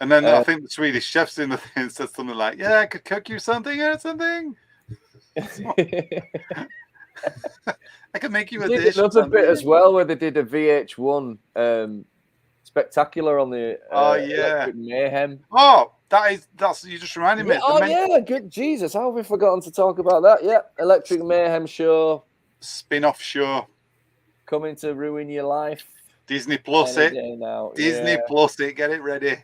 [SPEAKER 1] And then I think the Swedish chef's in the thing says something like, "Yeah, I could cook you something or something. I could make you a
[SPEAKER 2] They did
[SPEAKER 1] dish." or
[SPEAKER 2] another bit
[SPEAKER 1] something."
[SPEAKER 2] as well where they did a VH1 spectacular on the Electric Mayhem.
[SPEAKER 1] Oh, that's you just reminded me.
[SPEAKER 2] Yeah, good Jesus, how have we forgotten to talk about that? Yeah, Electric Mayhem show
[SPEAKER 1] Spin-off show.
[SPEAKER 2] coming to ruin your life.
[SPEAKER 1] Disney Plus
[SPEAKER 2] any
[SPEAKER 1] it.
[SPEAKER 2] day now.
[SPEAKER 1] Disney
[SPEAKER 2] Yeah.
[SPEAKER 1] Plus it. Get it ready.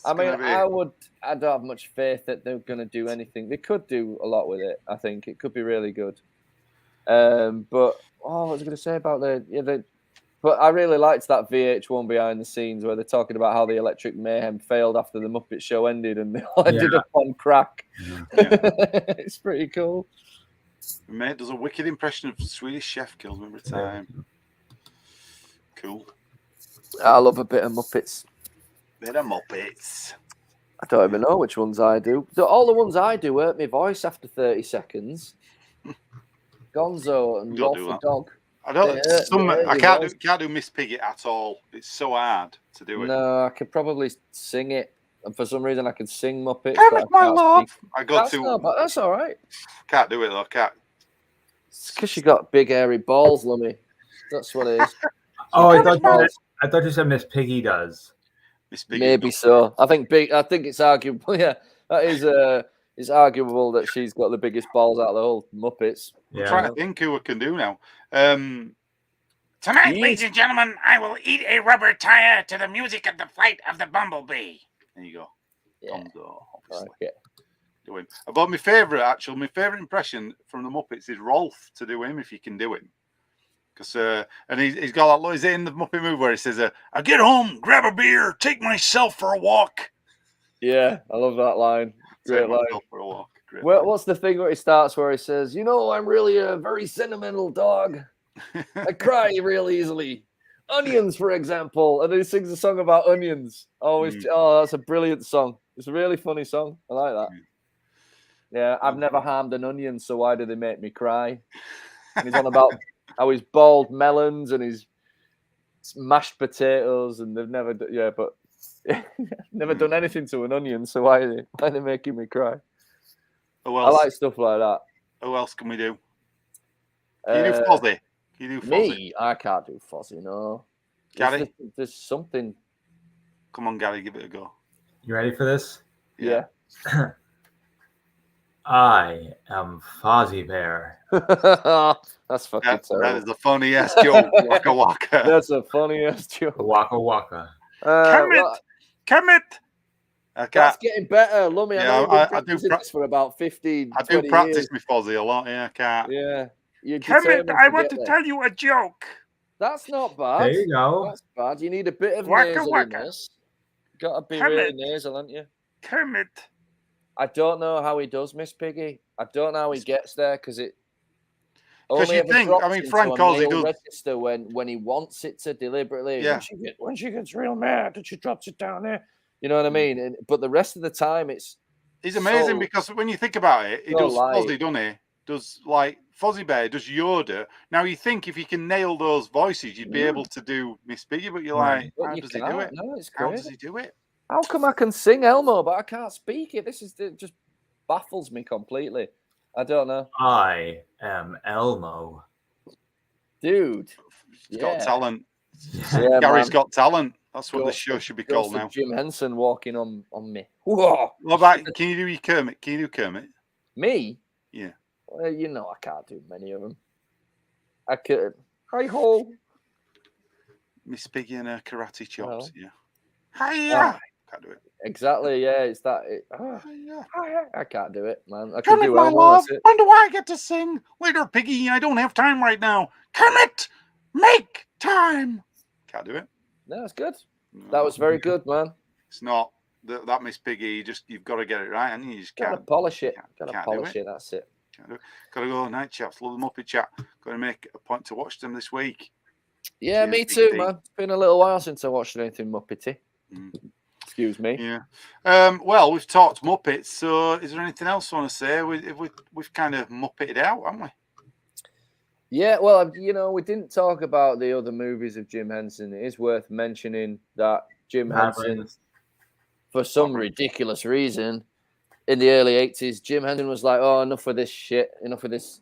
[SPEAKER 2] I mean, I don't have much faith that they're going to do anything. They could do a lot with it. I think it could be really good. But what was I going to say about but I really liked that VH1 behind the scenes where they're talking about how the Electric Mayhem failed after the Muppet Show ended and they all ended up on crack.
[SPEAKER 1] Yeah.
[SPEAKER 2] It's pretty cool.
[SPEAKER 1] Mate does a wicked impression of Swedish Chef, kills me every time. Cool.
[SPEAKER 2] I love a bit of Muppets.
[SPEAKER 1] Bit of Muppets.
[SPEAKER 2] I don't even know which ones I do. So all the ones I do hurt my voice after 30 seconds. Gonzo and
[SPEAKER 1] Don't
[SPEAKER 2] Wolf
[SPEAKER 1] do
[SPEAKER 2] the
[SPEAKER 1] that.
[SPEAKER 2] Dog.
[SPEAKER 1] I don't.
[SPEAKER 2] Yeah,
[SPEAKER 1] I can't do Miss Piggy at all. It's so hard to do it.
[SPEAKER 2] No, I could probably sing it. And for some reason, I can sing Muppets.
[SPEAKER 1] Damn
[SPEAKER 2] but
[SPEAKER 1] it, my
[SPEAKER 2] can't
[SPEAKER 1] love.
[SPEAKER 2] speak.
[SPEAKER 1] I go
[SPEAKER 2] That's
[SPEAKER 1] to.
[SPEAKER 2] no, but that's all right.
[SPEAKER 1] Can't do it though. Can't.
[SPEAKER 2] It's because you got big hairy balls, Lummy. That's what it is.
[SPEAKER 3] Oh, I thought you said Miss Piggy does.
[SPEAKER 1] Miss Piggy.
[SPEAKER 2] Maybe so. I think it's arguable. Yeah, that is. It's arguable that she's got the biggest balls out of the whole Muppets.
[SPEAKER 1] I'm trying to think who I can do now.
[SPEAKER 6] Tonight, ladies and gentlemen, I will eat a rubber tire to the music of the flight of the bumblebee.
[SPEAKER 1] There you go.
[SPEAKER 2] Yeah.
[SPEAKER 1] Gonzo, obviously.
[SPEAKER 2] Okay.
[SPEAKER 1] Do him. But my favourite impression from the Muppets is Rolf to do him if you can do him. Because and he's got that line in the Muppet movie where he says, "I get home, grab a beer, take myself for a walk."
[SPEAKER 2] Yeah, I love that line. Great
[SPEAKER 1] Take
[SPEAKER 2] line.
[SPEAKER 1] myself for a walk. Great
[SPEAKER 2] Well,
[SPEAKER 1] line.
[SPEAKER 2] what's the thing where he starts where he says, "You know, I'm really a very sentimental dog. I cry real easily. Onions, for example." And then he sings a song about onions. Oh, that's a brilliant song. It's a really funny song. I like that. Yeah, I've never harmed an onion, so why do they make me cry? And he's on about how he's boiled melons and he's mashed potatoes, and they've never, but never done anything to an onion, so why are they making me cry?
[SPEAKER 1] Who
[SPEAKER 2] I
[SPEAKER 1] else?
[SPEAKER 2] like stuff like that.
[SPEAKER 1] Who else can we do? Can you do Fozzie? Can you do Fozzie?
[SPEAKER 2] Me? I can't do Fozzie, no.
[SPEAKER 1] Gary?
[SPEAKER 2] There's something.
[SPEAKER 1] Come on, Gary, give it a go.
[SPEAKER 3] You ready for this?
[SPEAKER 2] Yeah.
[SPEAKER 3] I am Fozzie Bear.
[SPEAKER 2] That's fucking
[SPEAKER 1] That
[SPEAKER 2] terrible.
[SPEAKER 1] is the funniest joke. Waka waka.
[SPEAKER 2] That's a funniest joke.
[SPEAKER 3] Waka waka.
[SPEAKER 6] Kermit.
[SPEAKER 1] I
[SPEAKER 2] That's
[SPEAKER 1] can't.
[SPEAKER 2] getting better, Lummy.
[SPEAKER 1] Yeah,
[SPEAKER 2] I do this for about 15,
[SPEAKER 1] I do
[SPEAKER 2] 20
[SPEAKER 1] practice
[SPEAKER 2] years.
[SPEAKER 1] my Fozzie a lot. Yeah, I can't.
[SPEAKER 2] Yeah. You're
[SPEAKER 6] Kermit,
[SPEAKER 2] determined
[SPEAKER 6] I want
[SPEAKER 2] get
[SPEAKER 6] to
[SPEAKER 2] there.
[SPEAKER 6] tell you a joke.
[SPEAKER 2] That's not bad.
[SPEAKER 3] There you go.
[SPEAKER 2] That's bad. You need a bit of
[SPEAKER 6] Waka waka.
[SPEAKER 2] nasaliness. Got to be
[SPEAKER 6] Kermit.
[SPEAKER 2] really nasal, haven't you?
[SPEAKER 6] Kermit.
[SPEAKER 2] I don't know how he does, Miss Piggy. I don't know how he gets there because it.
[SPEAKER 1] 'Cause
[SPEAKER 2] only
[SPEAKER 1] you
[SPEAKER 2] ever
[SPEAKER 1] think-
[SPEAKER 2] drops
[SPEAKER 1] I mean,
[SPEAKER 2] into
[SPEAKER 1] Frank
[SPEAKER 2] a
[SPEAKER 1] calls he
[SPEAKER 2] male
[SPEAKER 1] does-
[SPEAKER 2] register when he wants it to deliberately.
[SPEAKER 1] Yeah.
[SPEAKER 2] When she gets real mad, and she drops it down there. You know what I mean? But the rest of the time, it's
[SPEAKER 1] He's amazing
[SPEAKER 2] so-
[SPEAKER 1] because when you think about it, he
[SPEAKER 2] so
[SPEAKER 1] does
[SPEAKER 2] light.
[SPEAKER 1] Fozzie, doesn't he? Does like Fozzie Bear, does Yoda. Now you think if you can nail those voices, you'd be able to do Miss Piggy, but you're
[SPEAKER 3] Right.
[SPEAKER 1] like,
[SPEAKER 2] But
[SPEAKER 1] how
[SPEAKER 2] you
[SPEAKER 1] does he do
[SPEAKER 2] can't.
[SPEAKER 1] it?
[SPEAKER 2] No, it's
[SPEAKER 1] How
[SPEAKER 2] crazy.
[SPEAKER 1] does he do it?
[SPEAKER 2] How come I can sing Elmo, but I can't speak it? It just baffles me completely. I don't know.
[SPEAKER 3] I am Elmo.
[SPEAKER 2] Dude.
[SPEAKER 1] He's got
[SPEAKER 2] Yeah.
[SPEAKER 1] talent.
[SPEAKER 2] Yeah,
[SPEAKER 1] Gary's
[SPEAKER 2] man.
[SPEAKER 1] got talent. That's what the
[SPEAKER 2] Ghost
[SPEAKER 1] show should be
[SPEAKER 2] Ghost
[SPEAKER 1] called
[SPEAKER 2] of
[SPEAKER 1] now.
[SPEAKER 2] Jim Henson walking on me. Whoa.
[SPEAKER 1] What about, can you do your Kermit? Can you do Kermit?
[SPEAKER 2] Me?
[SPEAKER 1] Yeah.
[SPEAKER 2] Well, you know I can't do many of them. I could. Hi ho.
[SPEAKER 1] Miss Piggy and her karate chops.
[SPEAKER 2] Well.
[SPEAKER 1] Yeah. Hiya! Can't do it.
[SPEAKER 2] Exactly. Yeah, it's that.
[SPEAKER 1] Hiya.
[SPEAKER 2] I can't do it, man. I
[SPEAKER 1] Come
[SPEAKER 2] can
[SPEAKER 1] it,
[SPEAKER 2] do
[SPEAKER 1] my
[SPEAKER 2] Elmo.
[SPEAKER 1] love.
[SPEAKER 2] That's it.
[SPEAKER 1] When do I get to sing? Later, Piggy. I don't have time right now. Kermit, make time. Can't do it.
[SPEAKER 2] No, it's good.
[SPEAKER 1] No,
[SPEAKER 2] That was very good, man.
[SPEAKER 1] It's not that Miss Piggy. You've got to get it right, and you just
[SPEAKER 2] Gotta
[SPEAKER 1] can't
[SPEAKER 2] polish it. Gotta
[SPEAKER 1] can't do
[SPEAKER 2] polish it. That's it.
[SPEAKER 1] Can't do it. Got to go night chaps. Love the Muppet Chat. Got to make a point to watch them this week.
[SPEAKER 2] Yeah, me too, man. It's been a little while since I watched anything Muppety. Excuse me.
[SPEAKER 1] Yeah. Well, we've talked Muppets. So, is there anything else you want to say? We've kind of Muppeted out, haven't we?
[SPEAKER 2] Yeah, well, we didn't talk about the other movies of Jim Henson. It is worth mentioning that Jim Henson, for some ridiculous reason, in the early 80s, Jim Henson was like, oh, enough of this shit, enough of this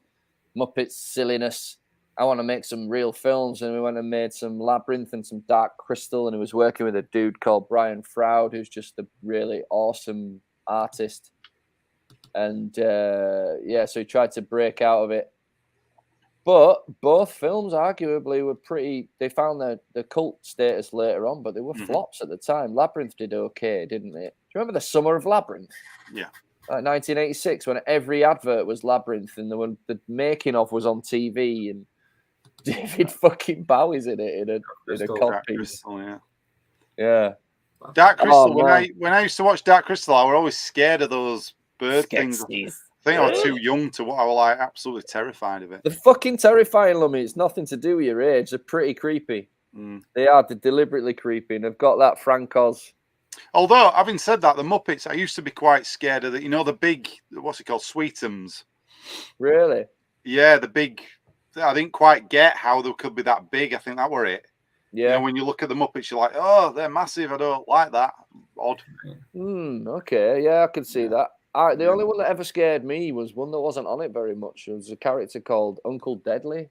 [SPEAKER 2] Muppet silliness. I want to make some real films. And we went and made some Labyrinth and some Dark Crystal. And he was working with a dude called Brian Froud, who's just a really awesome artist. And so he tried to break out of it. But both films arguably were they found the cult status later on, but they were flops at the time. Labyrinth did okay, didn't it? Do you remember the summer of Labyrinth?
[SPEAKER 1] Yeah.
[SPEAKER 2] 1986, when every advert was Labyrinth and the making of was on TV and David fucking Bowie's in it in a cod piece. Yeah.
[SPEAKER 1] Dark Crystal. When I used to watch Dark Crystal, I was always scared of those bird things. I think I was too young to what I was like absolutely terrified of it.
[SPEAKER 2] They're fucking terrifying, Lummy. It's nothing to do with your age. They're pretty creepy. They are. They're deliberately creepy. And they've got that Frank Oz.
[SPEAKER 1] Although, having said that, the Muppets, I used to be quite scared of the big, what's it called, Sweetums.
[SPEAKER 2] Really?
[SPEAKER 1] Yeah, the big, I didn't quite get how they could be that big. I think that were it.
[SPEAKER 2] Yeah.
[SPEAKER 1] When you look at the Muppets, you're like, oh, they're massive. I don't like that. Odd.
[SPEAKER 2] Okay. Yeah, I can see that. The only one that ever scared me was one that wasn't on it very much. It was a character called Uncle Deadly.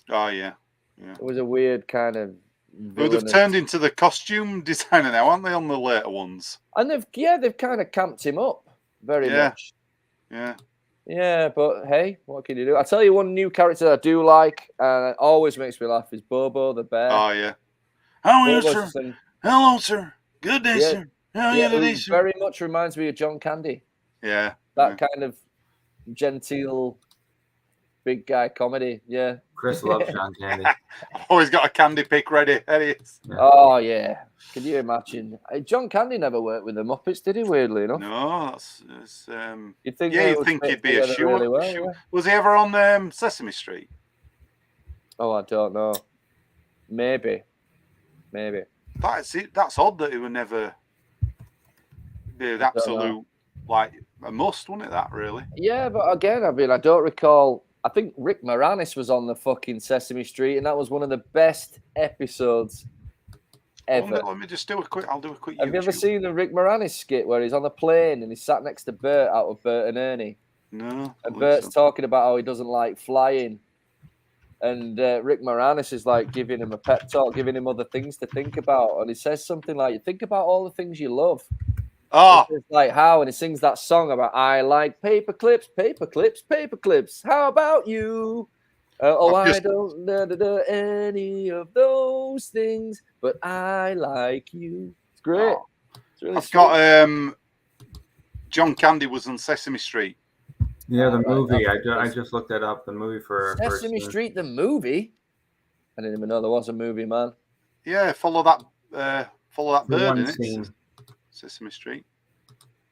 [SPEAKER 1] Oh, yeah.
[SPEAKER 2] It was a weird kind of
[SPEAKER 1] they've turned into the costume designer now, aren't they, on the later ones?
[SPEAKER 2] And they've kind of camped him up very much.
[SPEAKER 1] Yeah.
[SPEAKER 2] Yeah, but hey, what can you do? I'll tell you one new character I do like, and it always makes me laugh, is Bobo the bear.
[SPEAKER 1] Oh, yeah.
[SPEAKER 6] How are you, sir? Hello, sir. Good day, sir. How are you today, sir?
[SPEAKER 2] Very much reminds me of John Candy.
[SPEAKER 1] Yeah.
[SPEAKER 2] That kind of genteel big guy comedy. Yeah.
[SPEAKER 3] Chris loves John Candy.
[SPEAKER 1] Always got a candy pick ready. There he is.
[SPEAKER 2] Yeah. Oh, yeah. Can you imagine? John Candy never worked with the Muppets, did he, weirdly enough?
[SPEAKER 1] No, that's
[SPEAKER 2] you'd think
[SPEAKER 1] he'd be a shoe.
[SPEAKER 2] Really yeah.
[SPEAKER 1] Was he ever on Sesame Street?
[SPEAKER 2] Oh, I don't know. Maybe.
[SPEAKER 1] That's odd that he would never be an absolute, like, a must, wasn't it, that, really?
[SPEAKER 2] Yeah, but again, I don't recall. I think Rick Moranis was on the fucking Sesame Street, and that was one of the best episodes ever.
[SPEAKER 1] Let me just do a quick. I'll do a quick.
[SPEAKER 2] Have you ever seen the Rick Moranis skit where he's on the plane and he's sat next to Bert out of Bert and Ernie?
[SPEAKER 1] No.
[SPEAKER 2] And Bert's talking about how he doesn't like flying, and Rick Moranis is like giving him a pep talk, giving him other things to think about, and he says something like, "Think about all the things you love."
[SPEAKER 1] Oh,
[SPEAKER 2] it's like how, and he sings that song about I like paper clips, paper clips, paper clips. How about you? I don't know any of those things, but I like you. It's great. It's really
[SPEAKER 1] I've got John Candy was on Sesame Street.
[SPEAKER 3] Yeah, the movie. I just looked that up. The movie for
[SPEAKER 2] Sesame Street, the movie. I didn't even know there was a movie, man.
[SPEAKER 1] Yeah, follow that bird in it. Sesame Street.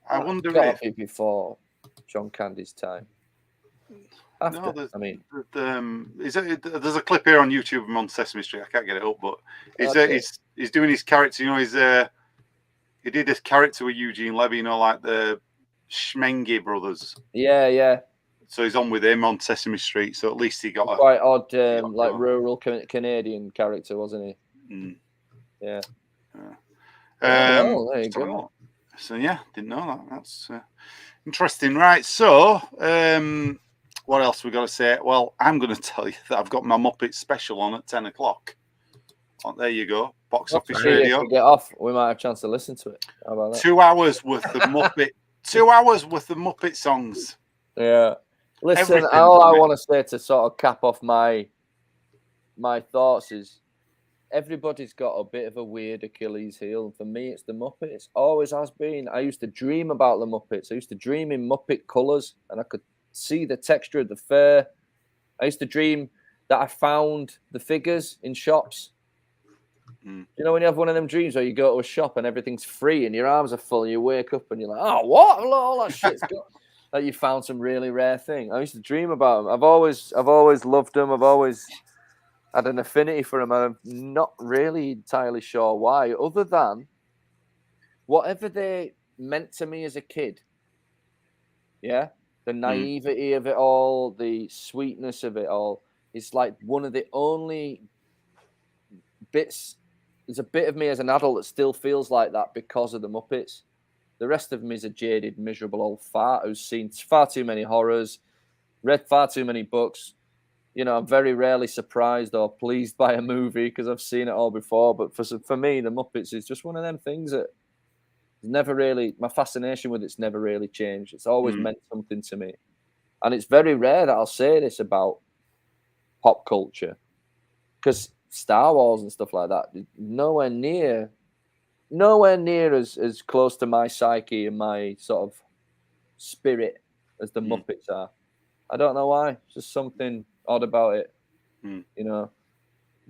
[SPEAKER 1] I wonder if
[SPEAKER 2] it before John Candy's time. After,
[SPEAKER 1] there's a clip here on YouTube of him on Sesame Street. I can't get it up, but he's doing his character. You know, he did this character with Eugene Levy. You know, like the Schmengi brothers.
[SPEAKER 2] Yeah.
[SPEAKER 1] So he's on with him on Sesame Street. So at least he got
[SPEAKER 2] quite odd, like rural Canadian character, wasn't he?
[SPEAKER 1] Yeah.
[SPEAKER 2] There you go.
[SPEAKER 1] So yeah, didn't know that. That's interesting, right? So, what else we got to say? Well, I'm going to tell you that I've got my Muppet special on at 10:00. Oh, there you go, Box Office Radio.
[SPEAKER 2] If we get off, we might have a chance to listen to it. How about that?
[SPEAKER 1] 2 hours worth of Muppet. 2 hours worth of Muppet songs.
[SPEAKER 2] Yeah. Listen, all I want to say to sort of cap off my thoughts is, everybody's got a bit of a weird Achilles heel. And for me, it's the Muppets. Always has been. I used to dream about the Muppets. I used to dream in Muppet colours, and I could see the texture of the fur. I used to dream that I found the figures in shops. You know, when you have one of them dreams where you go to a shop and everything's free and your arms are full, and you wake up and you're like, oh, what? All that shit's got. Like you found some really rare thing. I used to dream about them. I've always loved them. I've always had an affinity for them. I'm not really entirely sure why, other than whatever they meant to me as a kid. Yeah, the naivety of it all, the sweetness of it all. It's like one of the only bits. There's a bit of me as an adult that still feels like that because of the Muppets. The rest of me is a jaded, miserable old fart who's seen far too many horrors, read far too many books. You know, I'm very rarely surprised or pleased by a movie because I've seen it all before. But for me, the Muppets is just one of them things that never really, my fascination with it's never really changed. It's always meant something to me. And it's very rare that I'll say this about pop culture, because Star Wars and stuff like that, nowhere near as close to my psyche and my sort of spirit as the Muppets are. I don't know why. It's just something odd about it. You know,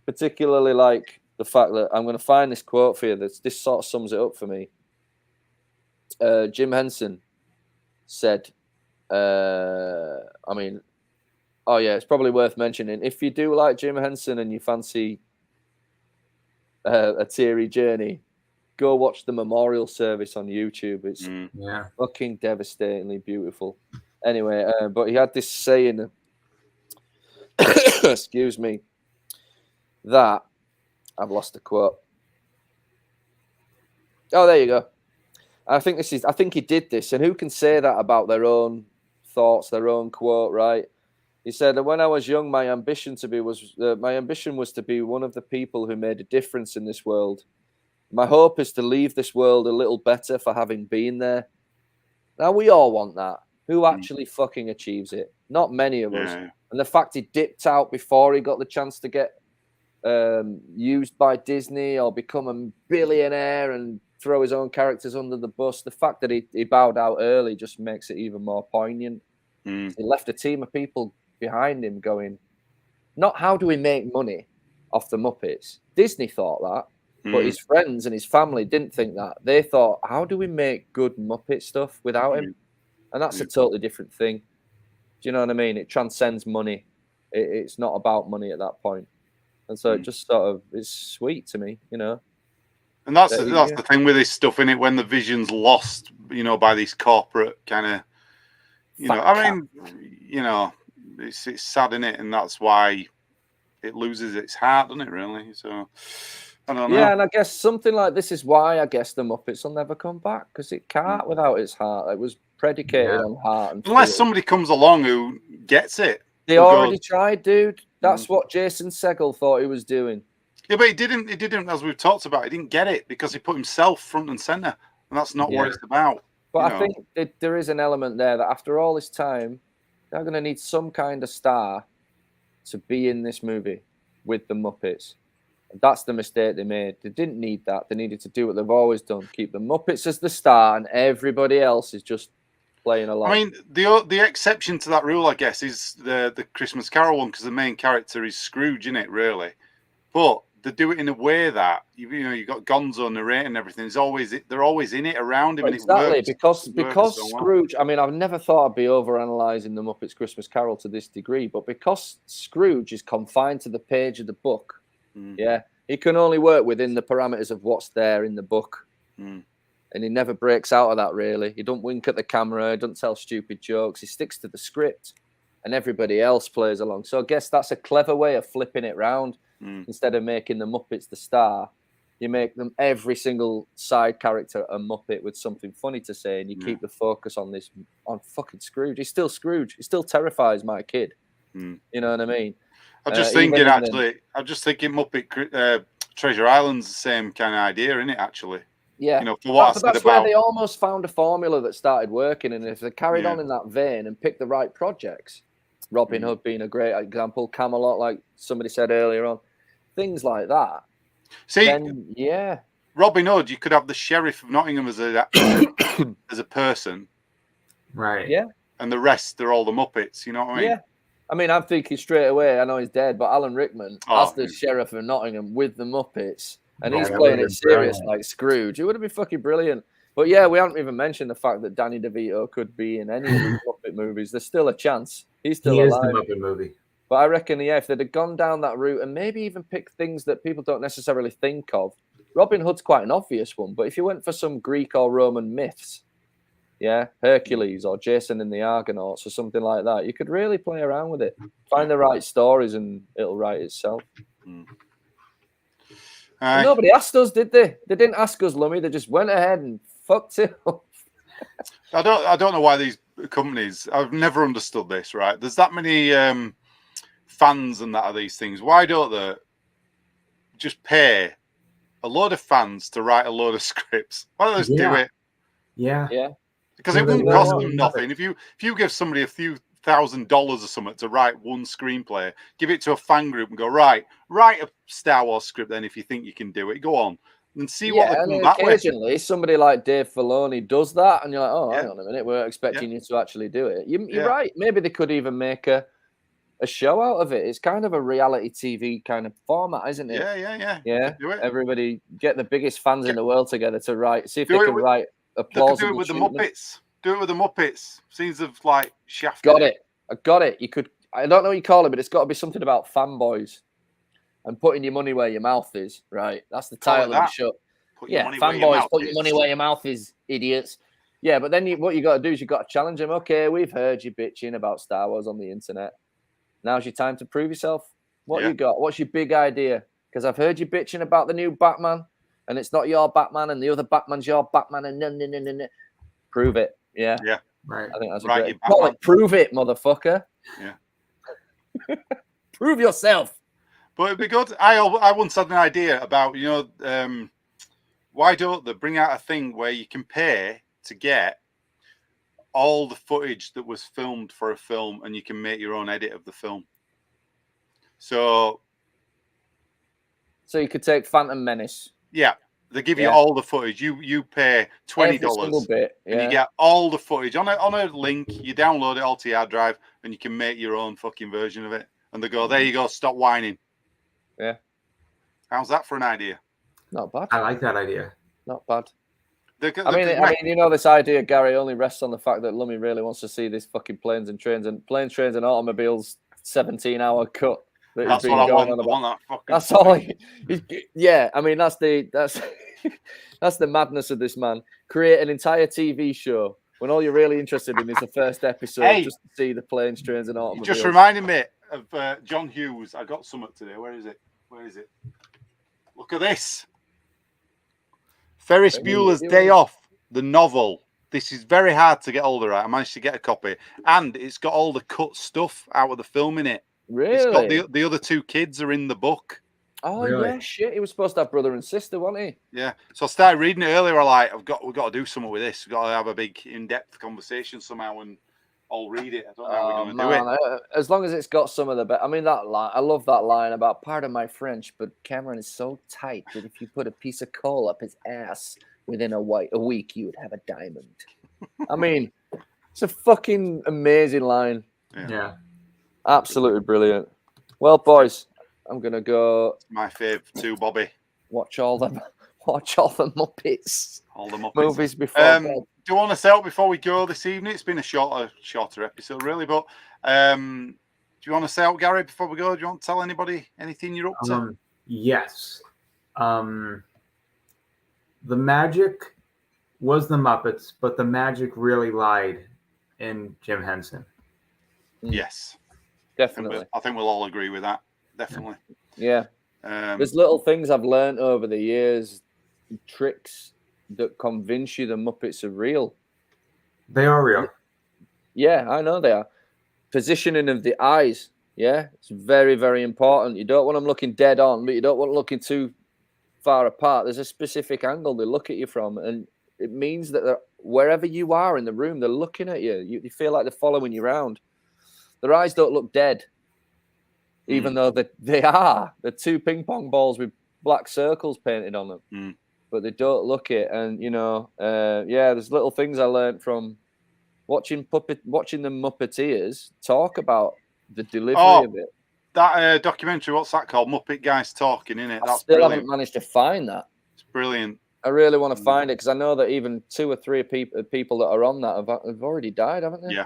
[SPEAKER 2] particularly like the fact that I'm going to find this quote for you. This sort of sums it up for me. Jim Henson said, it's probably worth mentioning. If you do like Jim Henson and you fancy a teary journey, go watch the memorial service on YouTube. It's fucking devastatingly beautiful. Anyway, but he had this saying, excuse me, that I've lost the quote. Oh, there you go. I think he did this, and who can say that about their own thoughts, their own quote, right? He said that when I was young, my ambition was to be one of the people who made a difference in this world. My hope is to leave this world a little better for having been there. Now, we all want that. Who actually fucking achieves it? Not many of us. And the fact he dipped out before he got the chance to get used by Disney or become a billionaire and throw his own characters under the bus, the fact that he bowed out early just makes it even more poignant. He left a team of people behind him going, not how do we make money off the Muppets? Disney thought that, but his friends and his family didn't think that. They thought, how do we make good Muppet stuff without him? And that's a totally different thing. Do you know what I mean? It transcends money. It's not about money at that point. And so it just sort of is sweet to me, you know.
[SPEAKER 1] And that's the thing with this stuff, innit? When the vision's lost, you know, by these corporate kind of, it's sad, innit? And that's why it loses its heart, doesn't it, really? So, I don't know.
[SPEAKER 2] Yeah, and I guess something like this is why I guess the Muppets will never come back, because it can't without its heart. It was predicated on heart. And
[SPEAKER 1] unless somebody comes along who gets it.
[SPEAKER 2] They already tried, dude. That's what Jason Segel thought he was doing.
[SPEAKER 1] Yeah, but he didn't, as we've talked about, he didn't get it because he put himself front and center, and that's not what it's about.
[SPEAKER 2] But I think that there is an element there that after all this time, they're going to need some kind of star to be in this movie with the Muppets. And that's the mistake they made. They didn't need that. They needed to do what they've always done: keep the Muppets as the star, and everybody else is just playing along.
[SPEAKER 1] I mean, the exception to that rule, I guess, is the Christmas Carol one, because the main character is Scrooge, isn't it? Really, but they do it in a way that you got Gonzo narrating everything. They're always in it around him,
[SPEAKER 2] exactly,
[SPEAKER 1] and it works.
[SPEAKER 2] Because so Scrooge. I mean, I've never thought I'd be overanalyzing the Muppets Christmas Carol to this degree, but because Scrooge is confined to the page of the book, he can only work within the parameters of what's there in the book, and he never breaks out of that. Really, he don't wink at the camera, he doesn't tell stupid jokes. He sticks to the script, and everybody else plays along. So I guess that's a clever way of flipping it round. Instead of making the Muppets the star, you make them every single side character a Muppet with something funny to say, and you keep the focus on on fucking Scrooge. He's still Scrooge. He still terrifies my kid. You know what I mean?
[SPEAKER 1] I'm just thinking, Muppet Treasure Island's the same kind of idea, isn't it? Actually,
[SPEAKER 2] yeah.
[SPEAKER 1] For what
[SPEAKER 2] but that's where they almost found a formula that started working, and if they carried on in that vein and picked the right projects, Robin Hood being a great example, Camelot, like somebody said earlier on. Things like that,
[SPEAKER 1] See,
[SPEAKER 2] then yeah,
[SPEAKER 1] Robin Hood, you could have the Sheriff of Nottingham as a as a person,
[SPEAKER 3] Right.
[SPEAKER 2] yeah,
[SPEAKER 1] and the rest they're all the Muppets. You know what I mean?
[SPEAKER 2] yeah. I mean, I'm thinking straight away. I know he's dead, but Alan Rickman as the
[SPEAKER 1] yeah.
[SPEAKER 2] Sheriff of Nottingham with the Muppets, and
[SPEAKER 3] Yeah,
[SPEAKER 2] he's
[SPEAKER 3] that
[SPEAKER 2] playing
[SPEAKER 3] would've
[SPEAKER 2] it
[SPEAKER 3] been
[SPEAKER 2] serious
[SPEAKER 3] brilliant.
[SPEAKER 2] like Scrooge. It would have been fucking brilliant. But yeah, we haven't even mentioned the fact that Danny DeVito could be in any of these Muppet movies. There's still a chance. He's still
[SPEAKER 3] He is
[SPEAKER 2] alive.
[SPEAKER 3] the Muppet movie.
[SPEAKER 2] But I reckon, yeah, if they'd have gone down that route and maybe even picked things that people don't necessarily think of, Robin Hood's quite an obvious one. But if you went for some Greek or Roman myths, yeah, Hercules or Jason and the Argonauts or something like that, you could really play around with it. Find the right stories and it'll write itself. Nobody asked us, did they? They didn't ask us, Lummy. They just went ahead and fucked it up.
[SPEAKER 1] I don't know why these companies. I've never understood this. Right? There's that many fans and that of these things. Why don't they just pay a load of fans to write a load of scripts? Why don't they just do it?
[SPEAKER 3] Yeah.
[SPEAKER 2] Yeah.
[SPEAKER 1] Because it wouldn't cost them nothing. If you give somebody a few $1,000 or something to write one screenplay, give it to a fan group and go, write a Star Wars script then if you think you can do it. Go on and see what they come back with.
[SPEAKER 2] Occasionally, somebody like Dave Filoni does that, and you're like, oh, hang on a minute, we're expecting you to actually do it. You're right. Maybe they could even make a show out of it. It's kind of a reality TV kind of format, isn't it?
[SPEAKER 1] Yeah.
[SPEAKER 2] Everybody get the biggest fans in the world together to write. See if they can write a
[SPEAKER 1] They could
[SPEAKER 2] plausible
[SPEAKER 1] do it with the
[SPEAKER 2] treatment.
[SPEAKER 1] Muppets. Do it with the Muppets. Scenes of like Shaft.
[SPEAKER 2] Got it. I got it. You could. I don't know what you call it, but it's got to be something about fanboys and putting your money where your mouth is. Right. That's the title of the show.
[SPEAKER 1] Put your money where your
[SPEAKER 2] fanboys.
[SPEAKER 1] mouth
[SPEAKER 2] Put
[SPEAKER 1] is.
[SPEAKER 2] your money where your mouth is, idiots. Yeah, but then what you got to do is you got to challenge them. Okay, we've heard you bitching about Star Wars on the internet. Now's your time to prove yourself. What you got? What's your big idea? Because I've heard you bitching about the new Batman, and it's not your Batman, and the other Batman's your Batman, and no. Prove it. Yeah.
[SPEAKER 3] Right.
[SPEAKER 2] I think that's
[SPEAKER 1] Right,
[SPEAKER 2] a great. Call it, prove it, motherfucker.
[SPEAKER 1] Yeah.
[SPEAKER 2] Prove yourself.
[SPEAKER 1] But it'd be good. I once had an idea about, why don't they bring out a thing where you can pay to get all the footage that was filmed for a film and you can make your own edit of the film. So
[SPEAKER 2] you could take Phantom Menace.
[SPEAKER 1] Yeah. They give you all the footage. You pay $20 and you get all the footage on a link. You download it all to your hard drive and you can make your own fucking version of it. And they go, there you go, stop whining.
[SPEAKER 2] Yeah.
[SPEAKER 1] How's that for an idea?
[SPEAKER 2] Not bad.
[SPEAKER 3] I like that idea.
[SPEAKER 2] Not bad.
[SPEAKER 1] I
[SPEAKER 2] mean, this idea, Gary, only rests on the fact that Lummy really wants to see this fucking planes, trains, and automobiles 17-hour cut.
[SPEAKER 1] That's what I want. I want that fucking.
[SPEAKER 2] That's all. Yeah, I mean, that's the madness of this man. Create an entire TV show when all you're really interested in is the first episode, just to see the planes, trains, and automobiles.
[SPEAKER 1] You just reminded me of John Hughes. I got something today. Where is it? Look at this. Ferris Bueller's Day Off, the novel. This is very hard to get hold of. Right? I managed to get a copy, and it's got all the cut stuff out of the film in it.
[SPEAKER 2] Really?
[SPEAKER 1] It's got the other two kids are in the book.
[SPEAKER 2] Oh yeah, shit. He was supposed to have brother and sister, wasn't he?
[SPEAKER 1] Yeah. So I started reading it earlier. We've got to do something with this. We've got to have a big in-depth conversation somehow, and I'll read it. I don't know how we're going to do it.
[SPEAKER 2] As long as it's got some of the best. I mean, that line. I love that line about pardon my French, but Cameron is so tight that if you put a piece of coal up his ass within a week, you would have a diamond. I mean, it's a fucking amazing line.
[SPEAKER 3] Yeah.
[SPEAKER 2] Absolutely brilliant. Well, boys, I'm gonna go.
[SPEAKER 1] My fave too, Bobby.
[SPEAKER 2] Watch all the Muppets.
[SPEAKER 1] All the Muppets
[SPEAKER 2] movies before.
[SPEAKER 1] Do you want us out before we go this evening? It's been a shorter episode, really. But do you want us out, Gary, before we go? Do you want to tell anybody anything you're up to?
[SPEAKER 3] Yes. The magic was the Muppets, but the magic really lied in Jim Henson.
[SPEAKER 1] Yes.
[SPEAKER 2] Definitely.
[SPEAKER 1] I think we'll all agree with that. Definitely.
[SPEAKER 2] Yeah. There's little things I've learned over the years, tricks that convince you the Muppets are real.
[SPEAKER 3] They are real.
[SPEAKER 2] Yeah, I know they are. Positioning of the eyes. Yeah, it's very, very important. You don't want them looking dead on, but you don't want them looking too far apart. There's a specific angle they look at you from, and it means that wherever you are in the room, they're looking at you. You feel like they're following you around. Their eyes don't look dead, even though they are. They're two ping pong balls with black circles painted on them, but they don't look it. And there's little things I learned from watching the Muppeteers talk about the delivery of it.
[SPEAKER 1] That documentary, what's that called? Muppet Guys Talking, innit?
[SPEAKER 2] I still haven't managed to find that.
[SPEAKER 1] It's brilliant.
[SPEAKER 2] I really want to find it because I know that even 2 or 3 people that are on that have already died, haven't they?
[SPEAKER 1] Yeah.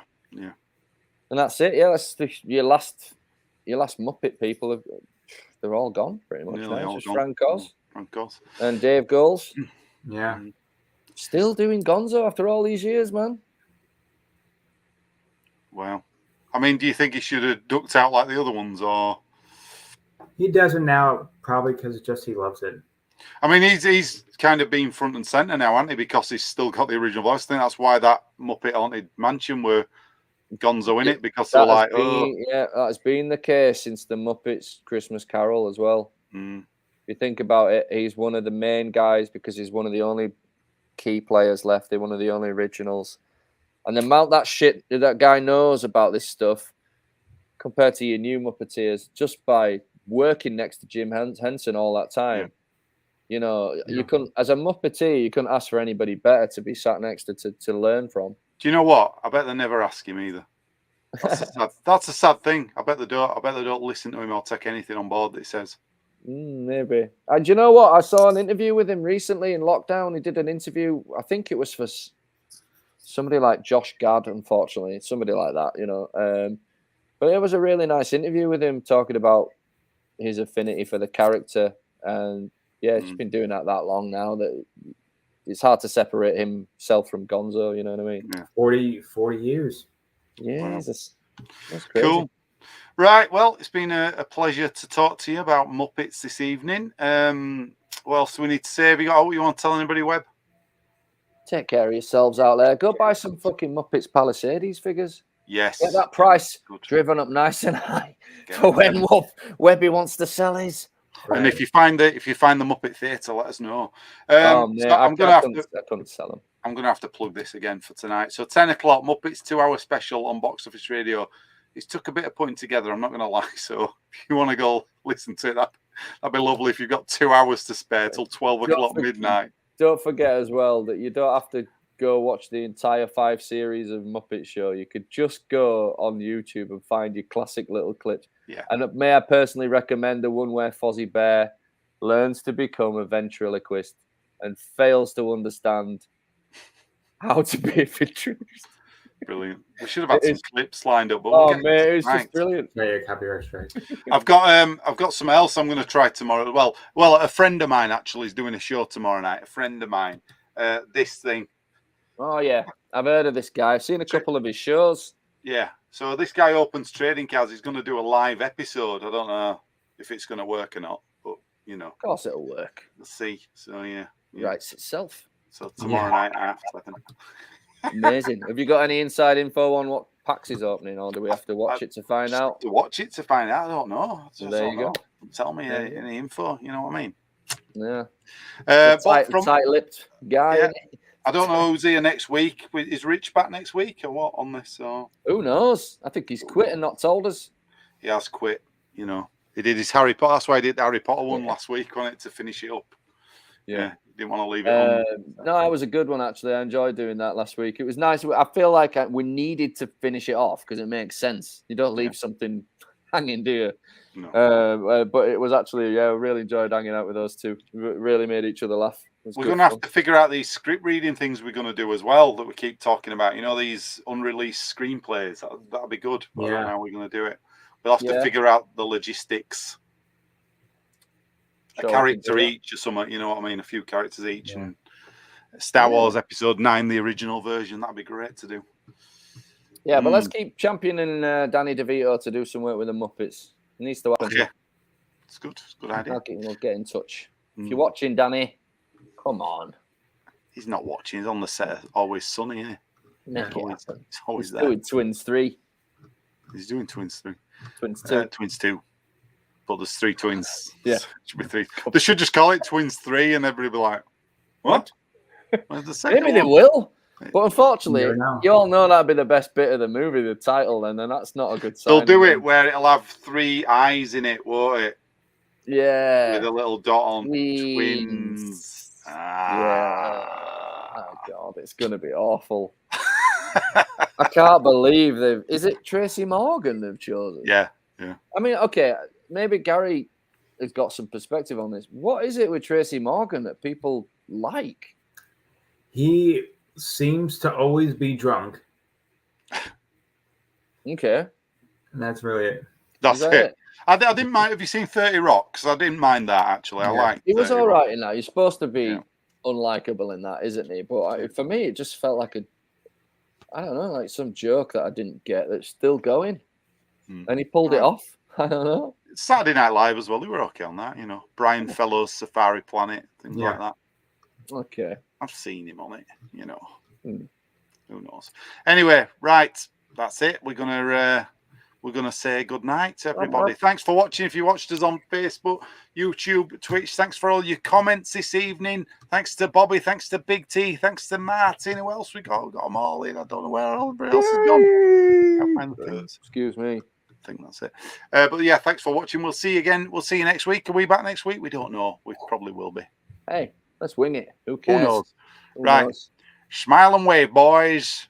[SPEAKER 2] And that's it. Yeah, that's your last Muppet people. They're all gone pretty much.
[SPEAKER 1] Nearly
[SPEAKER 2] Now.
[SPEAKER 1] all
[SPEAKER 2] It's just
[SPEAKER 1] gone.
[SPEAKER 2] Frank Oz and Dave Goals.
[SPEAKER 3] Yeah.
[SPEAKER 2] Still doing Gonzo after all these years, man.
[SPEAKER 1] Wow. I mean, do you think he should have ducked out like the other ones, or
[SPEAKER 3] He does it now probably because he loves it.
[SPEAKER 1] I mean, he's kind of been front and center now, hasn't he? Because he's still got the original voice. I think that's why that Muppet Haunted Mansion were Gonzo in it, because they're like,
[SPEAKER 2] that has been the case since the Muppets Christmas Carol as well. If you think about it, he's one of the main guys because he's one of the only key players left. They're one of the only originals. And the amount that guy knows about this stuff compared to your new Muppeteers, just by working next to Jim Henson all that time, you couldn't, as a Muppeteer, you couldn't ask for anybody better to be sat next to learn from.
[SPEAKER 1] Do you know what? I bet they never ask him either. That's a sad thing. I bet they don't listen to him or take anything on board that he says.
[SPEAKER 2] Maybe. And do you know what? I saw an interview with him recently in lockdown. He did an interview. I think it was for somebody like Josh Gad, unfortunately, somebody like that, But it was a really nice interview with him talking about his affinity for the character. And he's been doing that long now that it's hard to separate himself from Gonzo, you know what I mean?
[SPEAKER 1] Yeah.
[SPEAKER 3] 40 years.
[SPEAKER 2] Yeah,
[SPEAKER 1] Wow.
[SPEAKER 2] that's crazy.
[SPEAKER 1] Cool. Right, well, it's been a pleasure to talk to you about Muppets this evening. What else do we need to say? Have you got what you want to tell anybody, Webb?
[SPEAKER 2] Take care of yourselves out there. Go buy some fucking Muppets Palisades figures.
[SPEAKER 1] Yes.
[SPEAKER 2] Get that price
[SPEAKER 1] Good.
[SPEAKER 2] driven up nice and high for when Webby wants to sell his.
[SPEAKER 1] And if you find the Muppet Theatre, let us know.
[SPEAKER 2] Man,
[SPEAKER 1] so I
[SPEAKER 2] couldn't sell them.
[SPEAKER 1] I'm going to have to plug this again for tonight. So 10 o'clock, Muppets 2-hour special on Box Office Radio. It's took a bit of putting together, I'm not going to lie. So if you want to go listen to it, that'd be lovely if you've got 2 hours to spare till 12 o'clock midnight.
[SPEAKER 2] Don't forget as well that you don't have to go watch the entire 5 series of Muppet Show. You could just go on YouTube and find your classic little clips.
[SPEAKER 1] Yeah.
[SPEAKER 2] And may I personally recommend the one where Fozzie Bear learns to become a ventriloquist and fails to understand how to be a ventriloquist.
[SPEAKER 1] Brilliant. We should have had some clips lined up. But
[SPEAKER 2] mate, it was just brilliant.
[SPEAKER 3] Yeah, copyright strike.
[SPEAKER 1] I've got some else I'm going to try tomorrow. Well, a friend of mine actually is doing a show tomorrow night. A friend of mine. This thing.
[SPEAKER 2] Oh yeah, I've heard of this guy. I've seen a couple of his shows.
[SPEAKER 1] Yeah. So this guy opens trading cards. He's going to do a live episode. I don't know if it's going to work or not, but
[SPEAKER 2] Of course it'll work.
[SPEAKER 1] We'll see. So yeah.
[SPEAKER 2] Writes itself.
[SPEAKER 1] So tomorrow night at 7.
[SPEAKER 2] Amazing. Have you got any inside info on what PAX is opening, or do we have to watch it to find out?
[SPEAKER 1] To watch it to find out. I don't know.
[SPEAKER 2] There you go.
[SPEAKER 1] Tell me any info. You know what I mean?
[SPEAKER 2] Yeah.
[SPEAKER 1] Tight-lipped
[SPEAKER 2] guy.
[SPEAKER 1] Yeah. I don't know who's here next week. Is Rich back next week or what on this? So
[SPEAKER 2] who knows? I think he's quit and not told us.
[SPEAKER 1] He has quit. He did his Harry Potter. That's why he did the Harry Potter one last week on it to finish it up. Yeah. Didn't want to leave it on.
[SPEAKER 2] No, it was a good one, actually. I enjoyed doing that last week. It was nice. I feel like we needed to finish it off because it makes sense. You don't leave something hanging, do you?
[SPEAKER 1] No.
[SPEAKER 2] But it was actually, I really enjoyed hanging out with those two. We really made each other laugh.
[SPEAKER 1] We're going to have to figure out these script reading things we're going to do as well that we keep talking about. These unreleased screenplays. That'll be good. I don't know how we're going to do it. We'll have to figure out the logistics. A character each or something, you know what I mean? A few characters each. Yeah. And Star Wars Episode 9, the original version. That'd be great to do.
[SPEAKER 2] Yeah, but let's keep championing Danny DeVito to do some work with the Muppets. It needs to happen.
[SPEAKER 1] Okay. It's good. It's a good idea.
[SPEAKER 2] We'll get in touch. If you're watching, Danny, come on.
[SPEAKER 1] He's not watching. He's on the set of Always Sunny, isn't he? He's always there.
[SPEAKER 2] Doing Twins 3.
[SPEAKER 1] He's doing Twins 3.
[SPEAKER 2] Twins 2.
[SPEAKER 1] Twins 2. But there's 3 twins.
[SPEAKER 2] Yeah.
[SPEAKER 1] Should be 3. They should just call it Twins 3 and everybody be like, what?
[SPEAKER 2] Maybe they will. But unfortunately, you all know that'd be the best bit of the movie, the title, and then that's not a good sign.
[SPEAKER 1] They'll do it where it'll have 3 eyes in it, won't it?
[SPEAKER 2] Yeah.
[SPEAKER 1] with a little dot on
[SPEAKER 2] Twins.
[SPEAKER 1] twins.
[SPEAKER 2] Yeah. Oh God, it's gonna be awful. I can't believe they've. Is it Tracy Morgan they've chosen?
[SPEAKER 1] Yeah.
[SPEAKER 2] I mean, okay, maybe Gary has got some perspective on this. What is it with Tracy Morgan that people like?
[SPEAKER 3] He seems to always be drunk,
[SPEAKER 2] Okay,
[SPEAKER 3] and that's really it.
[SPEAKER 1] That's
[SPEAKER 2] is that
[SPEAKER 1] it. I didn't mind. Have you seen 30 Rock? Because I didn't mind that actually. I
[SPEAKER 3] Yeah.
[SPEAKER 1] liked.
[SPEAKER 2] He was
[SPEAKER 1] 30
[SPEAKER 2] all
[SPEAKER 1] Rock.
[SPEAKER 2] right in that. He's supposed to be
[SPEAKER 1] Yeah.
[SPEAKER 2] unlikable in that, isn't he? But for me, it just felt like I don't know, like some joke that I didn't get that's still going, and he pulled it off. I don't know.
[SPEAKER 1] Saturday Night Live as well. They were okay on that. Brian Fellows, Safari Planet, things like that.
[SPEAKER 2] Okay.
[SPEAKER 1] I've seen him on it.
[SPEAKER 2] Hmm.
[SPEAKER 1] Who knows? Anyway, right. That's it. We're gonna say good night to everybody. Thanks for watching. If you watched us on Facebook, YouTube, Twitch, thanks for all your comments this evening. Thanks to Bobby. Thanks to Big T. Thanks to Martin. Who else we got? We got them all in. I don't know where everybody else has gone. Can't find the things.
[SPEAKER 2] Excuse me.
[SPEAKER 1] I think that's it. But yeah, thanks for watching. We'll see you again. We'll see you next week. Are we back next week? We don't know. We probably will be.
[SPEAKER 2] Hey, let's wing it. Who
[SPEAKER 1] Who
[SPEAKER 2] cares?
[SPEAKER 1] knows?
[SPEAKER 2] Who
[SPEAKER 1] Right.
[SPEAKER 2] knows?
[SPEAKER 1] Smile and wave, boys.